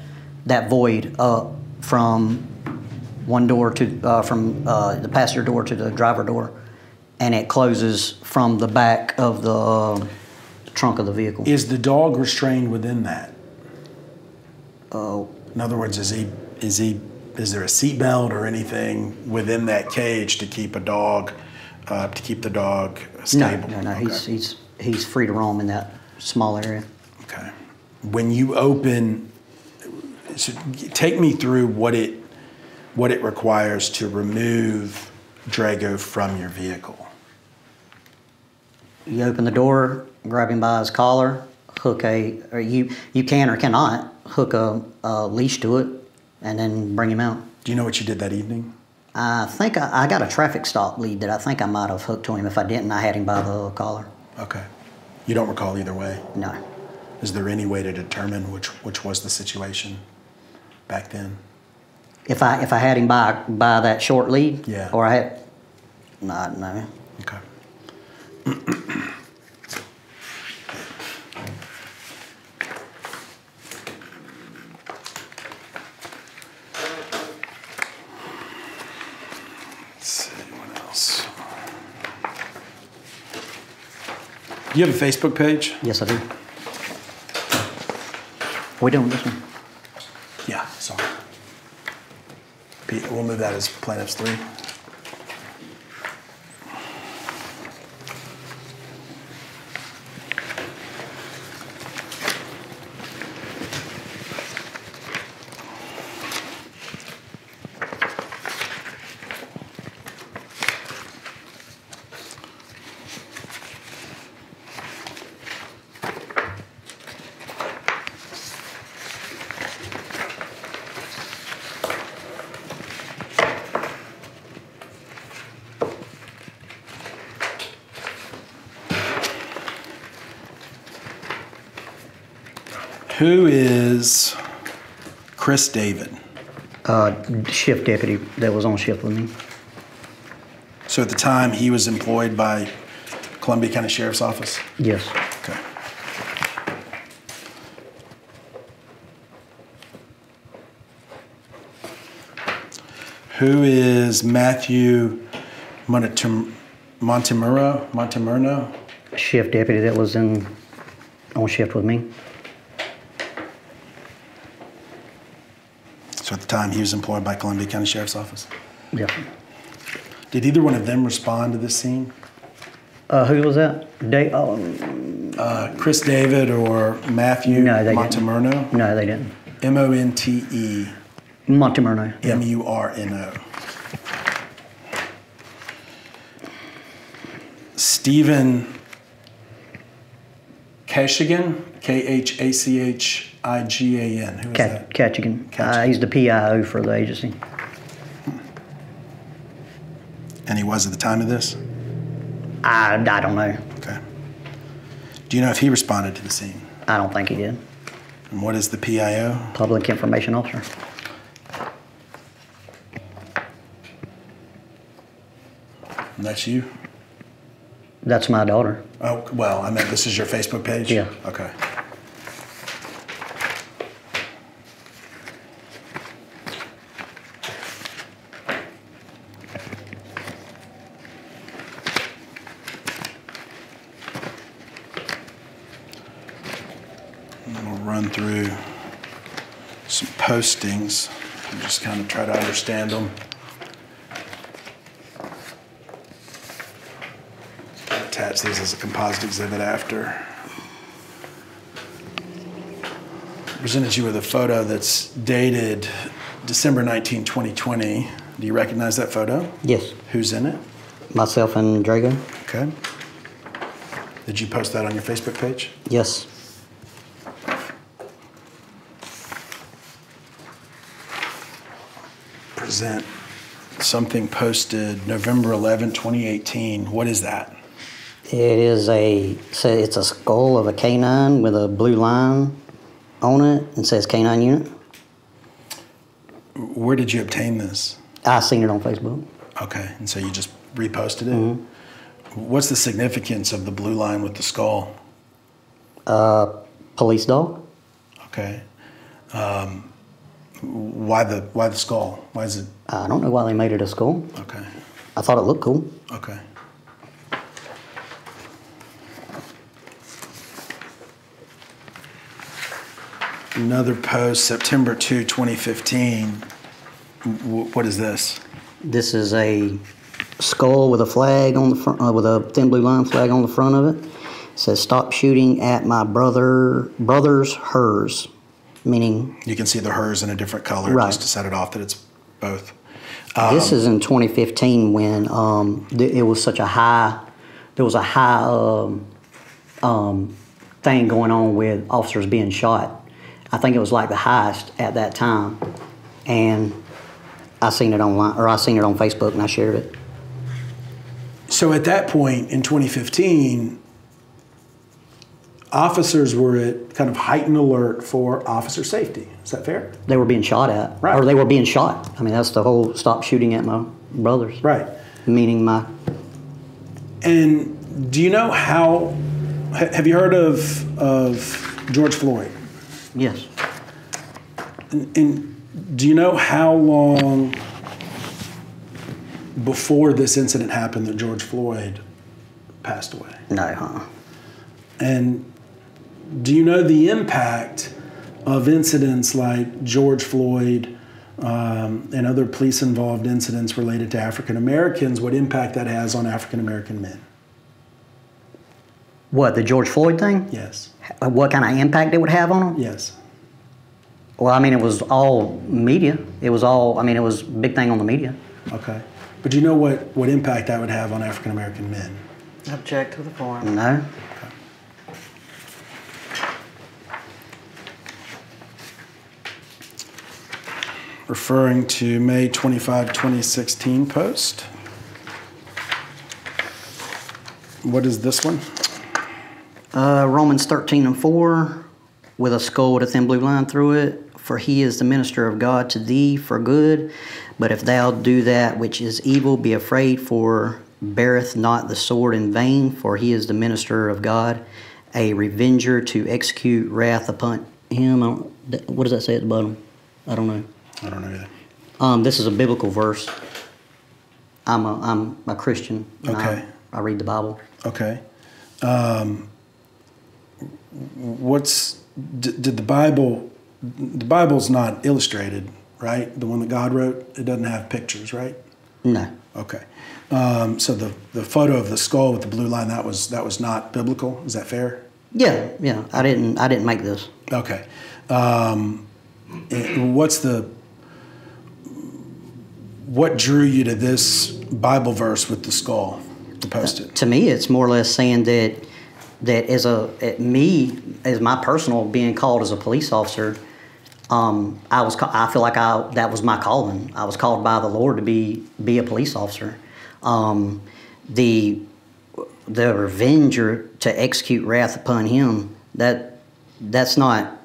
that void up from one door to from the passenger door to the driver door, and it closes from the back of the trunk of the vehicle. Is the dog restrained within that? Oh, In other words, is there a seatbelt or anything within that cage to keep the dog stable? no. Okay. He's free to roam in that small area. Okay. When you open, so take me through what it requires to remove Drago from your vehicle. You open the door, grab him by his collar, or you can or cannot hook a leash to it, and then bring him out. Do you know what you did that evening? I think I got a traffic stop lead that I think I might have hooked to him. If I didn't, I had him by the collar. Okay. You don't recall either way? No. Is there any way to determine which was the situation back then? If I had him by that short lead, Yeah. or I had, no. Okay. Let's see, what else? Do you have a Facebook page? Yes, I do. We doing this one? Yeah, sorry. Pete, we'll move that as Plaintiffs 3. Who is Chris David? Shift deputy that was on shift with me. So at the time, he was employed by Columbia County Sheriff's Office? Yes. Okay. Who is Matthew Montemurno? Shift deputy that was on shift with me. So at the time, he was employed by Columbia County Sheriff's Office? Yeah. Did either one of them respond to this scene? Who was that? Chris David or Matthew No, they Montemurno? didn't. No, they didn't. Monte Montemurno. Yeah. Murno. Stephen Kashigan, Khachigan. Who is that? Ketchigan. He's the PIO for the agency. And he was at the time of this? I don't know. Okay. Do you know if he responded to the scene? I don't think he did. And what is the PIO? Public information officer. And that's you? That's my daughter. Oh, well, I meant this is your Facebook page? Yeah. Okay. And we'll run through some postings and just kind of try to understand them. Attach these as a composite exhibit after. Presented you with a photo that's dated December 19, 2020. Do you recognize that photo? Yes. Who's in it? Myself and Drago. Okay. Did you post that on your Facebook page? Yes. Present something posted November 11, 2018. What is that? It's a skull of a canine with a blue line on it and says canine unit. Where did you obtain this? I seen it on Facebook. Okay, and so you just reposted it? What's the significance of the blue line with the skull? Police dog. Okay. Why the skull? Why is it? I don't know why they made it a skull. Okay. I thought it looked cool. Okay. Another post, September 2, 2015. What is this? This is a skull with a flag on the front, with a thin blue line flag on the front of it. It says, "Stop shooting at my brother's hers," meaning You can see the hers in a different color Right. just to set it off that it's both. this is in 2015 when it was such a high. There was a high thing going on with officers being shot. I think it was like the highest at that time, and I seen it online, or I seen it on Facebook, and I shared it. So at that point in 2015, officers were at kind of heightened alert for officer safety. Is that fair? They were being shot at, Right. or they were being shot. I mean, that's the whole "stop shooting at my brothers," Right. meaning my. And do you know how? Have you heard of George Floyd? Yes. And do you know how long before this incident happened that George Floyd passed away? No, huh? And do you know the impact of incidents like George Floyd and other police-involved incidents related to African Americans, what impact that has on African American men? What, the George Floyd thing? Yes. What kind of impact it would have on them? Yes. Well, I mean, it was all media. It was all. I mean, it was a big thing on the media. Okay. But do you know what impact that would have on African American men? Object to the form. No. Referring to May 25, 2016 post. What is this one? Romans 13:4, with a skull with a thin blue line through it. For he is the minister of God to thee for good. But if thou do that which is evil, be afraid, for beareth not the sword in vain. For he is the minister of God, a revenger to execute wrath upon him. What does that say at the bottom? I don't know. I don't know either. This is a biblical verse. I'm a Christian. And Okay. I read the Bible. Okay. Did the Bible's not illustrated, right? The one that God wrote, it doesn't have pictures, right? No. Okay. So the photo of the skull with the blue line, that was not biblical. Is that fair? Yeah. I didn't make this. Okay. What drew you to this Bible verse with the skull to post it? To me, it's more or less saying that as my personal being called as a police officer, I feel like that was my calling. I was called by the Lord to be a police officer. The revenger to execute wrath upon him, that's not.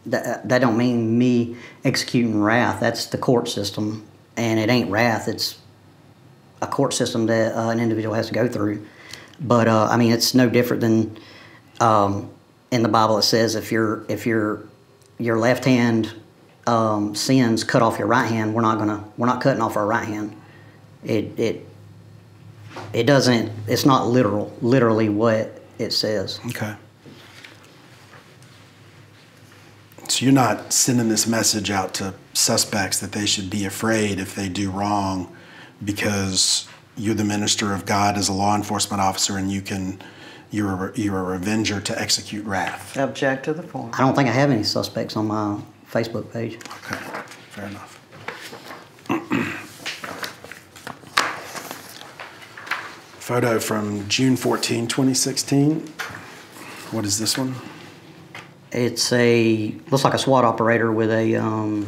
That don't mean me executing wrath. That's the court system, and it ain't wrath. It's a court system that an individual has to go through. But I mean, it's no different than in the Bible. It says if your left hand sins, cut off your right hand. We're not cutting off our right hand. It doesn't. It's not literally what it says. Okay. So you're not sending this message out to suspects that they should be afraid if they do wrong, because you're the minister of God as a law enforcement officer, and you're a revenger to execute wrath. Object to the form. I don't think I have any suspects on my Facebook page. Okay, fair enough. Photo from June 14, 2016. What is this one? It's looks like a SWAT operator with a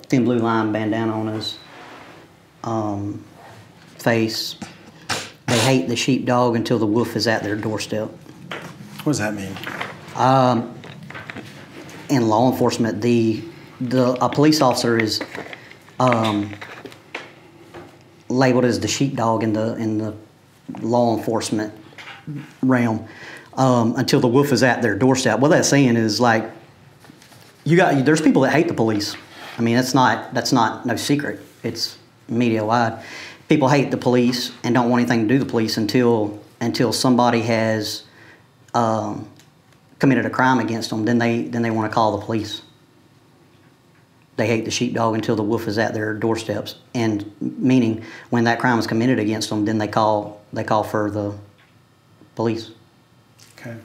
thin blue line bandana on his face. They hate the sheepdog until the wolf is at their doorstep. What does that mean? In law enforcement, a police officer is labeled as the sheepdog in the law enforcement realm. Until the wolf is at their doorstep. What that's saying is, like, there's people that hate the police. I mean, that's not no secret. It's media wide. People hate the police and don't want anything to do with the police until somebody has committed a crime against them. Then they want to call the police. They hate the sheepdog until the wolf is at their doorsteps. And meaning when that crime is committed against them, then they call for the police. Okay.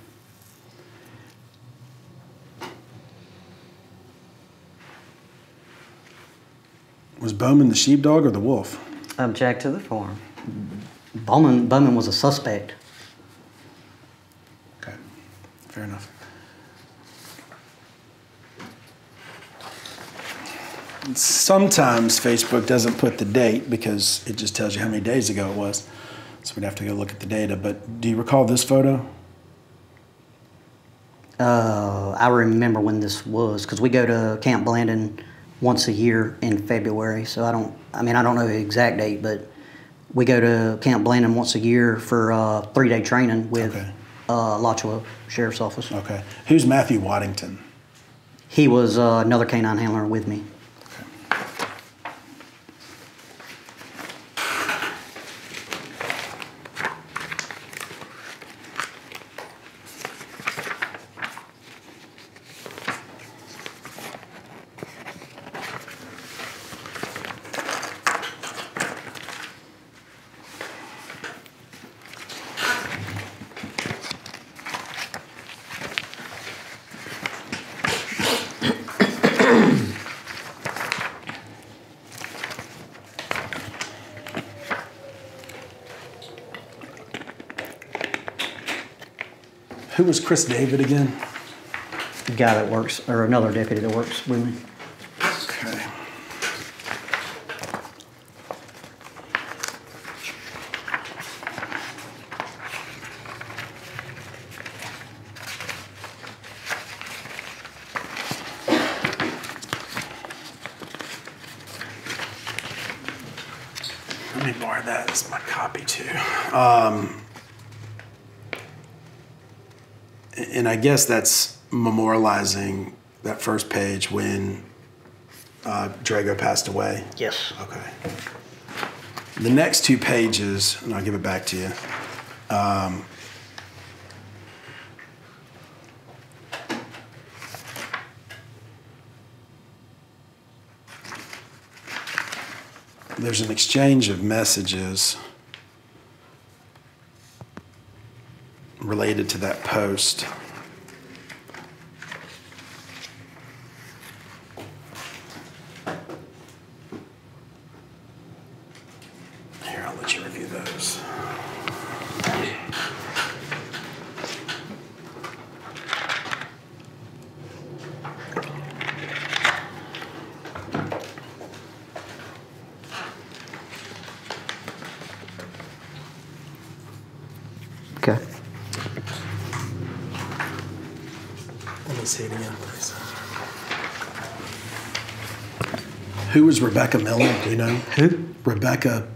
Was Bowman the sheepdog or the wolf? Object to the form. Bowman was a suspect. Okay, fair enough. Sometimes Facebook doesn't put the date because it just tells you how many days ago it was. So we'd have to go look at the data. But do you recall this photo? I remember when this was, because we go to Camp Blandon once a year in February. So I don't know the exact date, but we go to Camp Blandon once a year for 3-day training with Alachua Sheriff's Office. Okay. Who's Matthew Waddington? He was another canine handler with me. Who was Chris David again? The guy that works, or another deputy that works with me. Okay. Let me borrow that as my copy too. And I guess that's memorializing that first page when Drago passed away. Yes. Okay. The next 2 pages, and I'll give it back to you. There's an exchange of messages related to that post. Here, I'll let you review those. Okay. Let me see it again, please. Who was Rebecca Miller? Do you know? Who? Rebecca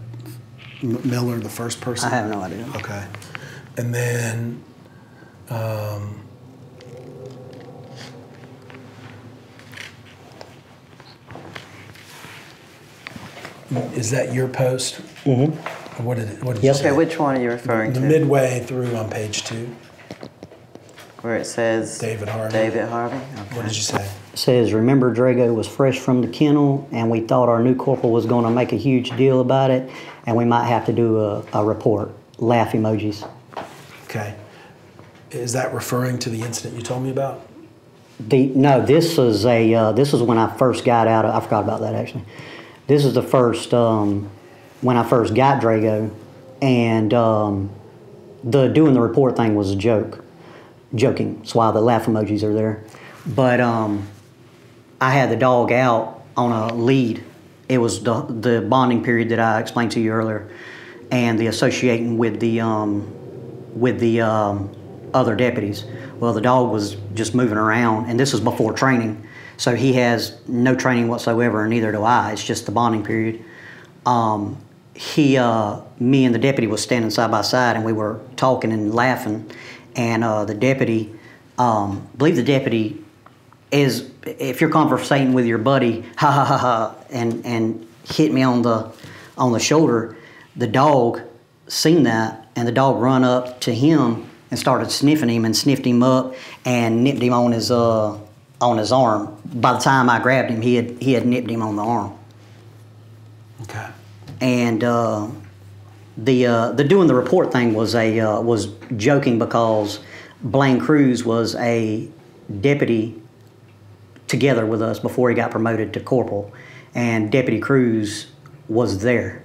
Miller, the first person? I have no idea. Okay. And then, is that your post? Mm-hmm. What did Yes. you Okay, say? which one are you referring The to? midway through on page 2. Where it says David Harvey. David Harvey? Okay. What did you say? It says, remember Drago was fresh from the kennel and we thought our new corporal was going to make a huge deal about it and we might have to do a report. Laugh emojis. Okay. Is that referring to the incident you told me about? No, this is when I first got out. I forgot about that actually. This is the first when I first got Drago, and the doing the report thing was a joking. That's why the laugh emojis are there. But I had the dog out on a lead. It was the bonding period that I explained to you earlier, and the associating with the other deputies. Well, the dog was just moving around, and this was before training, so he has no training whatsoever, and neither do I. It's just the bonding period. Me and the deputy was standing side by side, and we were talking and laughing, and the deputy, I believe the deputy is if you're conversating with your buddy, ha ha ha ha, and hit me on the shoulder, the dog seen that, and the dog run up to him and started sniffing him and sniffed him up and nipped him on his arm. By the time I grabbed him, he had nipped him on the arm. Okay. And the doing the report thing was joking because Blaine Cruz was a deputy together with us before he got promoted to corporal, and Deputy Cruz was there.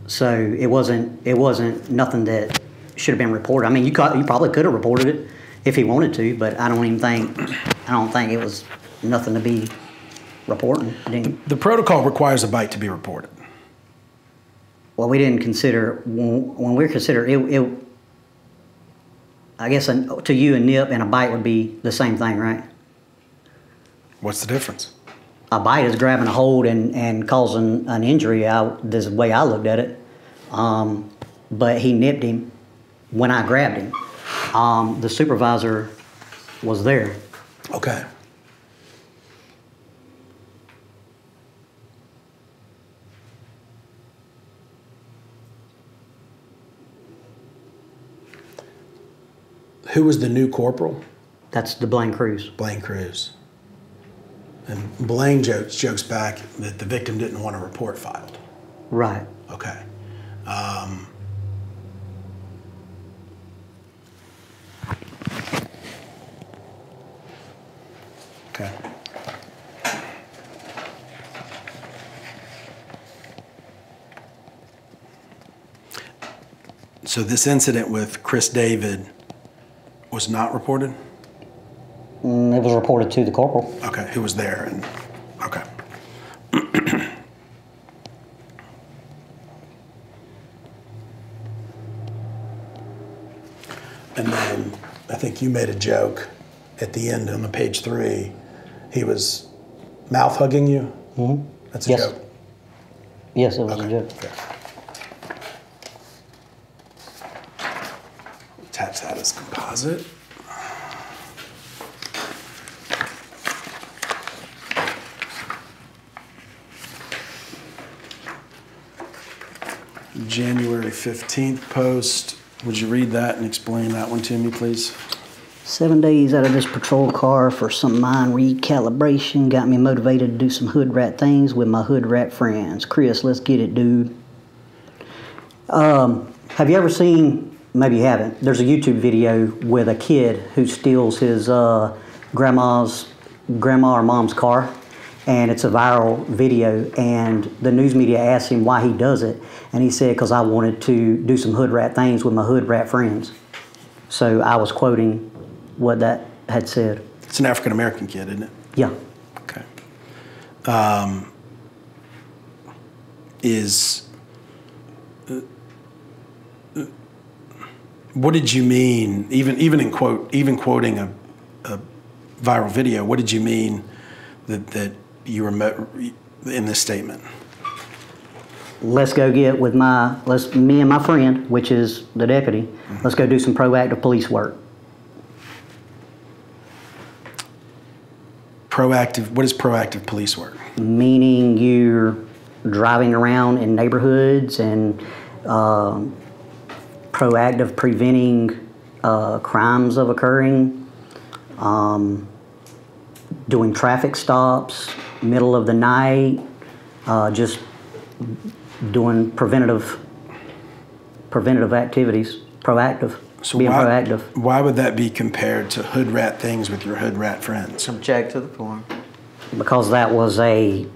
So it wasn't nothing that should have been reported. I mean, you probably could have reported it if he wanted to, but I don't think it was nothing to be reporting. The protocol requires a bite to be reported. Well, we didn't consider when we consider it. I guess to you, a nip and a bite would be the same thing, right? What's the difference? A bite is grabbing a hold and causing an injury. This is the way I looked at it. But he nipped him when I grabbed him. The supervisor was there. Okay. Who was the new corporal? That's the Blaine Cruz. Blaine Cruz. And Blaine jokes back that the victim didn't want a report filed. Right. Okay. Okay. So this incident with Chris David was not reported? It was reported to the corporal. Okay, who was there, and okay. And then I think you made a joke at the end on the page 3. He was mouth hugging you? Mm-hmm. That's a joke? Yes, it was Okay. a joke. Okay. Attach that as composite. January 15th post. Would you read that and explain that one to me, please? 7 days out of this patrol car for some mind recalibration got me motivated to do some hood rat things with my hood rat friends. Chris, let's get it, dude. Have you ever seen, maybe you haven't, there's a YouTube video with a kid who steals his grandma or mom's car, and it's a viral video, and the news media asked him why he does it, and he said, because I wanted to do some hood rat things with my hood rat friends. So I was quoting what that had said. It's an African-American kid, isn't it? Yeah. Okay. What did you mean, even quoting a viral video, what did you mean that you were in this statement? Let's go get with me and my friend, which is the deputy, Mm-hmm. let's go do some proactive police work. What is proactive police work? Meaning you're driving around in neighborhoods and proactive preventing crimes of occurring, doing traffic stops, middle of the night, just doing preventative activities, proactive, being proactive. Why would that be compared to hood rat things with your hood rat friends? Object to the form. Because that was it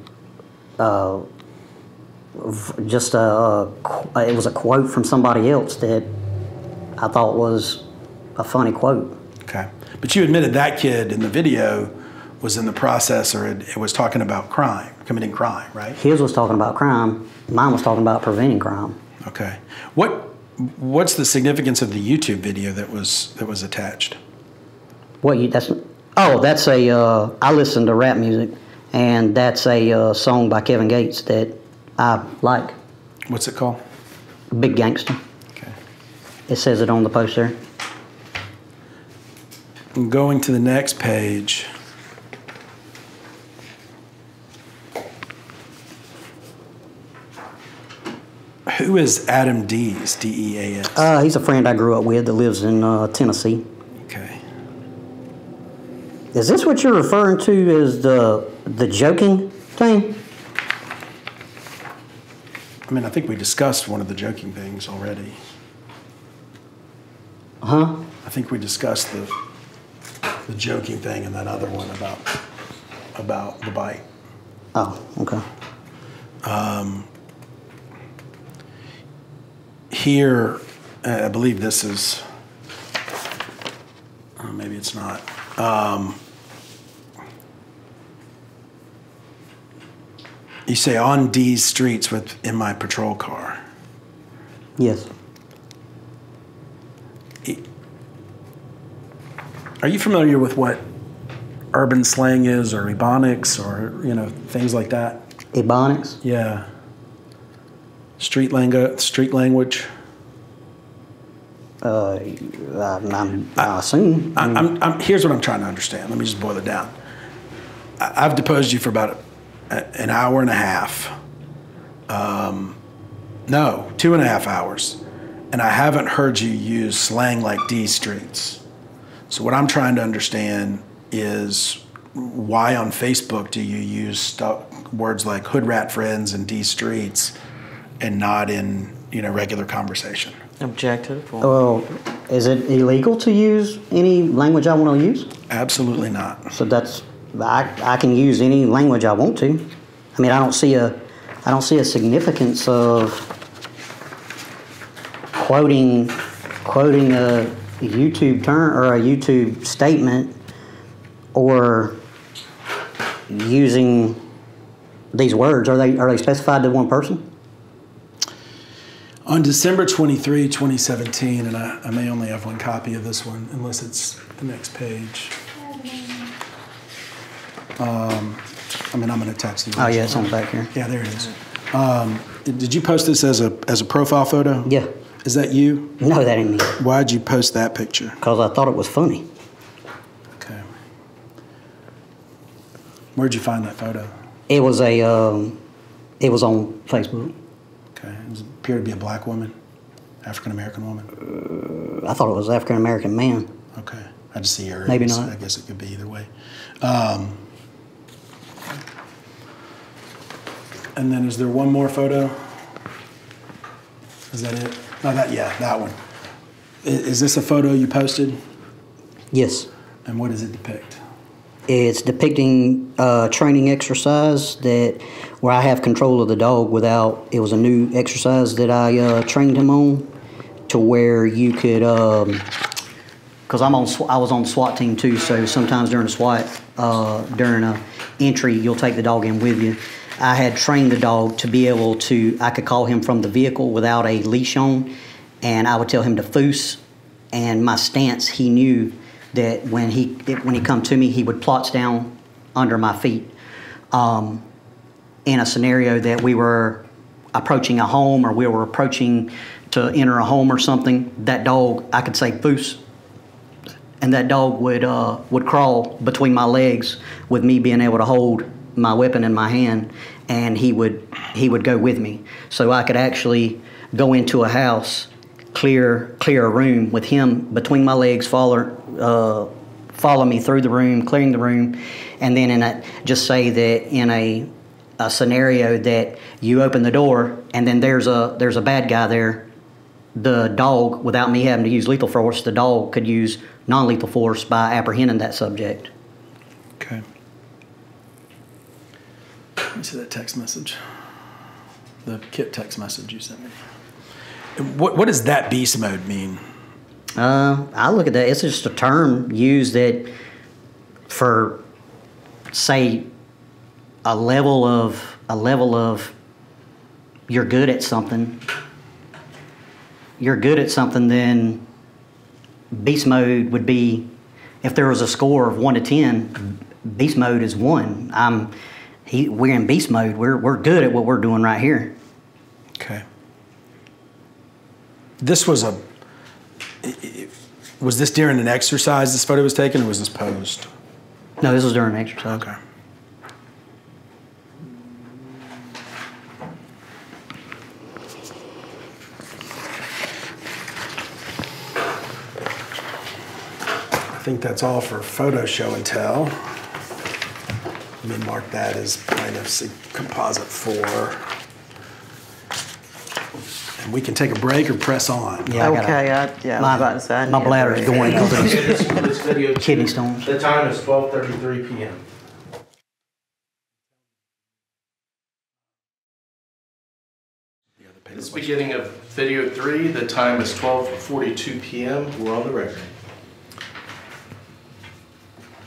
was a quote from somebody else that I thought was a funny quote. Okay. But you admitted that kid in the video was in the process, or it was talking about committing crime, right? His was talking about crime. Mine was talking about preventing crime. Okay. What's the significance of the YouTube video that was attached? That's I listen to rap music, and that's a song by Kevin Gates that I like. What's it called? Big Gangster. Okay. It says it on the poster. I'm going to the next page. Who is Adam Dees, D-E-A-S? He's a friend I grew up with that lives in Tennessee. Okay. Is this what you're referring to as the joking thing? I mean, I think we discussed one of the joking things already. Huh? I think we discussed the joking thing and that other one about the bite. Oh, okay. Here, I believe this is, maybe it's not. You say on D's streets in my patrol car. Yes. Are you familiar with what urban slang is, or ebonics, or things like that? Ebonics? Yeah. Street language. I assume. Here's what I'm trying to understand. Let me just boil it down. I've deposed you for about an hour and a half. No, 2.5 hours. And I haven't heard you use slang like D streets. So what I'm trying to understand is why on Facebook do you use words like hood rat friends and D streets and not in regular conversation? Object to the point. Well, is it illegal to use any language I want to use? Absolutely not. So I can use any language I want to. I mean, I don't see a significance of quoting a YouTube term or a YouTube statement or using these words. Are they specified to one person? On December 23, 2017, and I may only have one copy of this one, unless it's the next page. I'm going to text you. Oh, yeah, it's on the back here. Yeah, there it is. Did you post this as a profile photo? Yeah. Is that you? No, that ain't me. Why'd you post that picture? Because I thought it was funny. Okay. Where'd you find that photo? It was it was on Facebook. Okay. It appeared to be a black woman, African American woman. I thought it was African American man. Okay. I just see her. Maybe not. I guess it could be either way. And then is there one more photo? Is that it? No, that one. Is this a photo you posted? Yes. And what does it depict? It's depicting a training exercise where I have control of the dog it was a new exercise that I trained him on to where you could, because I was on the SWAT team too, so sometimes during a SWAT, during an entry, you'll take the dog in with you. I had trained the dog to be able to, I could call him from the vehicle without a leash on, and I would tell him to foos, and my stance, he knew that when he come to me, he would plots down under my feet. In a scenario that we were approaching a home or we were approaching to enter a home or something, that dog, I could say foos, and that dog would crawl between my legs with me being able to hold my weapon in my hand, and he would go with me. So I could actually go into a house, clear a room with him between my legs, follow me through the room, clearing the room, and then just say that in a scenario that you open the door and then there's a bad guy there, the dog, without me having to use lethal force, the dog could use non-lethal force by apprehending that subject. Okay. Let me see that text message. The kit text message you sent me. What does that beast mode mean? I look at that. It's just a term used for, say, a level of you're good at something. You're good at something, then beast mode would be, if there was a score of 1 to 10, beast mode is 1. We're in beast mode. We're good at what we're doing right here. Okay. This was Was this during an exercise this photo was taken, or was this posed? No, this was during exercise. Okay. I think that's all for photo show and tell. Let me mark that as plaintiff's composite 4. And we can take a break or press on. Yeah, I gotta- Okay, I was about to say. I My need a bladder is break. going because of this. This video Kidney too, stones. The time is 12:33 p.m. This is beginning of video 3. The time is 12:42 p.m. We're on the record.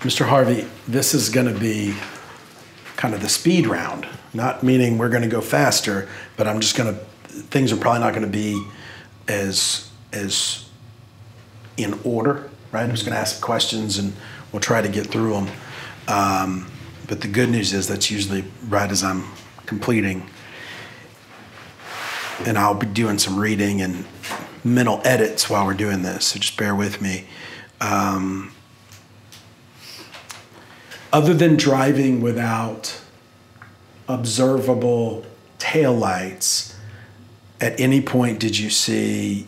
Mr. Harvey, this is going to be kind of the speed round. Not meaning we're going to go faster, but I'm just going to, things are probably not going to be as in order, right? I'm just going to ask questions and we'll try to get through them. But the good news is that's usually right as I'm completing. And I'll be doing some reading and mental edits while we're doing this, so just bear with me. Other than driving without observable taillights, at any point did you see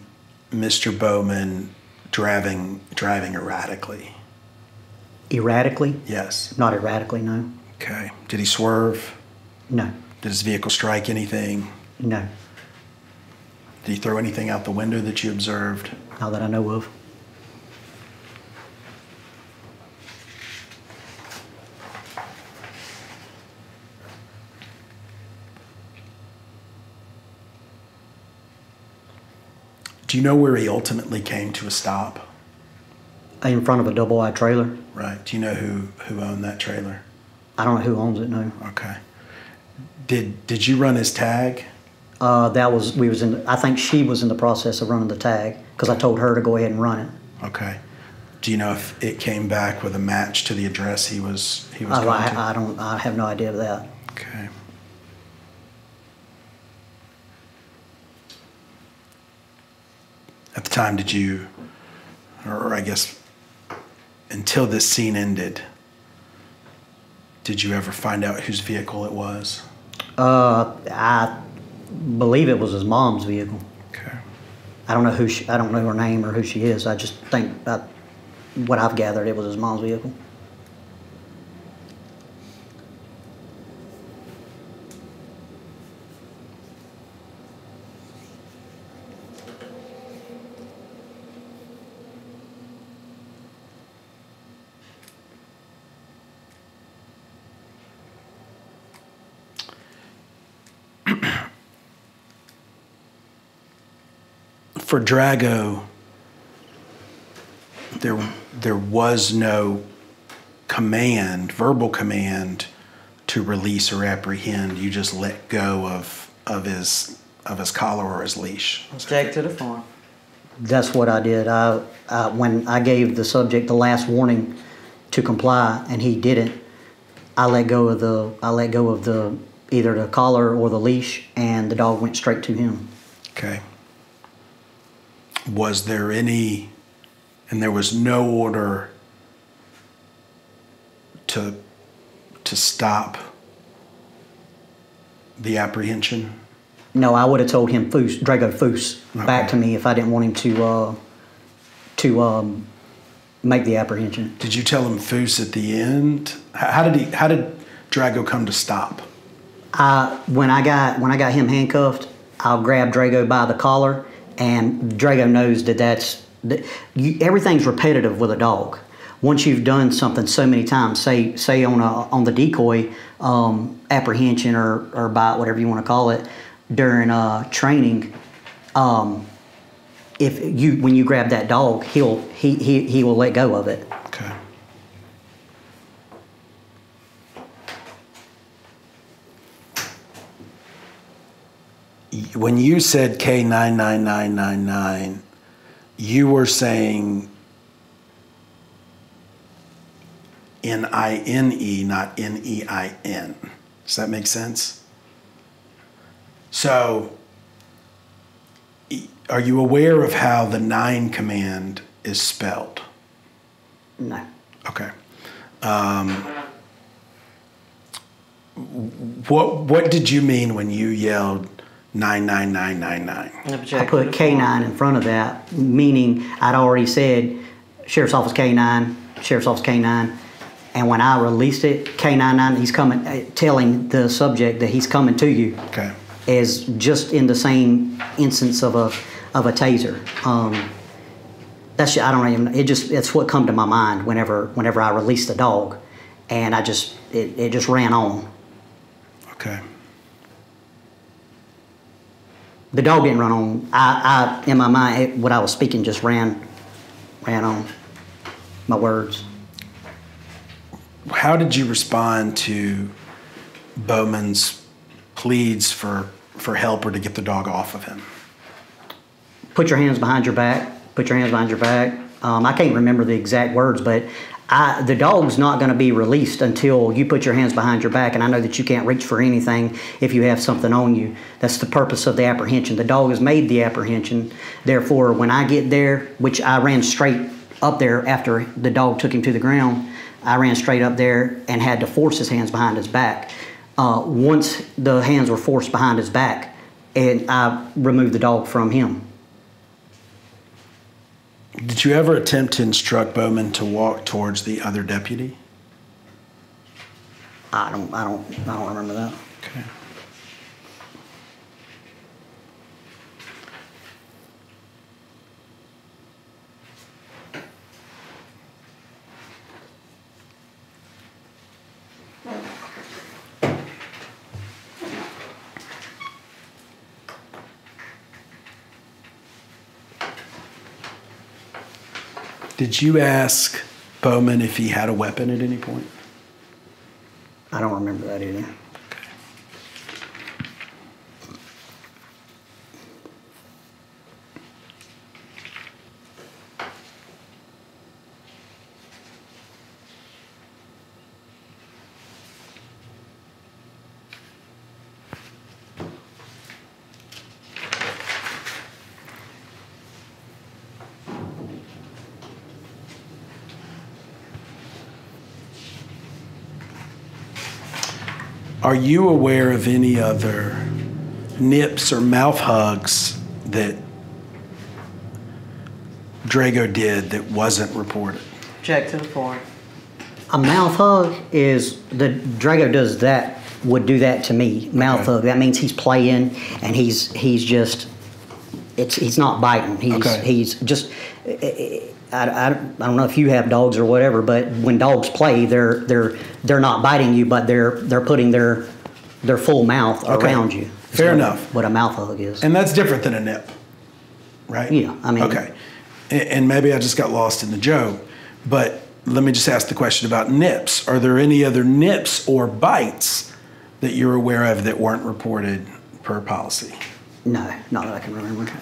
Mr. Bowman driving erratically? Erratically? Yes. Not erratically, no. Okay. Did he swerve? No. Did his vehicle strike anything? No. Did he throw anything out the window that you observed? Not that I know of. Do you know where he ultimately came to a stop? In front of a double-wide trailer. Right. Do you know who owned that trailer? I don't know who owns it, no. Okay. Did you run his tag? I think she was in the process of running the tag because I told her to go ahead and run it. Okay. Do you know if it came back with a match to the address he was going to? I have no idea of that. Okay. At the time, did you, or I guess until this scene ended, did you ever find out whose vehicle it was? I believe it was his mom's vehicle. Okay. I don't know I don't know her name or who she is. I just think what I've gathered, it was his mom's vehicle. For Drago, there was no verbal command to release or apprehend. You just let go of his collar or his leash. Take to the farm. That's what I did. When I gave the subject the last warning to comply and he didn't, I let go of the either the collar or the leash, and the dog went straight to him. Okay. Was there any, and there was no order to stop the apprehension? No, I would have told him Drago Foos back to me if I didn't want him to make the apprehension. Did you tell him Foos at the end? How did Drago come to stop? When I got him handcuffed, I'll grab Drago by the collar, and Drago knows everything's repetitive with a dog. Once you've done something so many times, say on the decoy apprehension or bite, whatever you want to call it, during training, when you grab that dog, he will let go of it. Okay. When you said K99999, you were saying N-I-N-E, not N-E-I-N. Does that make sense? So, are you aware of how the 9 command is spelled? No. Okay. What did you mean when you yelled 99999? I put K9 in front of that, meaning I'd already said Sheriff's Office K9, Sheriff's Office K9, and when I released it, K99, he's coming, telling the subject that he's coming to you. Okay. Is just in the same instance of a taser. That's I don't even. It's what come to my mind whenever I released the dog, and it just ran on. Okay. The dog didn't run on. I in my mind what I was speaking just ran on. My words. How did you respond to Bowman's pleads for help or to get the dog off of him? Put your hands behind your back. Put your hands behind your back. I can't remember the exact words, but the dog's not going to be released until you put your hands behind your back, and I know that you can't reach for anything if you have something on you. That's the purpose of the apprehension. The dog has made the apprehension. Therefore, when I get there, which I ran straight up there after the dog took him to the ground, I ran straight up there and had to force his hands behind his back. Once the hands were forced behind his back, and I removed the dog from him. Did you ever attempt to instruct Bowman to walk towards the other deputy? I don't remember that. Okay. Did you ask Bowman if he had a weapon at any point? I don't remember that either. Are you aware of any other nips or mouth hugs that Drago did that wasn't reported? Check to the floor. A mouth hug is the Drago does that. Would do that to me. Mouth hug. That means he's playing and he's just. He's not biting. He's just. I don't know if you have dogs or whatever, but when dogs play, they're not biting you, but they're putting their full mouth around you. Fair enough. What a mouth hug is. And that's different than a nip, right? Yeah, I mean. Okay. And maybe I just got lost in the joke, but let me just ask the question about nips. Are there any other nips or bites that you're aware of that weren't reported per policy? No, not that I can remember. Okay.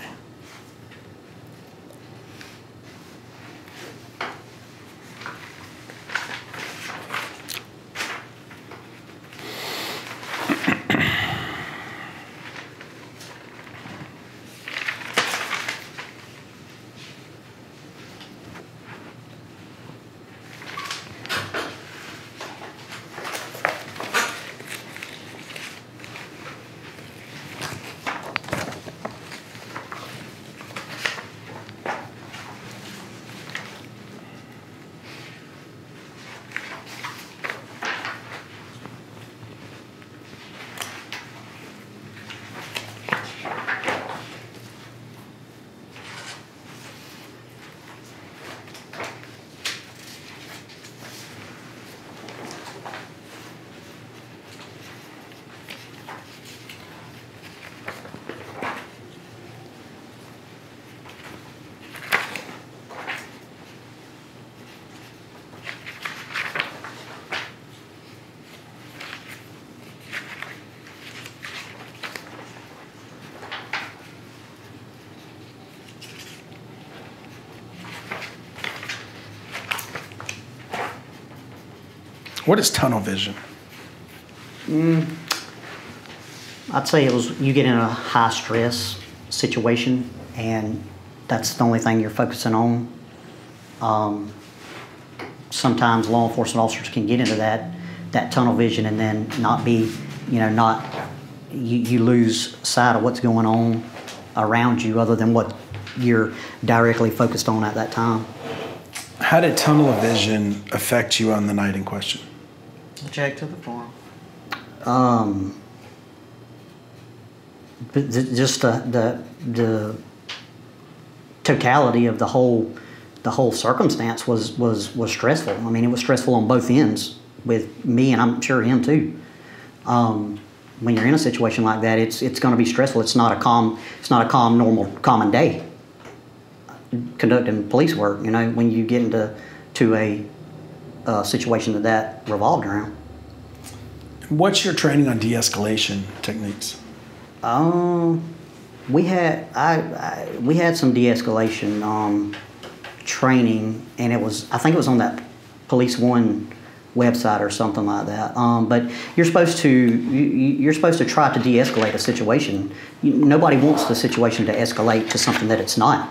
What is tunnel vision? I'd say it was you get in a high stress situation and that's the only thing you're focusing on. Sometimes law enforcement officers can get into that tunnel vision and then not be, you lose sight of what's going on around you other than what you're directly focused on at that time. How did tunnel vision affect you on the night in question? Object to the form. But just the totality of the whole circumstance was stressful. I mean, it was stressful on both ends with me, and I'm sure him too. When you're in a situation like that, it's going to be stressful. It's not a calm, normal, common day conducting police work. When you get into a situation that revolved around. What's your training on de-escalation techniques? We had some de-escalation training, and I think it was on that Police One website or something like that. But you're supposed to try to de-escalate a situation. Nobody wants the situation to escalate to something that it's not,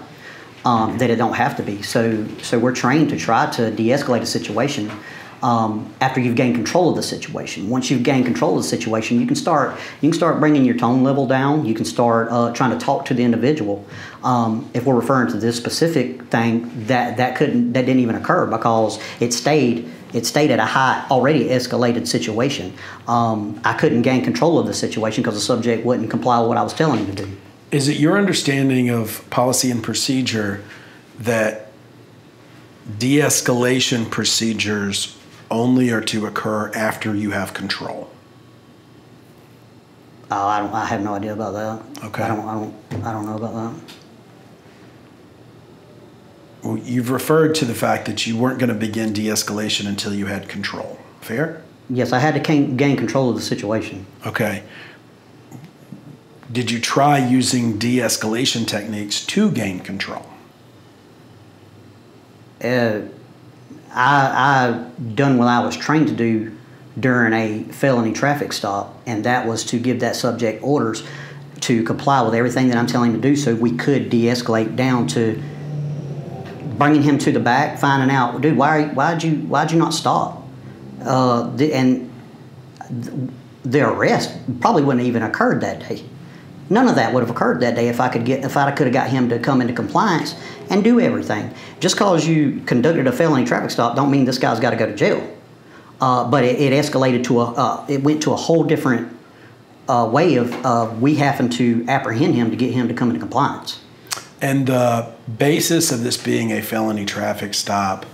that it don't have to be. So we're trained to try to de-escalate a situation after you've gained control of the situation. Once you've gained control of the situation, you can start bringing your tone level down. You can start trying to talk to the individual. If we're referring to this specific thing, that didn't even occur because it stayed at a high, already escalated situation. I couldn't gain control of the situation because the subject wouldn't comply with what I was telling him to do. Is it your understanding of policy and procedure that de-escalation procedures only are to occur after you have control? I have no idea about that. Okay. I don't know about that. Well, you've referred to the fact that you weren't going to begin de-escalation until you had control. Fair? Yes, I had to gain control of the situation. Okay. Did you try using de-escalation techniques to gain control? I done what I was trained to do during a felony traffic stop, and that was to give that subject orders to comply with everything that I'm telling him to do so we could de-escalate down to bringing him to the back, finding out, dude, why'd you not stop? And the arrest probably wouldn't even occurred that day. None of that would have occurred that day if I could have got him to come into compliance and do everything. Just because you conducted a felony traffic stop don't mean this guy's got to go to jail. But it escalated to it went to a whole different way of we having to apprehend him to get him to come into compliance. And the basis of this being a felony traffic stop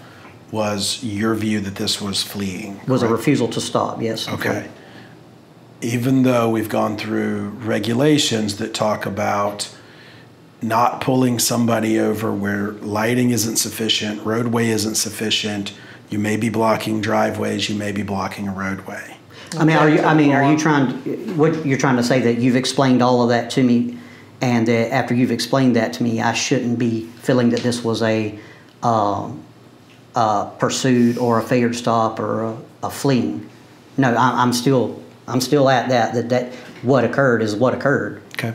was your view that this was fleeing, correct? Was a refusal to stop, yes. Okay. Even though we've gone through regulations that talk about not pulling somebody over where lighting isn't sufficient, roadway isn't sufficient, you may be blocking driveways, you may be blocking a roadway. Are you trying? What you're trying to say that you've explained all of that to me, and that after you've explained that to me, I shouldn't be feeling that this was a pursuit or a failure to stop or a fleeing. No, I'm still at that what occurred is what occurred. Okay.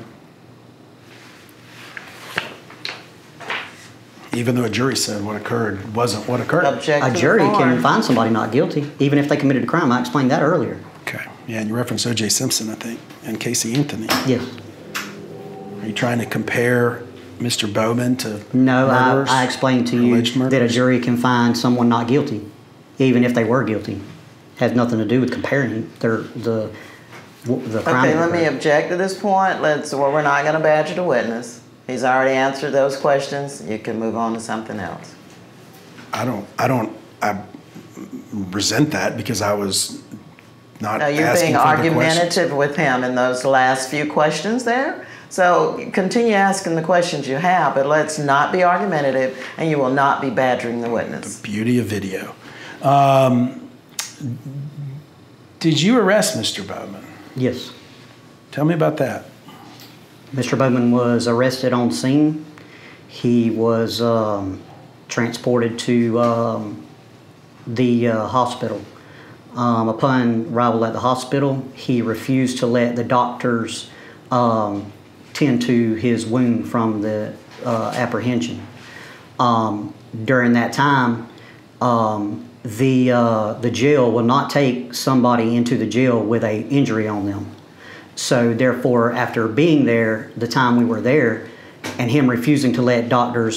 Even though a jury said what occurred wasn't what occurred. Object to A the jury form. can find somebody not guilty, even if they committed a crime. I explained that earlier. Okay. Yeah, and you referenced O.J. Simpson, I think, and Casey Anthony. Yes. Are you trying to compare Mr. Bowman to No, murderers? I explained to you Alleged that a murderers? jury can find someone not guilty, even if they were guilty. Has nothing to do with comparing the crime. Okay, let me object to this point. We're not going to badger the witness. He's already answered those questions. You can move on to something else. I resent that because I was not No, you're asking being for the questions. argumentative with him in those last few questions there. So continue asking the questions you have, but let's not be argumentative, and you will not be badgering the witness. Beauty of video. Did you arrest Mr. Bowman? Yes. Tell me about that. Mr. Bowman was arrested on scene. He was transported to the hospital. Upon arrival at the hospital, he refused to let the doctors tend to his wound from the apprehension. during that time, the jail will not take somebody into the jail with a injury on them. So therefore, after being there, the time we were there, and him refusing to let doctor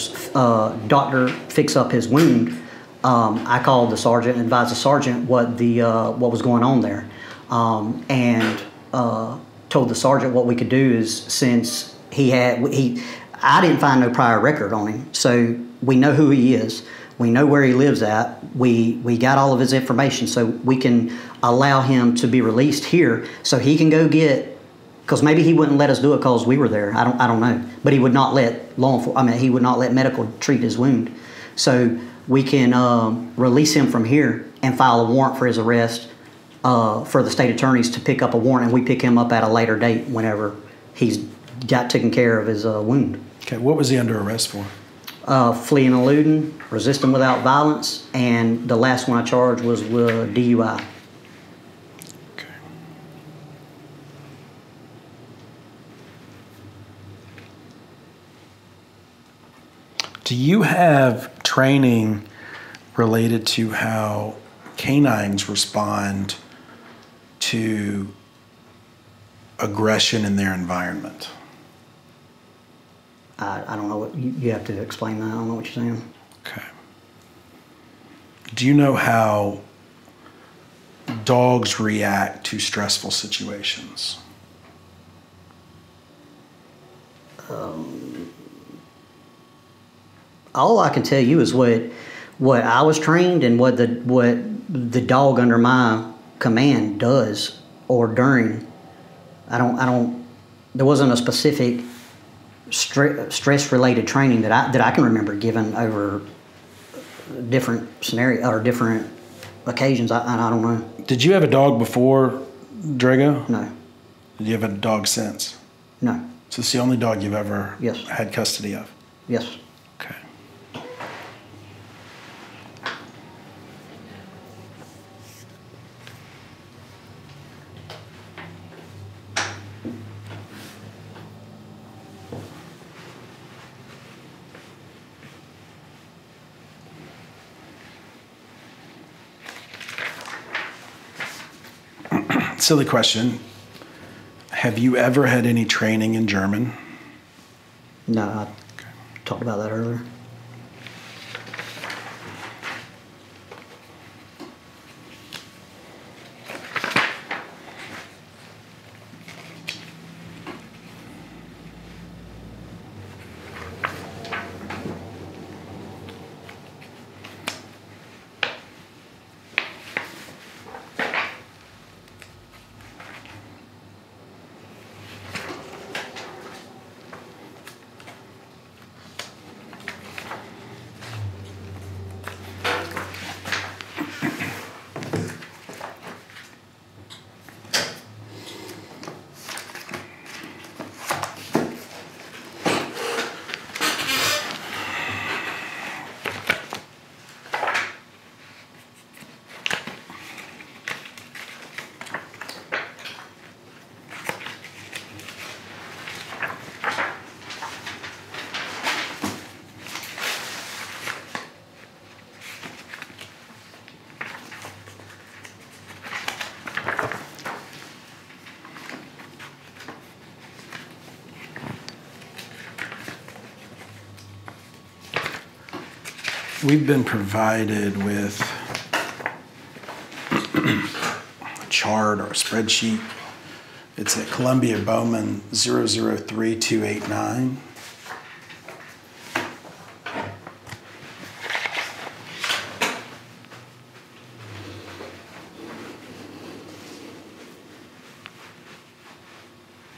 fix up his wound, I called the sergeant and advised the sergeant what was going on there, and told the sergeant what we could do is, since I didn't find no prior record on him, so we know who he is, we know where he lives at, we got all of his information, so we can allow him to be released here, so he can go get. Because maybe he wouldn't let us do it because we were there. I don't know. But he would not let he would not let medical treat his wound. So we can release him from here and file a warrant for his arrest for the state attorneys to pick up a warrant, and we pick him up at a later date whenever he's got taken care of his wound. Okay, what was he under arrest for? Fleeing and eluding, resisting without violence, and the last one I charged was with DUI. Do you have training related to how canines respond to aggression in their environment? I don't know what you have to explain that. I don't know what you're saying. Okay. Do you know how dogs react to stressful situations? All I can tell you is what I was trained and what the dog under my command does, or during. I don't. There wasn't a specific stress related training that I can remember given over different scenario or different occasions. I don't know. Did you have a dog before Drago? No. Did you have a dog since? No. So it's the only dog you've ever Yes. had custody of? Yes. Okay. Silly question. Have you ever had any training in German? No, I talked about that earlier. We've been provided with a chart or a spreadsheet. It's at Columbia Bowman 003289.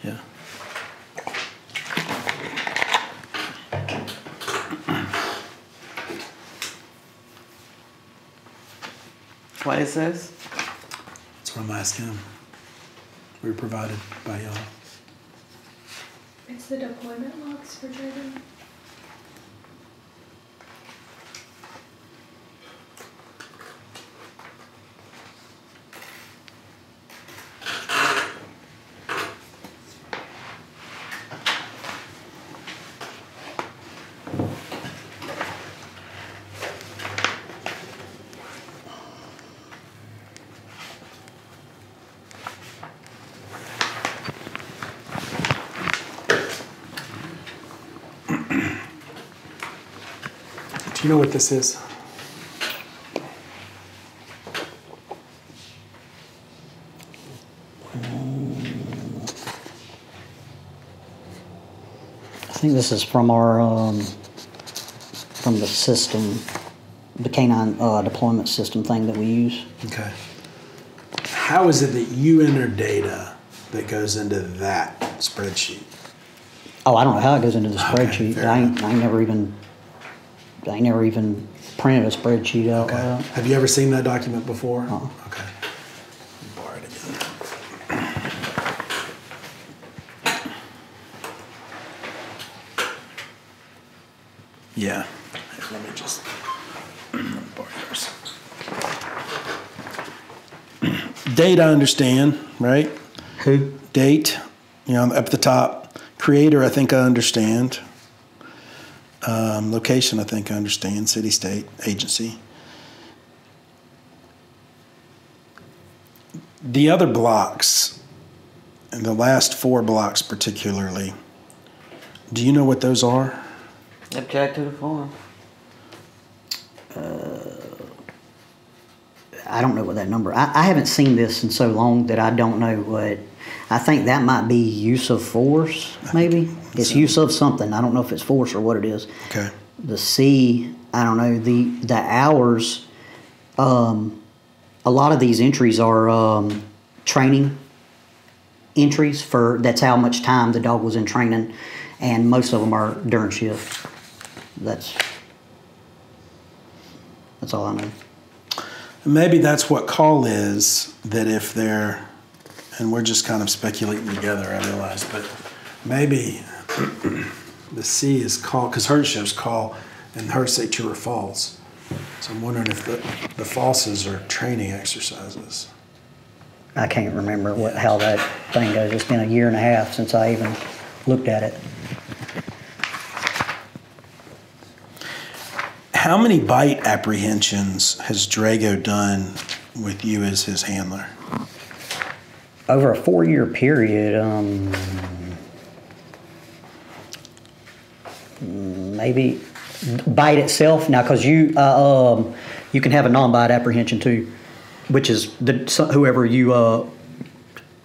Yeah. What is this? That's what I'm asking. We were provided by y'all. It's the deployment logs for Jordan. you know what this is? I think this is from our from the system, the canine deployment system thing that we use. Okay. How is it that you enter data that goes into that spreadsheet? Oh, I don't know how it goes into the Okay, spreadsheet. fair I enough. ain't never even printed a spreadsheet out. Okay. Have you ever seen that document before? Uh-uh. Okay. Borrow it again. Yeah. Let me just borrow yours. Date, I understand, right? Who? Date, you know, up at the top. Creator, I think I understand. Location, I think I understand. City, state, agency. The other blocks, and the last 4 blocks particularly, do you know what those are? Object to the form. I don't know what that number. I haven't seen this in so long that I don't know what. I think that might be use of force, maybe. It's use of something. I don't know if it's force or what it is. Okay. The C, I don't know. The hours. A lot of these entries are training entries for. That's how much time the dog was in training, and most of them are during shift. That's all I know. Maybe that's what call is, that if they're, and we're just kind of speculating together, I realize, but maybe the C is call, because hers shows call, and hers say true or false. So I'm wondering if the falses are training exercises. I can't remember how that thing goes. It's been a year and a half since I even looked at it. How many bite apprehensions has Drago done with you as his handler? Over a 4-year period, maybe bite itself. Now, because you can have a non-bite apprehension too, which is whoever you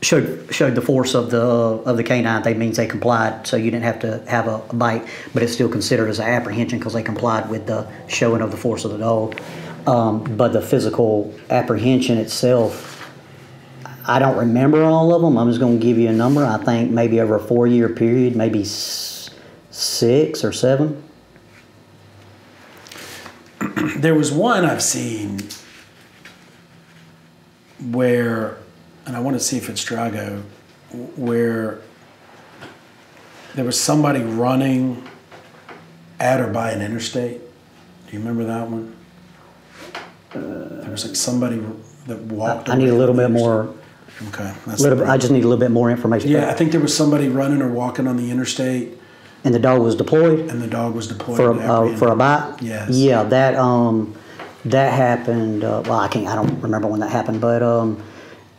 showed the force of the canine. That means they complied, so you didn't have to have a bite, but it's still considered as an apprehension because they complied with the showing of the force of the dog. But the physical apprehension itself, I don't remember all of them. I'm just going to give you a number. I think maybe over a 4-year period, maybe 6 or 7. There was one I've seen where, and I want to see if it's Drago, where there was somebody running at or by an interstate. Do you remember that one? There was like somebody that walked. I need a little bit more. Okay. I just need a little bit more information. Yeah, I think there was somebody running or walking on the interstate. And the dog was deployed? And the dog was deployed. For a bite? Yes. Yeah, that happened, well, I don't remember when that happened, but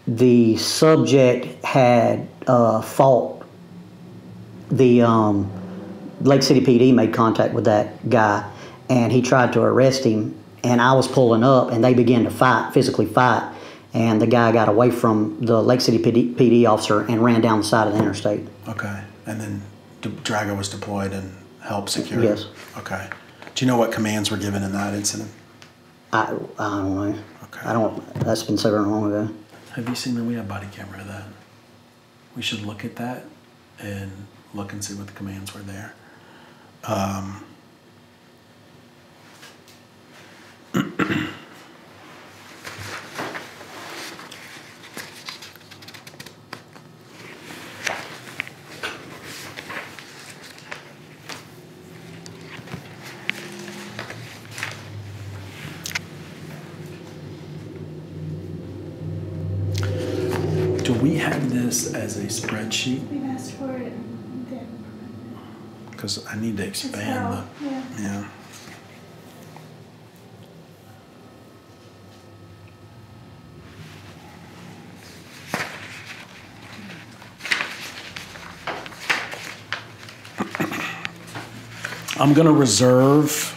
the subject had fought, the Lake City PD made contact with that guy, and he tried to arrest him, and I was pulling up, and they began to physically fight, and the guy got away from the Lake City PD officer and ran down the side of the interstate. Okay, and then Drago was deployed and helped secure. Yes. Okay. Do you know what commands were given in that incident? I don't know. Okay. That's been so long ago. Have you seen that? We have body camera of that. We should look at that and look and see what the commands were there. Do we have this as a spreadsheet? We've asked for it. Because I need to expand the. Yeah. I'm going to reserve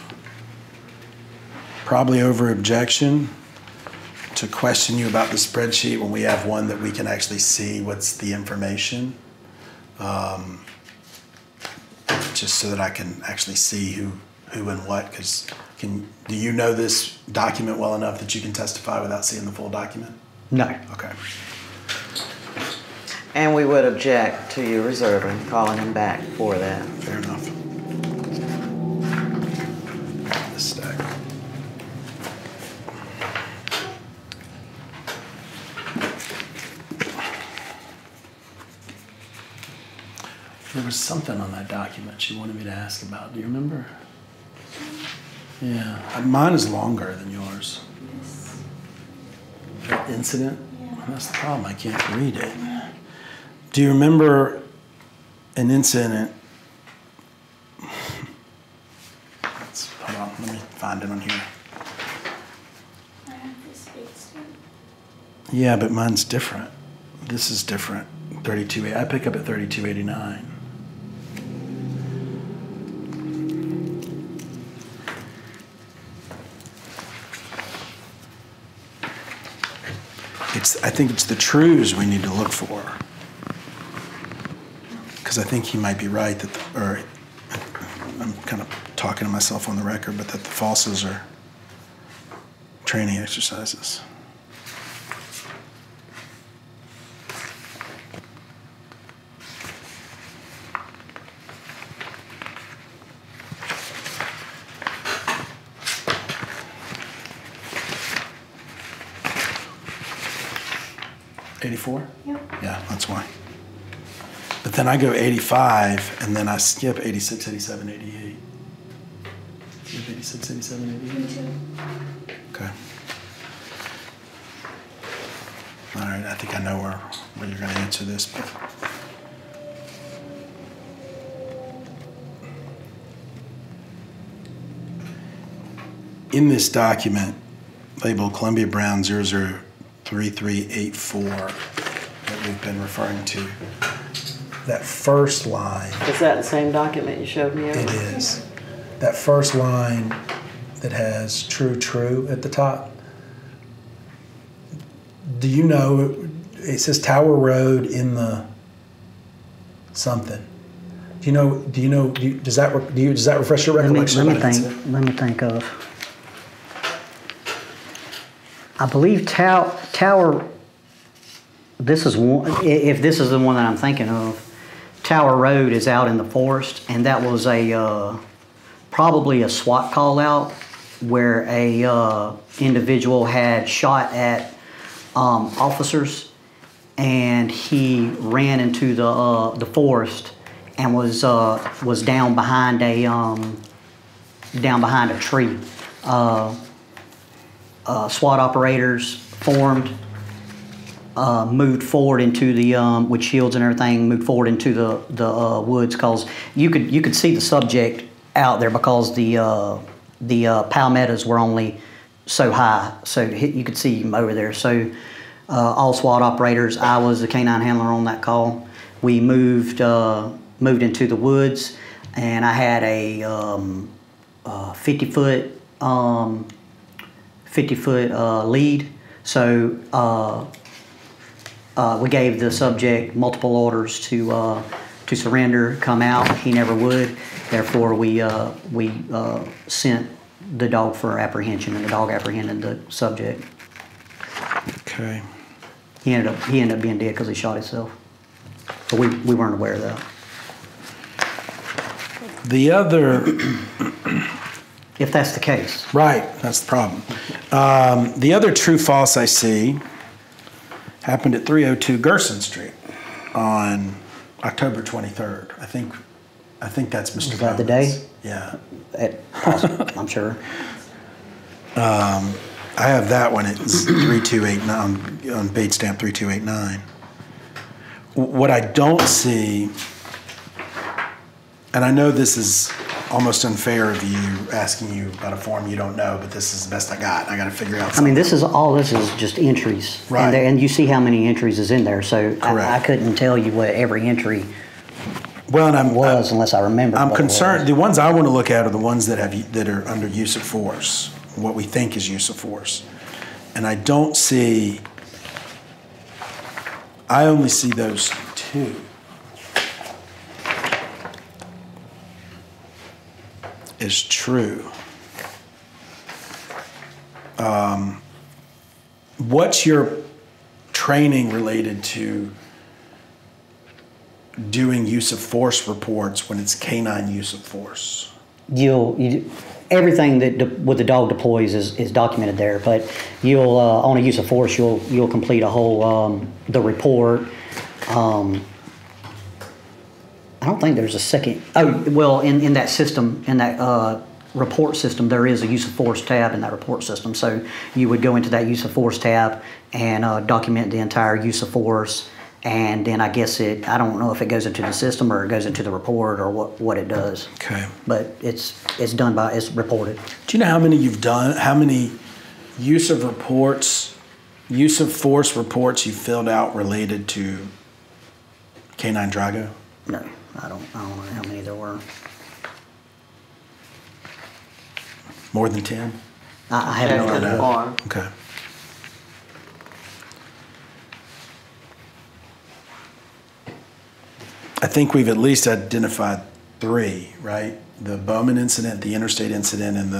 probably over objection to question you about the spreadsheet when we have one that we can actually see what's the information. Just so that I can actually see who and what, because do you know this document well enough that you can testify without seeing the full document? No. Okay. And we would object to you reserving, calling him back for that. Fair enough. This stack. There was something on that document she wanted me to ask about. Do you remember? Yeah. Mine is longer than yours. Yes. That incident? Yeah. That's the problem. I can't read it. Do you remember an incident? Hold on. Let me find it on here. I have this big stuff. Yeah, but mine's different. This is different. 32. I pick up at 3289. I think it's the trues we need to look for. Because I think he might be right that, or I'm kind of talking to myself on the record, but that the falses are training exercises. Yep. Yeah, that's why. But then I go 85, and then I skip 86, 87, 88. Skip 86, 87, 88? Me too. Okay. All right, I think I know where you're going to answer this, but... In this document, labeled Columbia Brown 003384, that we've been referring to, that first line, Is that the same document you showed me? it is. That first line that has true at the top. Do you know, it says Tower Road in the something. Does that refresh your recollection? Let me think of. I believe Tower. This is one. If this is the one that I'm thinking of, Tower Road is out in the forest, and that was probably a SWAT call out where a individual had shot at officers, and he ran into the forest and was down behind a tree. SWAT operators formed, moved forward into the with shields and everything, moved forward into the woods, because you could see the subject out there because the palmettos were only so high, so you could see him over there. So all SWAT operators, I was the canine handler on that call. We moved into the woods, and I had a 50-foot lead. So we gave the subject multiple orders to surrender, come out. He never would. Therefore, we sent the dog for apprehension, and the dog apprehended the subject. Okay. He ended up being dead because he shot himself. But we weren't aware of that. The other... If that's the case. Right, that's the problem. The other true-false I see happened at 302 Gerson Street on October 23rd. I think that's Mr. Was that the day? Yeah. Possible, I'm sure. I have that one. It's 3289 on Bait Stamp 3289. What I don't see, and I know this is almost unfair of you asking you about a form you don't know, but this is the best I got. I got to figure out something. I mean, this is just entries. Right. And you see how many entries is in there, so I Correct. couldn't tell you what every entry Well, and was unless I remember. I'm what it concerned. was. The ones I want to look at are the ones that are under use of force. what we think is use of force. And I don't see, I only see those two. Is true. What's your training related to doing use of force reports when it's canine use of force? Everything that with the dog deploys is documented there, but you'll on a use of force you'll complete a whole the report. I don't think there's a second. Oh well, in that system, in that report system, there is a use of force tab in that report system. So you would go into that use of force tab and document the entire use of force. And then I guess I don't know if it goes into the system or it goes into the report or what it does. Okay. But it's reported. Do you know how many you've done, how many use of force reports you filled out related to canine Drago? No, I don't know how many there were. More than 10? I have no Check the idea. form. Okay. I think we've at least identified 3, right? The Bowman incident, the interstate incident, and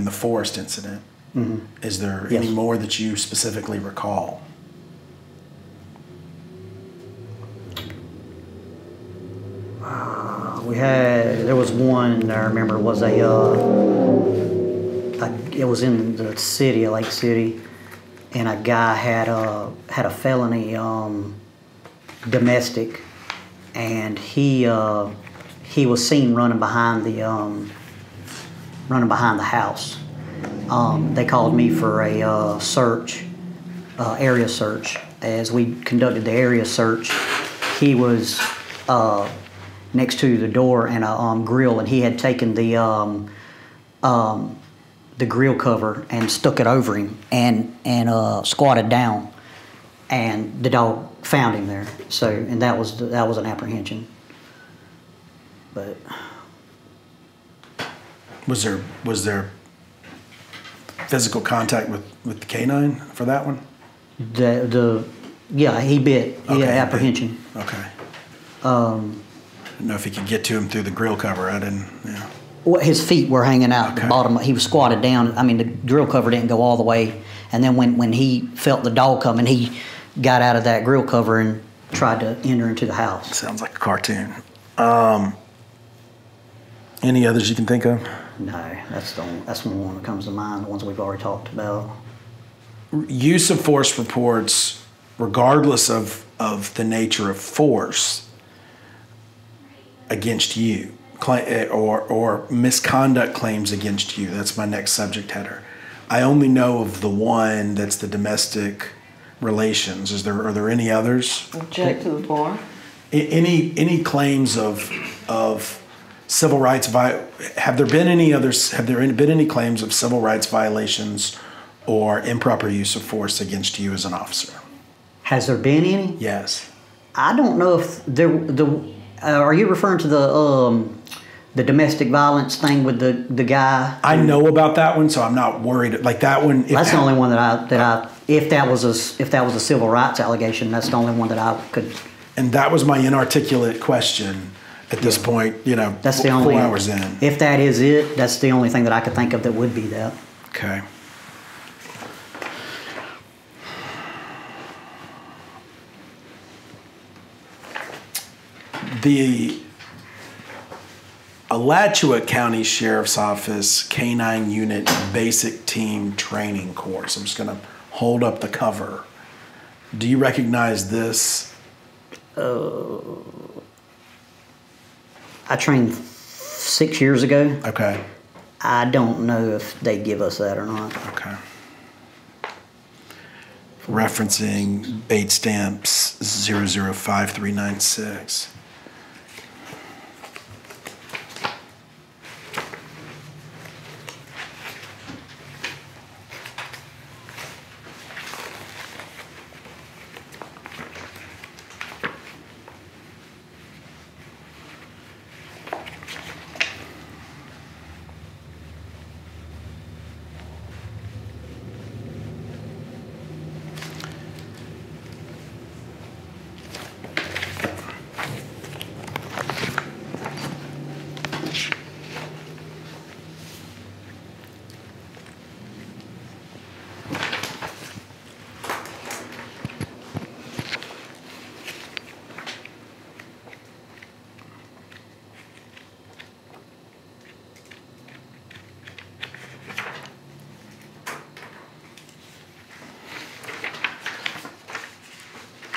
the forest incident. Mm-hmm. Is there any more that you specifically recall? There was one I remember was it was in the city, Lake City, and a guy had a felony domestic, and he was seen running behind the house. They called me for a search, area search. As we conducted the area search, he was next to the door and a grill, and he had taken the grill cover and stuck it over him and squatted down, and the dog found him there. So, and that was an apprehension. But was there physical contact with the canine for that one? He bit. He had apprehension. Okay. I didn't know if he could get to him through the grill cover. I didn't. Yeah. Well, his feet were hanging out at the bottom. He was squatted down. I mean, the grill cover didn't go all the way. And then when he felt the dog coming, he got out of that grill cover and tried to enter into the house. Sounds like a cartoon. Any others you can think of? No, that's the one that comes to mind. The ones we've already talked about. Use of force reports, regardless of the nature of force against you, or misconduct claims against you. That's my next subject header. I only know of the one that's the domestic relations. Are there any others? Check to the form. Any claims of civil rights have there been any others? Have there been any claims of civil rights violations or improper use of force against you as an officer? Has there been any? Yes. I don't know if are you referring to the domestic violence thing with the guy? I know about that one, so I'm not worried. Like that one. That's the only one that I if that was a civil rights allegation, that's the only one that I could. And that was my inarticulate question at this point. You know, that's the only 4 hours in. If that is it, that's the only thing that I could think of that would be that. Okay. The Alachua County Sheriff's Office Canine Unit Basic Team Training Course. I'm just going to hold up the cover. Do you recognize this? I trained 6 years ago. Okay. I don't know if they give us that or not. Okay. Referencing Bait Stamps 005396.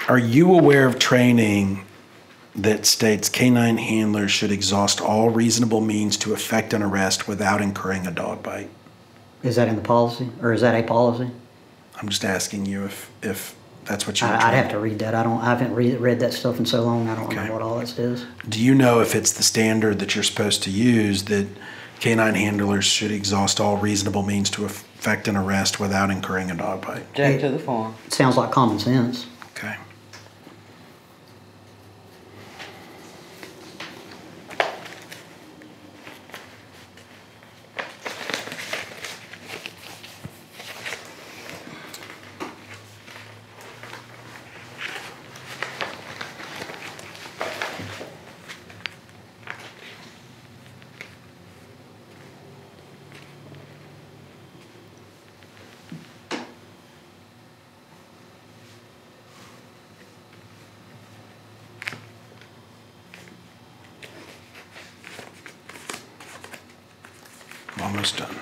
Are you aware of training that states canine handlers should exhaust all reasonable means to effect an arrest without incurring a dog bite? Is that in the policy, or is that a policy? I'm just asking you if that's what you're I'd have to read that. I haven't read that stuff in so long. I don't remember what all that says. Do you know if it's the standard that you're supposed to use that canine handlers should exhaust all reasonable means to effect an arrest without incurring a dog bite? Object to the form. It sounds like common sense. Okay. Almost done.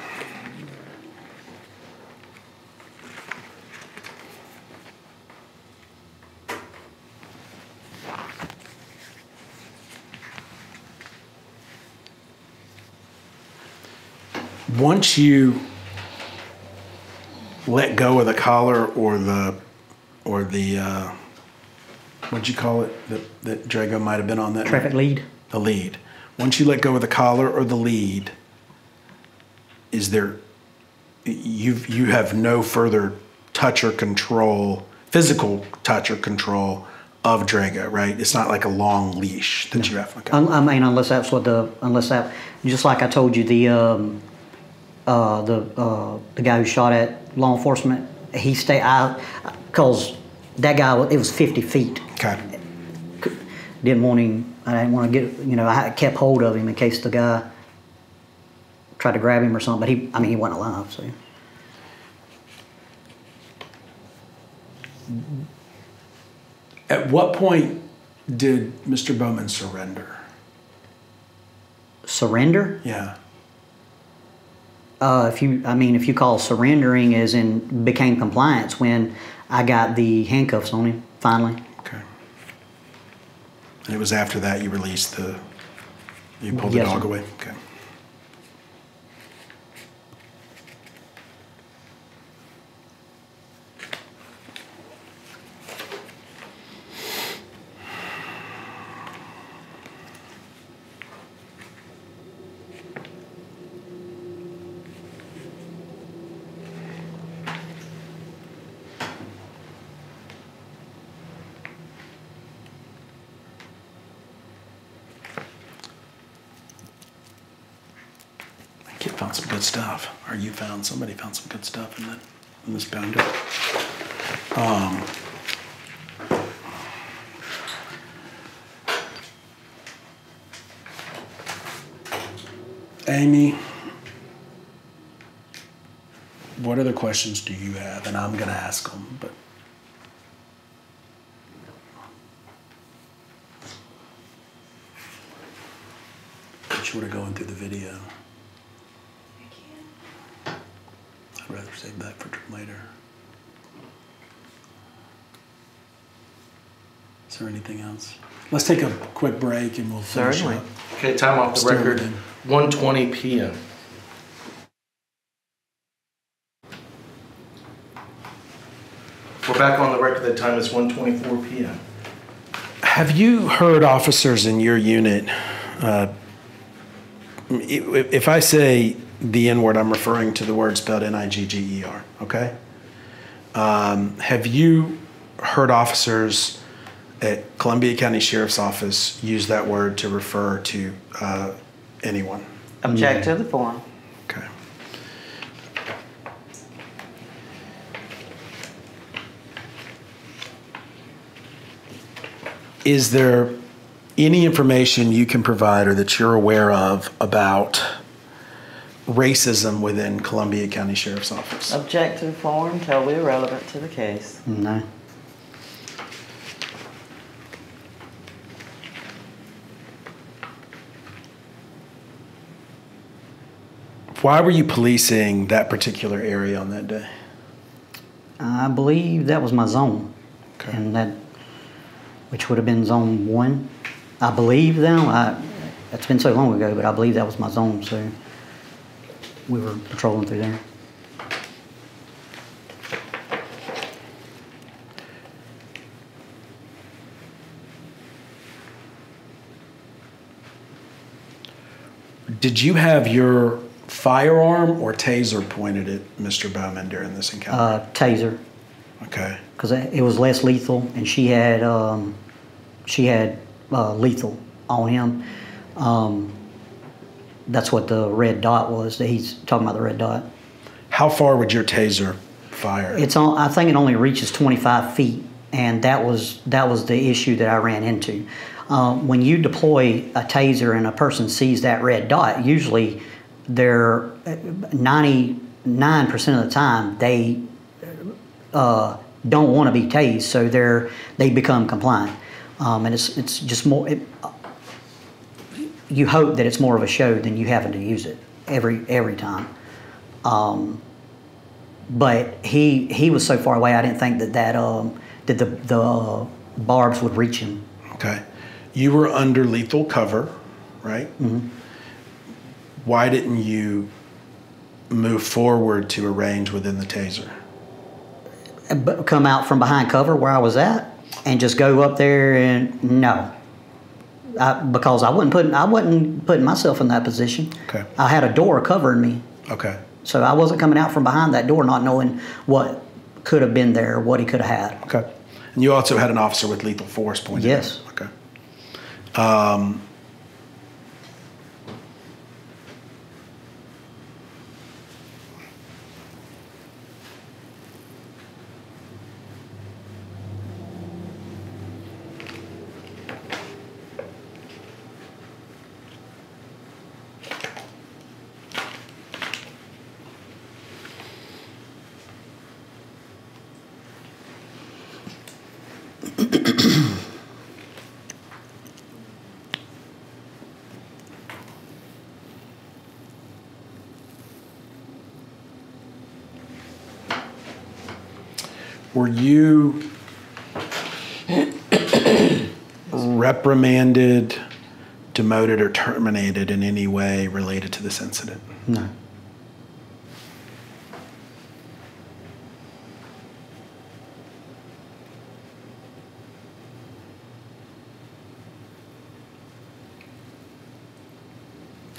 Once you let go of the collar or the what'd you call it that Drago might have been on that Traffic lead. the lead. Once you let go of the collar or the lead, is there, you have no further touch or control, physical touch or control of Drago, right? It's not like a long leash that you have. Okay. I mean, unless that, just like I told you, the guy who shot at law enforcement, he stayed out, because that guy, it was 50 feet. Okay. Didn't want him, I didn't want to get, I kept hold of him in case the guy tried to grab him or something, but he wasn't alive, so. At what point did Mr. Bowman surrender? Surrender? Yeah. If you call surrendering as in became compliance when I got the handcuffs on him, finally. Okay. And it was after that you released you pulled the Yes, dog sir. away? Okay. Found some good stuff, or somebody found some good stuff in this binder. Amy, what other questions do you have? And I'm going to ask them, but. Short of going through the video. I'd rather save that for later. Is there anything else? Let's take a quick break and we'll finish Certainly. up. Okay, time off the Still record, within. 1:20 p.m. We're back on the record, that time is 1:24 p.m. Have you heard officers in your unit, if I say the N-word, I'm referring to the word spelled Nigger, okay? Have you heard officers at Columbia County Sheriff's Office use that word to refer to anyone? Object to the form. Okay. Is there any information you can provide or that you're aware of about racism within Columbia County Sheriff's Office? Object to the form, totally irrelevant to the case. No. Why were you policing that particular area on that day? I believe that was my zone. Okay. And that which would have been zone 1. I believe now, it's been so long ago, but I believe that was my zone, so we were patrolling through there. Did you have your firearm or taser pointed at Mr. Bowman during this encounter? Taser. Okay. Because it was less lethal, and she had lethal on him. That's what the red dot was. That he's talking about the red dot. How far would your taser fire? It's on. I think it only reaches 25 feet, and that was the issue that I ran into. When you deploy a taser and a person sees that red dot, usually they're 99% of the time they don't want to be tased, so they become compliant, and it's just more. You hope that it's more of a show than you having to use it every time. But he was so far away, I didn't think that the barbs would reach him. Okay. You were under lethal cover, right? Mm-hmm. Why didn't you move forward to a range within the taser? Come out from behind cover where I was at and just go up there and no. Because I wasn't putting myself in that position. Okay. I had a door covering me. Okay. So I wasn't coming out from behind that door not knowing what could have been there, what he could have had. Okay. And you also had an officer with lethal force pointed at Yes. him. Okay. Were you reprimanded, demoted, or terminated in any way related to this incident? No.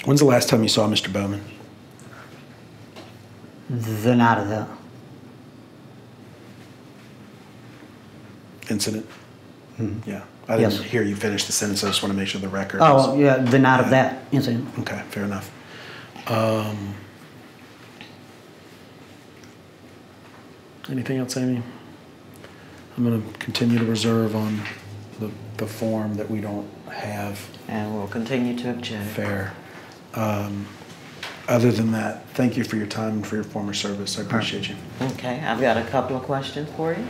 When's the last time you saw Mr. Bowman? The night of that. Incident? Mm-hmm. Yeah. I didn't Yes. hear you finish the sentence. I just want to make sure the record Oh, is... yeah, the night of that incident. Okay, fair enough. Anything else, Amy? I'm going to continue to reserve on the form that we don't have And we'll continue to object. fair. Other than that, thank you for your time and for your former service. I appreciate you. Okay, I've got a couple of questions for you.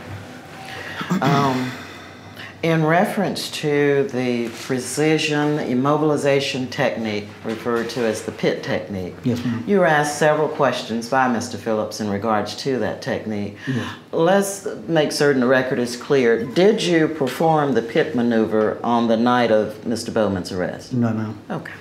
In reference to the precision immobilization technique referred to as the PIT technique, Yes, ma'am. you were asked several questions by Mr. Phillips in regards to that technique. Yes. Let's make certain the record is clear. Did you perform the PIT maneuver on the night of Mr. Bowman's arrest? No, ma'am. Okay.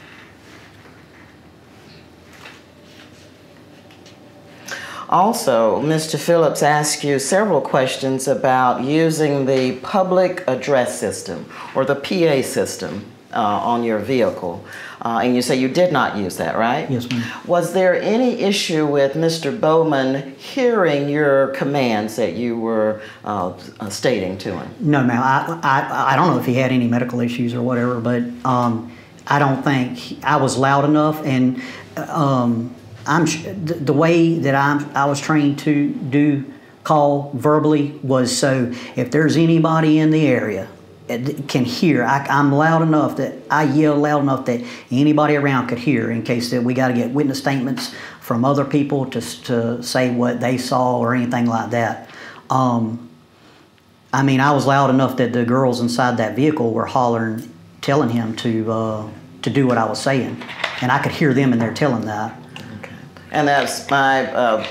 Also, Mr. Phillips asked you several questions about using the public address system or the PA system on your vehicle. And you say you did not use that, right? Yes, ma'am. Was there any issue with Mr. Bowman hearing your commands that you were stating to him? No, ma'am. I don't know if he had any medical issues or whatever, but I don't think I was loud enough, and the way that I was trained to call verbally was so if there's anybody in the area that can hear, I'm loud enough that I yell loud enough that anybody around could hear, in case that we got to get witness statements from other people to say what they saw or anything like that. I mean, I was loud enough that the girls inside that vehicle were hollering, telling him to do what I was saying, and I could hear them in there telling that. And that's my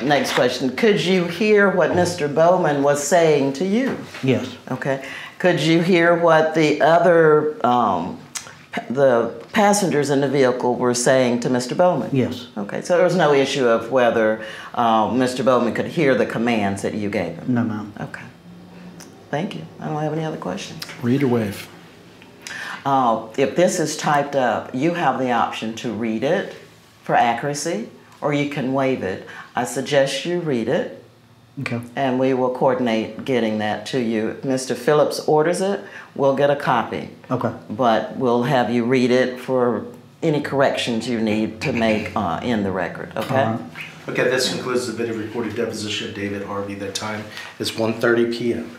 next question. Could you hear what Mr. Bowman was saying to you? Yes. Okay. Could you hear what the other, the passengers in the vehicle were saying to Mr. Bowman? Yes. Okay, so there was no issue of whether Mr. Bowman could hear the commands that you gave him? No, ma'am. Okay. Thank you. I don't have any other questions. Read or wave? If this is typed up, you have the option to read it for accuracy, or you can waive it. I suggest you read it, Okay. and we will coordinate getting that to you. If Mr. Phillips orders it, we'll get a copy. Okay. But we'll have you read it for any corrections you need to make in the record, okay? All right. Okay, this concludes the video recorded deposition of David Harvey. The time is 1:30 p.m.